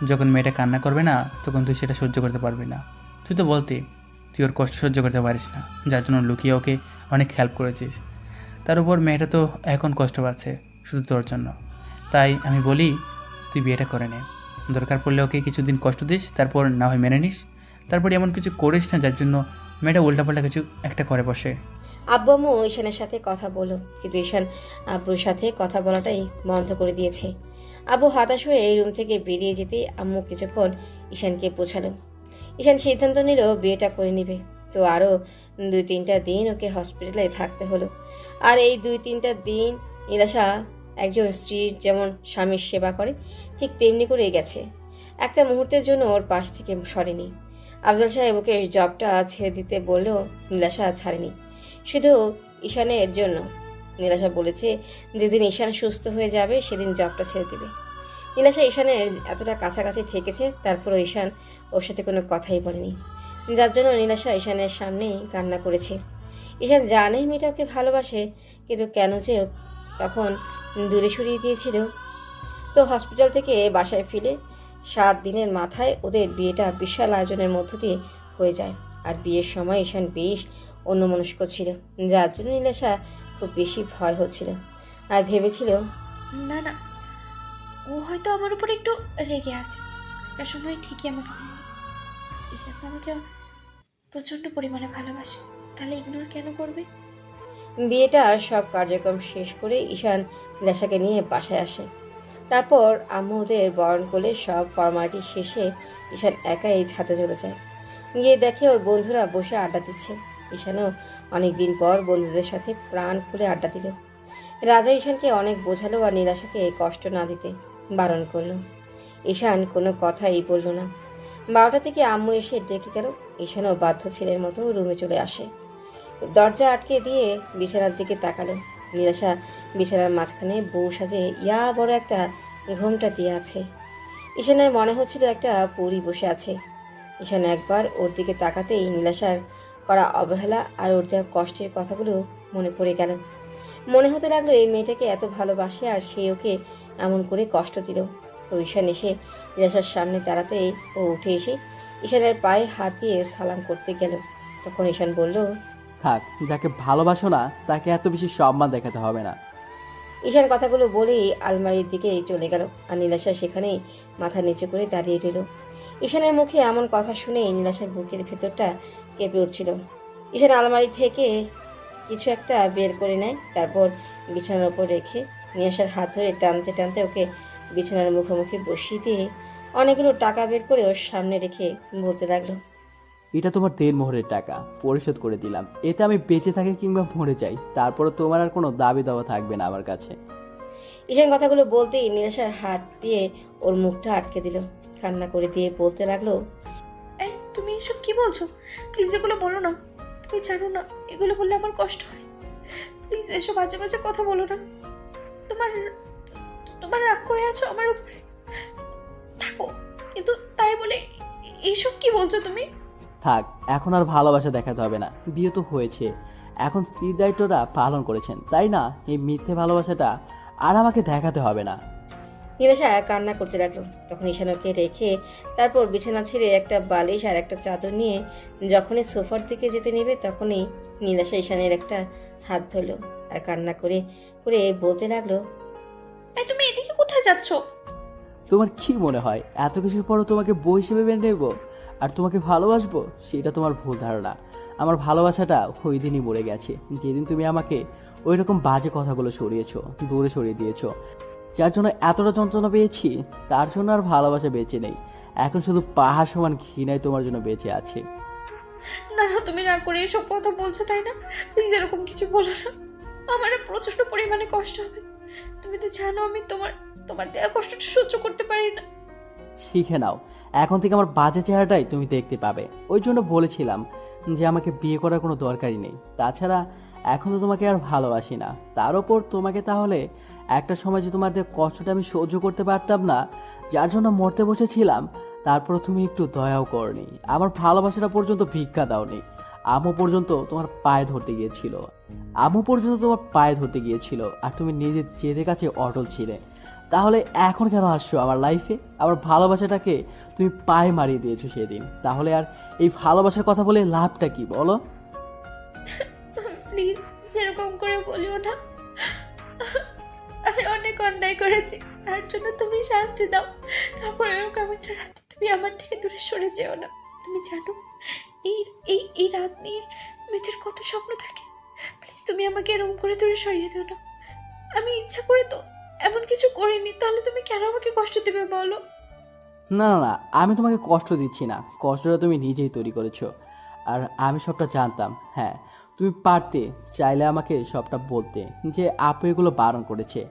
যখন মেয়েটা কান্না করবে না, তখন তুই সেটা সহ্য করতে পারবি না। তুই তো বলতি তুই ওর কষ্ট সহ্য করতে পারিস না, যার জন্য লুকিয়ে ওকে অনেক হেল্প করেছিস। তার উপর মেয়েটা তো এখন কষ্ট পাচ্ছে শুধু তোর জন্য। তাই আমি বলি তুই বিয়েটা করে নে। দরকার পড়লে ওকে কিছুদিন কষ্ট দিস, তারপর না হয় মেনে নিস। তারপর এমন কিছু করিস না যার জন্য মেয়েটা উল্টাপাল্টা কিছু একটা করে বসে। আব্বু আম্মু ঈশানের সাথে কথা বলো, কিন্তু ঈশান আব্বুর সাথে কথা বলাটাই বন্ধ করে দিয়েছে। আব্বু হতাশ হয়ে এই রুম থেকে বেরিয়ে যেতে আম্মু কিছুক্ষণ ঈশানকে বোঝালো। ঈশান সিদ্ধান্ত নিল বিয়েটা করে নিবে। তো আরও 2-3টা দিন ওকে হসপিটালে থাকতে হলো। আর এই 2-3টা দিন নীলাশা একজন স্ত্রীর যেমন স্বামীর সেবা করে, ঠিক তেমনি করেই গেছে। একটা মুহূর্তের জন্য ওর পাশ থেকে সরেনি। আফজাল সাহেব ওকে জবটা ছেড়ে দিতে বললেও নীলাশা ছাড়েনি। শুধু ঈশানের জন্য। নীলাশা বলেছে যেদিন ঈশান সুস্থ হয়ে যাবে সেদিন জবটা ছেড়ে দেবে। নীলাশা ঈশানের এতটা কাছাকাছি থেকেছে, তারপরও ঈশান ওর সাথে কোনো কথাই বলেনি, যার জন্য নীলাশা ঈশানের সামনেই কান্না করেছে। ঈশান জানে মেয়েটা ওকে ভালোবাসে, কিন্তু কেন যে তখন দূরে সরিয়ে দিয়েছিল। তো হসপিটাল থেকে বাসায় ফিরে 7 দিনের মাথায় ওদের বিয়েটা বিশাল আয়োজনের মধ্য দিয়ে হয়ে যায়। আর বিয়ের সময় ঈশান বেশ অন্যমনস্ক ছিল, যার জন্য নীলাশা খুব বেশি ভয় হচ্ছিল আর ভেবেছিল না না, ও হয়তো আমার উপর একটু রেগে আছে, একটা সময় ঠিকই আমাকে মেনে নেবে। ঈশান তো আমাকে প্রচণ্ড পরিমাণে ভালোবাসে, তাহলে ইগনোর কেন করবে? বিয়েটা সব কার্যক্রম শেষ করে ঈশান নীলাশাকে নিয়ে বাসায় আসে। তারপর আম্মু ওদের বরণ করলে সব ফর্মালিটি শেষে ঈশান একাই ছাদে চলে যায়। গিয়ে দেখে ওর বন্ধুরা বসে আড্ডা দিচ্ছে। ঈশানও অনেকদিন পর বন্ধুদের সাথে প্রাণ খুলে আড্ডা দিল। রাজা ঈশানকে অনেক বোঝালো আর নীলাশাকে কষ্ট না দিতে বারণ করলো। ঈশান কোনো কথাই বলল না। 12টা থেকে আম্মু এসে ডেকে গেল। ঈশানও বাধ্য ছেলের মতো রুমে চলে আসে। দরজা আটকে দিয়ে বিছানার দিকে তাকালো। নীলাশা বিছানার মাঝখানে বউ সাজে ইয়া বড় একটা ঘোমটা দিয়ে আছে। ঈশানের মনে হচ্ছিল একটা পরী বসে আছে। ঈশান একবার ওর দিকে তাকাতেই নীলাশার করা অবহেলা আর ওর দেওয়া কষ্টের কথাগুলো মনে পড়ে গেল। মনে হতে লাগলো এই মেয়েটাকে এত ভালোবাসে আর সে ওকে এমন করে কষ্ট দিল। তো ঈশান এসে নীলাশার সামনে দাঁড়াতেই ও উঠে এসে ঈশানের পায়ে হাত দিয়ে সালাম করতে গেল। তখন ঈশান বলল, থাক, যাকে ভালোবাসো না তাকে এত বেশি সম্মান দেখাতে হবে না। ঈশান কথাগুলো বলেই আলমারির দিকে চলে গেল আর নীলাশা সেখানেই মাথা নিচু করে দাঁড়িয়ে রইল। ঈশানের মুখে এমন কথা শুনে নীলাশার বুকের ভেতরটা কেঁপে উঠছিল। ঈশান আলমারি থেকে কিছু একটা বের করে নেয়, তারপর বিছানার ওপর রেখে নীলাশার হাত ধরে টানতে টানতে ওকে বিছানার মুখোমুখি বসিয়ে দিয়ে অনেকগুলো টাকা বের করে ওর সামনে রেখে বলতে লাগলো, এটা তোমার দেড়মোহরের টাকা, পরিশোধ করে দিলাম। এতে আমি বেঁচে থাকি কিংবা মরে যাই, তারপরে তোমার আর কোনো দাবি দাওয়া থাকবে না আমার কাছে। ঈশান কথাগুলো বলতেই নীলাশার হাত দিয়ে ওর মুখটা আটকে দিল। কান্না করে দিয়ে বলতে লাগলো, এই তুমি এসব কি বলছো? প্লিজ এগুলো বলো না, তুমি জানো না এগুলো বললে আমার কষ্ট হয়। প্লিজ এসব বাজে বাজে কথা বলো না। তোমার তোমার রাগ করে আছো আমার উপরে, থাকো, কিন্তু তাই বলে এইসব কি বলছো তুমি? থাক, এখন আর ভালোবাসা দেখাতে হবে না, বিয়ে তো হয়েছে, এখন স্ত্রীর দায়িত্বটা পালন করেছেন, তাই না? এই মিথ্যে ভালোবাসাটা আর আমাকে দেখাতে হবে না। নীলাশা কান্না করতে লাগলো। তখন ঈশান ওকে রেখে তারপর বিছানা ছেড়ে একটা বালিশ আর একটা চাদর নিয়ে যখনই সোফার দিকে যেতে নেবে তখনই নীলাশা ঈশানের একটা হাত ধরলো আর কান্না করে করে বলতে লাগলো, এই তুমি এদিকে কোথায় যাচ্ছ? তোমার কি মনে হয় এত কিছুর পরও তোমাকে বউ হিসেবে মেনে নেবো আর তোমাকে ভালোবাসবো? সেটা তোমার ভুল ধারণা। আমার ভালোবাসাটা ওই দিনই মরে গেছে, যেদিন তুমি আমাকে ওই রকম বাজে কথাগুলো সরিয়েছো, দূরে সরিয়ে দিয়েছো, যার জন্য এতটা যন্ত্রণা পেয়েছি। তার জন্য আর ভালোবাসা বেঁচে নেই, এখন শুধু পাহাড় সমান ঘৃণায় তোমার জন্য বেঁচে আছে। না না, তুমি রাগ করে এসব কথা বলছো তাই না? প্লিজ এরকম কিছু বলো না, আমার প্রচন্ড পরিমাণে কষ্ট হবে। তুমি তো জানো আমি তোমার তোমার দেওয়া কষ্টটা সহ্য করতে পারি না। শিখে নাও, এখন থেকে আমার বাজে চেহারাটাই তুমি দেখতে পাবে। ওই জন্য বলেছিলাম যে আমাকে বিয়ে করার কোনো দরকারই নেই। তাছাড়া এখন তো তোমাকে আর ভালোবাসি না, তার ওপর তোমাকে তাহলে একটা সময় যে তোমার দেওয়া কষ্টটা আমি সহ্য করতে পারতাম না, যার জন্য মরতে বসেছিলাম, তারপর তুমি একটু দয়াও করনি, আমার ভালোবাসাটা পর্যন্ত ভিক্ষা দাওনি। আম্মু পর্যন্ত তোমার পায়ে ধরতে গিয়েছিল, আর তুমি নিজের জেদের কাছে অটল ছিলে। তাহলে এখন কেন আসছো আমার লাইফে? আমার ভালোবাসাটাকে তুমি পায়ে মারিয়ে দিয়েছো সেদিন, তাহলে আর এই ভালোবাসার কথা বলে লাভটা কি বলো? প্লিজ সেরকম করে বলিও না, আমি অনেক অন্যায় করেছি, তার জন্য তুমি শাস্তি দাও। তারপর এরকম একটা রাতে তুমি আমার থেকে দূরে সরে যেও না। তুমি জানো এই এই এই রাত নিয়ে মেয়েদের কত স্বপ্ন থাকে। প্লিজ তুমি আমাকে এরকম করে দূরে সরিয়ে দিও না। আমি ইচ্ছা করে তো এমন কিছু করিনি, তাহলে তুমি কেন আমাকে কষ্ট দেবে বলো? না না না, আমি তোমাকে কষ্ট দিচ্ছি না, কষ্টটা তুমি নিজেই তৈরি করেছো। আর আমি সবটা জানতাম। হ্যাঁ, তুমি পারতে চাইলে আমাকে সবটা বলতে যে আপু এগুলো বারণ করেছে,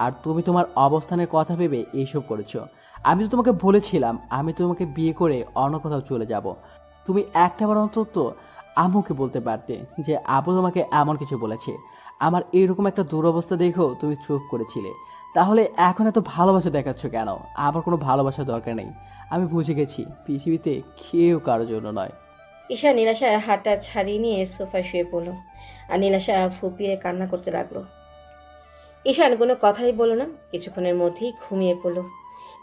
আর তুমি তোমার অবস্থানের কথা ভেবে এইসব করেছো। আমি তো তোমাকে বলেছিলাম আমি তোমাকে বিয়ে করে অন্য কোথাও চলে যাব। তুমি একটাবার অন্তত আম্মুকে বলতে পারতে যে আব্বু তোমাকে এমন কিছু বলেছে। আমার এরকম একটা দুরবস্থা দেখো তুমি চুপ করেছিলে, তাহলে এখন এত ভালোবাসা দেখাচ্ছ কেন? আমার কোনো ভালোবাসার দরকার নেই। আমি বুঝে গেছি পৃথিবীতে কেউ কারোর জন্য নয়। ঈশা নীলাশার হাতটা ছাড়িয়ে নিয়ে সোফায় শুয়ে পড়ল আর নীলাশা ফুপিয়ে কান্না করতে লাগলো। ঈশান কোনো কথাই বলল না, কিছুক্ষণের মধ্যেই ঘুমিয়ে পড়ল।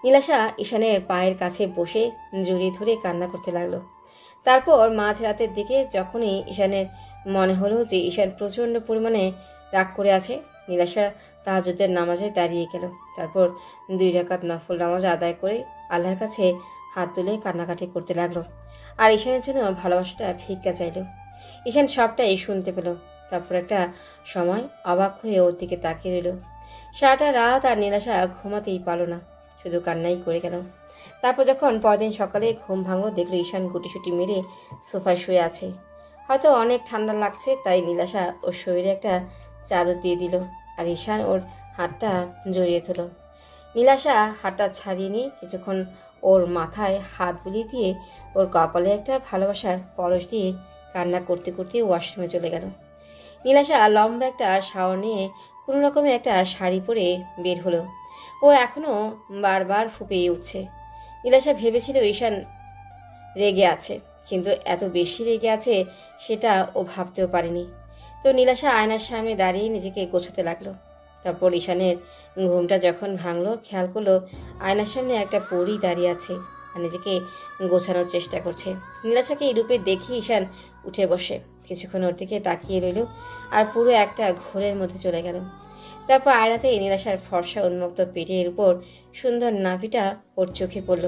নীলাশা ঈশানের পায়ের কাছে বসে জড়িয়ে ধরে কান্না করতে লাগলো। তারপর মাঝরাতের দিকে যখনই ঈশানের মনে হলো যে ঈশান প্রচণ্ড পরিমাণে রাগ করে আছে, নীলাশা তাহাজ্জুদের নামাজে দাঁড়িয়ে গেল। তারপর 2 রাকাত নফল নামাজ আদায় করে আল্লাহর কাছে হাত তুলে কান্নাকাটি করতে লাগলো আর ঈশানের জন্য ভালোবাসাটা ভিক্ষা চাইল। ঈশান সবটাই শুনতে পেল। তারপর একটা সময় অবাক হয়ে ওর দিকে তাকিয়ে রইল। সারাটা রাত আর নীলাশা ঘুমাতেই পারল না, শুধু কান্নাই করে গেল। তারপর যখন পরদিন সকালে ঘুম ভাঙলো, দেখলো ঈশান গুটিসুটি মেরে সোফায় শুয়ে আছে। হয়তো অনেক ঠান্ডা লাগছে, তাই নীলাশা ওর শরীরে একটা চাদর দিয়ে দিল আর ঈশান ওর হাতটা জড়িয়ে ধরল। নীলাশা হাতটা ছাড়িয়ে নিয়ে কিছুক্ষণ ওর মাথায় হাত বুলিয়ে দিয়ে ওর কপালে একটা ভালোবাসার পরশ দিয়ে কান্না করতে করতে ওয়াশরুমে চলে গেল। নীলাশা লম্বা একটা শাওয়ার নিয়ে কোনো রকমে একটা শাড়ি পরে বের হলো। ও এখনও বারবার ফুপিয়ে উঠছে। নীলাশা ভেবেছিল ঈশান রেগে আছে, কিন্তু এত বেশি রেগে আছে সেটা ও ভাবতেও পারেনি। তো নীলাশা আয়নার সামনে দাঁড়িয়ে নিজেকে গোছাতে লাগলো। তারপর ঈশানের ঘুমটা যখন ভাঙলো, খেয়াল করলো আয়নার সামনে একটা পরী দাঁড়িয়ে আছে আর নিজেকে গোছানোর চেষ্টা করছে। নীলাশাকে এই রূপে দেখে ঈশান উঠে বসে কিছুক্ষণ ওর দিকে তাকিয়ে রইল আর পুরো একটা ঘোরের মধ্যে চলে গেল। তারপর আয়নাতে নীলাশার ফর্সা উন্মুক্ত পেটের উপর সুন্দর নাভিটা ওর চোখে পড়ল।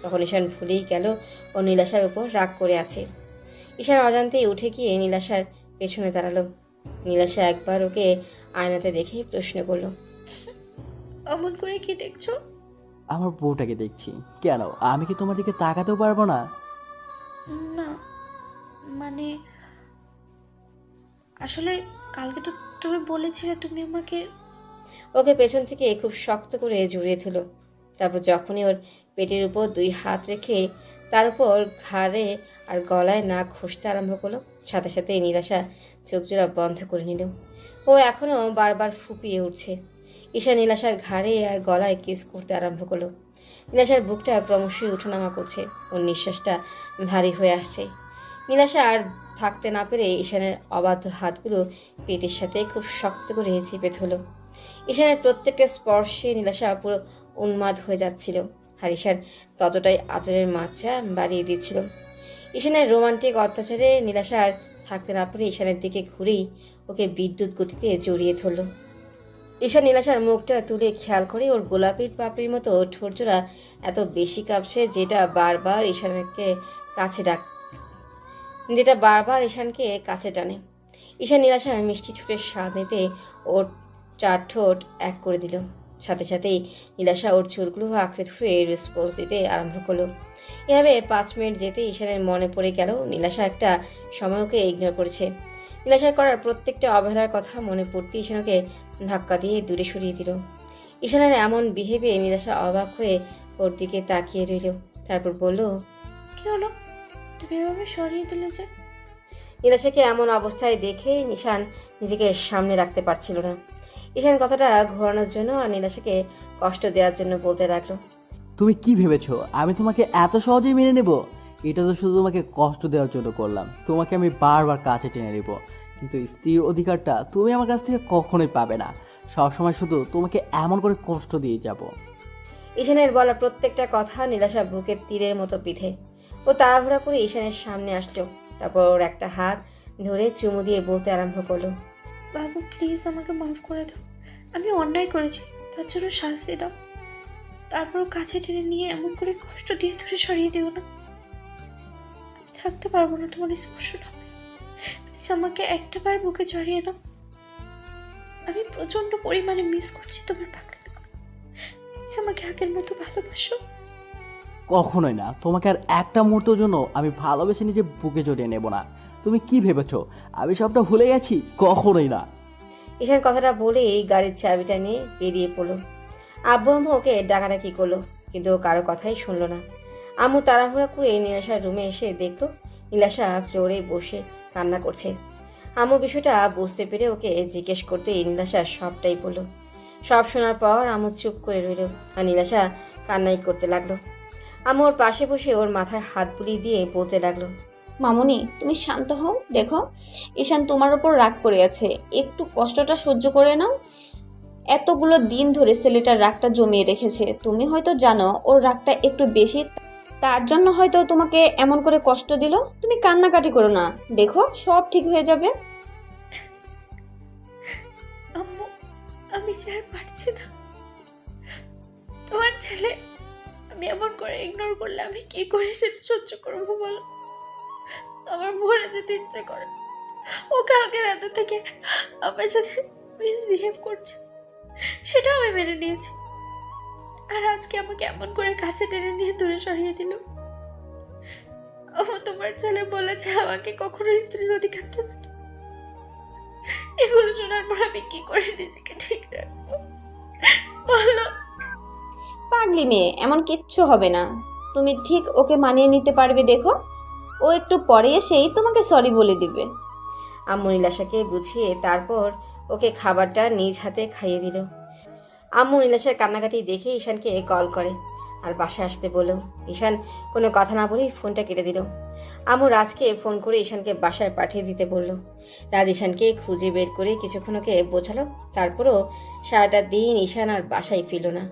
তখন ঈশান ভুলেই গেল ও নীলাশার উপর রাগ করে আছে। ঈশান অজান্তেই উঠে গিয়ে নীলাশার পেছনে দাঁড়ালো। নীলাশা একবার ওকে আয়নাতে দেখে প্রশ্ন করলো, অমন করে কি দেখছো? আমার বউটাকে দেখছি। কেন, আমি কি তোমার দিকে তাকাতেও পারবো না? না, মানে আসলে কালকে তো তুমি বলেছিলে তুমি আমাকে। ওকে পেছন থেকে খুব শক্ত করে জড়িয়ে ধরল। তারপর যখনই ওর পেটের উপর 2 হাত রেখে তার উপর ঘাড়ে আর গলায় নাক ঘষতে আরম্ভ করলো, সাথে সাথে নীলাশা চোখ জোড়া বন্ধ করে নিল। ও এখনও বারবার ফুপিয়ে উঠছে। ঈশা নীলাশার ঘাড়ে আর গলায় কিস করতে আরম্ভ করলো। নীলাশার বুকটা ক্রমশই উঠানামা করছে, ওর নিঃশ্বাসটা ভারী হয়ে আসছে। নীলাশা আর থাকতে না পেরে ঈশানের অবাধ্য হাতগুলো পেটের সাথে খুব শক্ত করে চেপে ধরল। ঈশানের প্রত্যেকটা স্পর্শে নীলাশা পুরো উন্মাদ হয়ে যাচ্ছিল আর ঈশান ততটাই আদরের মাত্রা বাড়িয়ে দিচ্ছিল। ঈশানের রোমান্টিক অত্যাচারে নীলাশা আর থাকতে না পেরে ঈশানের দিকে ঘুরেই ওকে বিদ্যুৎ গতিতে জড়িয়ে ধরল। ঈশান নীলাশার মুখটা তুলে খেয়াল করে ওর গোলাপির পাপড়ির মতো ঠোঁটজোড়া এত বেশি কাঁপছে যেটা বারবার ঈশানকে কাছে টানে। ঈশান নীলাশার মিষ্টি ঠোঁটের স্বাদ নিতে ওর 4 ঠোঁট এক করে দিল। সাথে সাথেই নীলাশা ওর চুলগুলো আঁকড়ে ধরে রেসপন্স দিতে আরম্ভ করলো। এভাবে 5 মিনিট যেতে ঈশানের মনে পড়ে গেল নীলাশা একটা সময় ওকে ইগনোর করেছে। নীলাশার করার প্রত্যেকটা অবহেলার কথা মনে পড়তে ঈশানকে ধাক্কা দিয়ে দূরে সরিয়ে দিল। ঈশানের এমন বিহেভে নীলাশা অবাক হয়ে ওর দিকে তাকিয়ে রইল। তারপর বলল, কি হলো, তুমি এভাবে সরিয়ে দিলে যে? নীলাশাকে এমন অবস্থায় দেখে ঈশান নিজেকে সামনে রাখতে পারছিল না। ঈশান কথাটা ঘোরানোর জন্য আর নীলাশাকে কষ্ট দেওয়ার জন্য বলতে লাগলো, তুমি কি ভেবেছো আমি তোমাকে এত সহজেই মেনে নেব? এটা তো শুধু তোমাকে কষ্ট দেওয়ার জন্য করলাম। তোমাকে আমি বারবার কাছে টেনে নেব, কিন্তু স্ত্রীর অধিকারটা তুমি আমার কাছ থেকে কখনোই পাবে না। সবসময় শুধু তোমাকে এমন করে কষ্ট দিয়ে যাব। ঈশানের বলা প্রত্যেকটা কথা নীলাশা বুকের তীরের মতো বিঁধে। ও তাড়াহুড়া করে ঈশানের সামনে আসলো। তারপর ওর একটা হাত ধরে চুমু দিয়ে বলতে আরম্ভ করলো, বাবু প্লিজ আমাকে মাফ করে দাও, আমি অন্যায় করেছি, তার জন্য শাস্তি দাও। তারপর কাছে টেনে নিয়ে এমন করে কষ্ট দিয়ে দূরে সরিয়ে দিও না। আমি থাকতে পারবো না তোমার স্পর্শ না পেয়ে। প্লিজ আমাকে একটাবার বুকে জড়িয়ে নাও। আমি প্রচন্ড পরিমাণে মিস করছি তোমার পাগলামি। প্লিজ আমাকে আগের মতো ভালোবাসো। কখনোই না, তোমাকে আর একটা মুহূর্তের জন্য আমি ভালোবেসে নিজে বুকে জড়িয়ে নেব না। তুমি কি ভেবেছো আমি সবটা ভুলে গেছি? কখনোই না। ঈশান কথাটা বলে এই গাড়ির চাবিটা নিয়ে বেরিয়ে পড়লো। আব্বু আম্মু ওকে ডাকাডাকি করলো, কিন্তু ও কারো কথাই শুনলো না। আম্মু তাড়াহুড়া করে নীলাশার রুমে এসে দেখলো নীলাশা ফ্লোরে বসে কান্না করছে। আম্মু বিষয়টা বুঝতে পেরে ওকে জিজ্ঞেস করতে নীলাশা সবটাই বলল। সব শোনার পর আম্মু চুপ করে রইল আর নীলাশা কান্নাই করতে লাগলো। আম্মু ওর পাশে বসে ওর মাথায় হাত বুলিয়ে দিয়ে বলতে লাগলো, মামুনি তুমি শান্ত হও। দেখো ঈশান তোমার ওপর রাগ করে আছে, একটু কষ্টটা সহ্য করে নাও। এতগুলো দিন ধরে ছেলেটার রাগটা জমিয়ে রেখেছে, তুমি হয়তো জানো ওর রাগটা একটু বেশি, তার জন্য হয়তো তোমাকে এমন করে কষ্ট দিল। তুমি কান্নাকাটি করো না, দেখো সব ঠিক হয়ে যাবে। আম্মু, আমি যে আর পারছি না। তোমার ছেলে আমি এমন করে ইগনোর করলে আমি কি করে সেটা সহ্য করবো বলো? আমার মরে যেতে ইচ্ছে করে। ও কালকে রাতে থেকে আমার সাথে মিসবিহেভ করছে, সেটাও আমি মেনে নিয়েছি। আর আজকে আমাকে এমন করে কাছে টেনে নিয়ে দূরে সরিয়ে দিল। তোমার ছেলে বলেছে আমাকে কখনো স্ত্রীর অধিকার দেবে না। এগুলো শোনার পর আমি কি করে নিজেকে ঠিক রাখবো বলো? পাগলি মেয়ে, এমন কিচ্ছু হবে না, তুমি ঠিক ওকে মানিয়ে নিতে পারবে। দেখো ও একটু পরে এসেই তোমাকে সরি বলে দিবে। আম্মু নীলাশাকে বুঝিয়ে তারপর ওকে খাবারটা নিজ হাতে খাইয়ে দিল। আম্মু নীলাশার কান্নাকাটি দেখে ঈশানকে কল করে আর বাসায় আসতে বলল। ঈশান কোনো কথা না বলেই ফোনটা কেটে দিল। আম্মু রাজকে ফোন করে ঈশানকে বাসায় পাঠিয়ে দিতে বলল। রাজ ঈশানকে খুঁজে বের করে কিছুক্ষণ ওকে বোঝালো, তারপরও সারাটা দিন ঈশান আর বাসায় ফিরল না,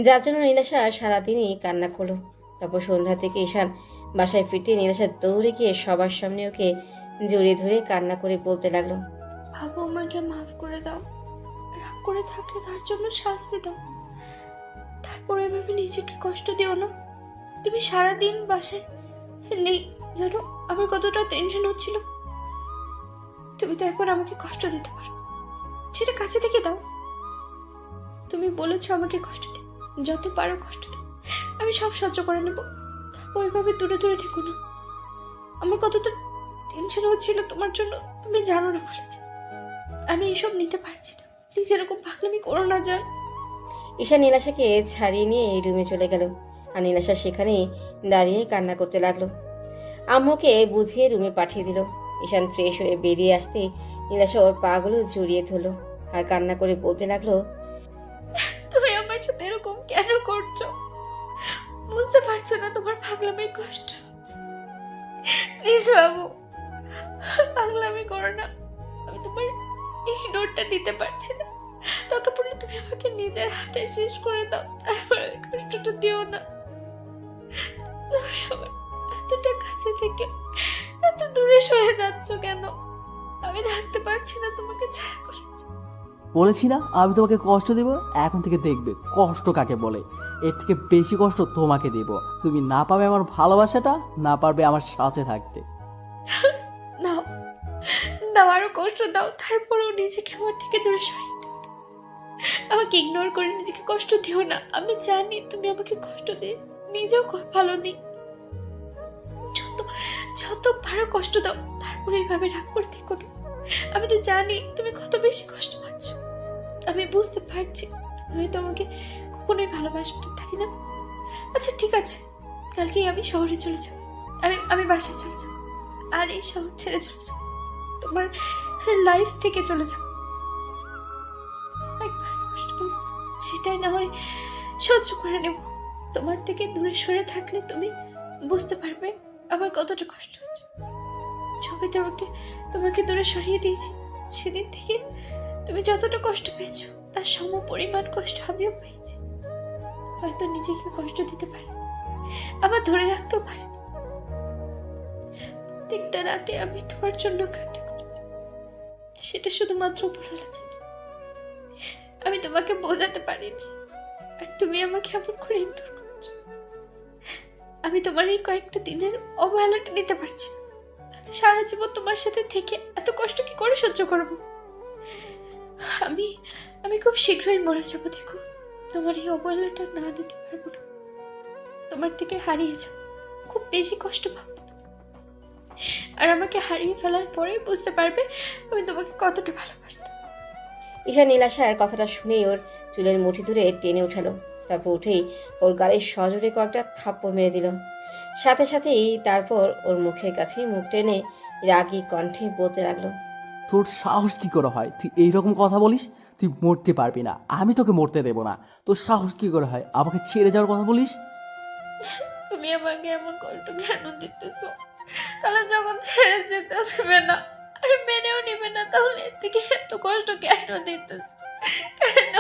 যার জন্য নীলাশা সারাদিনই কান্না করলো। তারপর সন্ধ্যা থেকে ঈশান বাসায় ফিরতে নীলাশা দৌড়ে গিয়ে সবার সামনে ওকে জড়িয়ে ধরে কান্না করে বলতে লাগলো, বাবু আমাকে মাফ করে দাও, রাগ করে থাকলে তার জন্য শাস্তি দাও, তারপরে এভাবে নিজেকে কষ্ট দিও না। তুমি সারাদিন বাসায় নেই জানো আমার কতটা টেনশন হচ্ছিল। তুমি তো এখন আমাকে কষ্ট দিতে পারো, সেটা কাছে থেকে দাও। তুমি বলেছো আমাকে কষ্ট দিও, যত পারো কষ্ট দিও, আমি সব সহ্য করে নেব। তারপর এভাবে দূরে দূরে থেকো না। আমার কতটা টেনশন হচ্ছিল তোমার জন্য তুমি জানো না বলেছে। আমি এসব নিতে পারছি না, প্লিজ এরকম পাগলামি করো না জান। ঈশান নীলাশাকে ছাড়িয়ে নিয়ে এই রুমে চলে গেল আর নীলাশা সেখানেই দাঁড়িয়ে কান্না করতে লাগলো। আম্মুকে বুঝিয়ে রুমে পাঠিয়ে দিল। ঈশান ফ্রেশ হয়ে বেরিয়ে আসতে নীলাশা ওর পাগুলো জড়িয়ে ধরলো আর কান্না করে বলতে লাগলো, তুমি আমার সাথে এরকম কেন করছো? বুঝতে পারছো না তোমার পাগলামির কষ্ট হচ্ছে? প্লিজ বাবু, পাগলামি করো না। আমি তোমার ইগনোরটা নিতে পারছি না। দরকার পড়লে তুমি আমাকে নিজের হাতে শেষ করে দাও, তারপরে ওই কষ্টটা দিও না। তুমি আমার এতটা কাছে থেকে এত দূরে সরে যাচ্ছ কেন? আমি থাকতে পারছি না তোমাকে ছাড়া করে। বলেছি না আমি তোমাকে কষ্ট দেব, এখন থেকে দেখবে কষ্ট কাকে বলে। এর থেকে বেশি কষ্ট তোমাকে দেব। তুমি না পাবে আমার ভালোবাসাটা, না পারবে আমার সাথে থাকতে। দাও দাও, আরো কষ্ট দাও, তারপরেও নিজেকে আমার থেকে দূরে সরিয়ে দাও। আমাকে ইগনোর করে নিজেকে কষ্ট দিও না। আমি জানি তুমি আমাকে কষ্ট দিয়ে নিজেও ভালো নেই। যত যত পারো কষ্ট দাও, তারপরে এইভাবে রাগ করে থেকো না। আমি তো জানি তুমি কত বেশি কষ্ট পাচ্ছ। আমি বুঝতে পারছি তুমি হয়তো আমাকে কখনোই ভালোবাসবে না, তাই না? আচ্ছা ঠিক আছে, কালকেই আমি শহরে চলে যাব। আমি বাসায় চলে যাব আর এই শহর ছেড়ে চলে যাব, তোমার লাইফ থেকে চলে যাব। একবার কষ্ট পাবো, সেটাই না হয় সহ্য করে নেব। তোমার থেকে দূরে সরে থাকলে তুমি বুঝতে পারবে আমার কতটা কষ্ট হচ্ছে। ছবিতে তোমাকে দূরে সরিয়ে দিয়েছি, সেদিন থেকে তুমি যতটা কষ্ট পেয়েছো তার সম পরিমাণ কষ্ট আমিও পেয়েছি। হয়তো নিজেকে কষ্ট দিতে পারি, আবার ধরে রাখতেও পারি। প্রত্যেকটা রাতে আমি তোমার জন্য কান্না করেছি, সেটা শুধুমাত্র উপরওয়ালা জানে। আমি তোমাকে বোঝাতে পারিনি, আর তুমি আমাকে এমন করে ইগনোর করেছো। আমি তোমার এই কয়েকটা দিনের অবহেলাটা নিতে পারছি না, তাহলে সারা জীবন তোমার সাথে থেকে এত কষ্ট কি করে সহ্য করবো? আমি খুব শীঘ্রই মরে যাবো। দেখো, তোমার এই অবহেলাটা না নিতে পারবো না। তোমার থেকে হারিয়ে যাবো, খুব বেশি কষ্ট পাবো। আর আমাকে হারিয়ে ফেলার পরে বুঝতে পারবে আমি তোমাকে কতটা ভালোবাসতাম। ঈশান নীলাশার কথাটা শুনেই ওর চুলের মুঠি ধরে টেনে উঠালো। তারপর উঠেই ওর গালে সজোরে কয়েকটা থাপ্পড় মেরে দিল। সাথে সাথেই তারপর ওর মুখের কাছে মুখ টেনে রাগী কণ্ঠে বলতে লাগলো। তোর সাহস কি করে হয় তুই এইরকম কথা বলিস? তুই মরতে পারবি না, আমি তোকে মরতে দেব না। তোর সাহস কি করে হয় আমাকে ছেড়ে যাওয়ার কথা বলিস? তুমি আমাকে এমন কষ্ট কেন দিতেছো? তাহলে যখন ছেড়ে যেতে দেবে না আর মেনেও নেবে না, তাহলে এর থেকে এত কষ্ট কেন দিতেছো? কেন?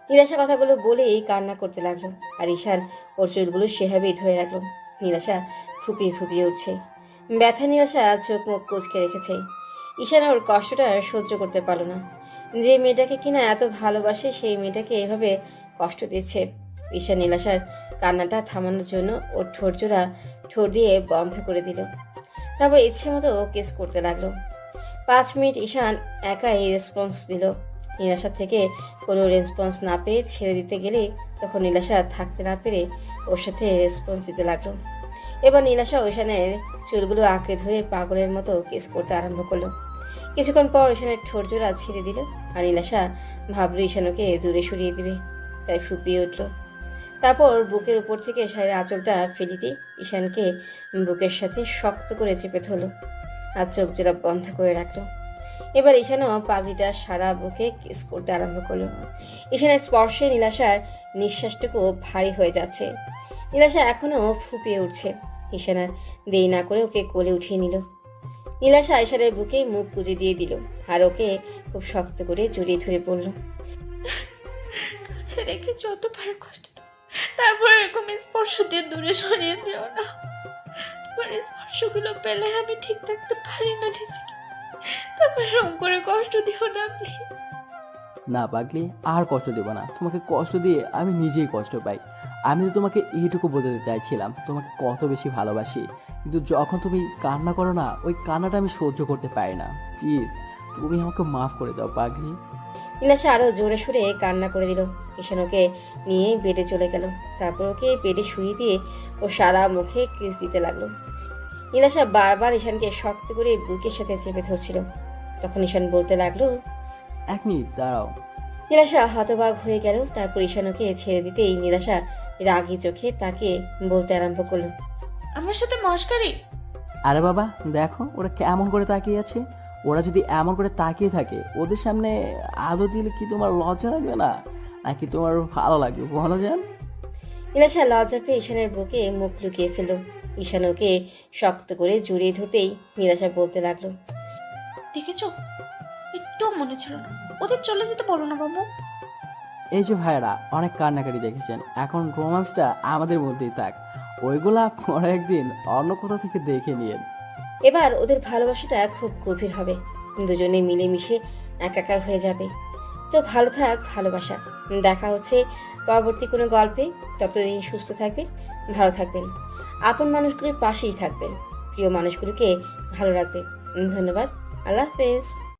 নীলাশা কথাগুলো বলেই কান্না করতে লাগলো, আর ঈশান ওর চুলগুলো সেভাবেই ধরে রাখলো। নীলাশা ফুপিয়ে ফুপিয়ে উঠছে। ব্যথা নীলাশা চোখ মুখ কুঁচকে রেখেছে। ঈশান ওর কষ্টটা সহ্য করতে পারলো না। যে মেয়েটাকে কিনা এত ভালোবাসে সেই মেয়েটাকে এভাবে কষ্ট দিচ্ছে। ঈশান নীলাশার কান্নাটা থামানোর জন্য ওর ঠোঁটজোড়া ঠোঁট দিয়ে বন্ধ করে দিল। তারপর ইচ্ছে মতো কিস করতে লাগলো। 5 মিনিট ঈশান একাই রেসপন্স দিল। নীলাশা থেকে কোনো রেসপন্স না পেয়ে ছেড়ে দিতে গেলে তখন নীলাশা থাকতে না পেরে ওর সাথে রেসপন্স দিতে লাগলো। এবার নীলাশা ঈশানের চুলগুলো আঁকড়ে ধরে পাগলের মতো কিস করতে আরম্ভ করলো। কিছুক্ষণ পর ঈশানের ঠোঁট জোড়া ছেড়ে দিল, আর নীলাশা ভাবলো ঈশানকে দূরে সরিয়ে দিবে, তাই ফুপিয়ে উঠল। তারপর বুকের উপর থেকে শাড়ির আঁচলটা ফেলে দিয়ে ঈশানকে বুকের সাথে শক্ত করে চেপে ধরলো, আর চোখ জোড়া বন্ধ করে রাখলো। এবার ঈশানও পাগড়িটা সারা বুকে কিস করতে আরম্ভ করলো। ঈশানের স্পর্শে নীলাশার নিঃশ্বাসটুকু ভারী হয়ে যাচ্ছে। নীলাশা এখনো ফুপিয়ে উঠছে। ঈশান আর দেরি না করে ওকে কোলে উঠিয়ে নিল। নীলাশা ঈশানের বুকে মুখ গুজে দিয়ে দিল, আর ওকে খুব শক্ত করে জড়িয়ে ধরে পড়ল। কাছে রেখে যতবার কষ্ট দাও, তারপর এরকম স্পর্শ দিয়ে দূরে সরিয়ে দিও না। তোমার স্পর্শগুলো পেলে আমি ঠিক থাকতে পারি না নিজেকে। তারপর এরকম করে কষ্ট দিও না প্লিজ। না পাগলি, আর কষ্ট দেব না। তোমাকে কষ্ট দিয়ে আমি নিজেই কষ্ট পাই। আমি তো তোমাকে এইটুকু বোঝাতে চাইছিলাম তোমাকে কত বেশি ভালোবাসি, কিন্তু যখন তুমি কান্না করো না, ওই কান্নাটা আমি সহ্য করতে পারি না। প্লিজ তুমি আমাকে মাফ করে দাও পাগলি। নীলাশা আরো জোরে সুরে কান্না করে দিল। ঈশান ওকে নিয়ে বেডে চলে গেল। তারপর ওকে বেডে শুয়ে দিয়ে ও সারা মুখে কিস দিতে লাগলো। নীলাশা বারবার ঈশানকে শক্ত করে বুকের সাথে চেপে ধরছিল। তখন ঈশান বলতে লাগলো, 1 মিনিট দাঁড়াও। নীলাশা হতবাক হয়ে গেল। তারপর ঈশান ওকে ছেড়ে দিতেই নীলাশা রাগী চোখে তাকে বলতে আরম্ভ করলো, আমার সাথে মস্কারি? আরে বাবা দেখো ওরা কেমন করে তাকিয়ে আছে। ওরা যদি এমন করে তাকিয়ে থাকে, ওদের সামনে আদর দিলে কি তোমার লজ্জা লাগবে না, নাকি তোমার ভালো লাগবে বলো জান? নীলাশা লজ্জা পেয়ে ঈশানের বুকে মুখ লুকিয়ে ফেলল। ঈশান ওকে শক্ত করে জড়িয়ে ধরতেই নীলাশা বলতে লাগলো, দেখেছো, একটু মনে ছিল না। ওদের চলে যেতে বলো না বাবু। এই যে ভাইরা অনেক কান্নাকাটি দেখেছেন, এখন রোমান্সটা আমাদের মধ্যেই থাক। ওইগুলা পরে একদিন অন্য কোথাও থেকে দেখে নিয়েন। এবার ওদের ভালোবাসাটা খুব গভীর হবে, দুজনে মিলেমিশে একাকার হয়ে যাবে। তো ভালো থাক ভালোবাসা। দেখা হচ্ছে পরবর্তী কোনো গল্পে। ততদিন সুস্থ থাকবেন, ভালো থাকবেন, আপন মানুষগুলোর পাশেই থাকবেন, প্রিয় মানুষগুলোকে ভালো রাখবেন। ধন্যবাদ। আল্লাহ হাফেজ।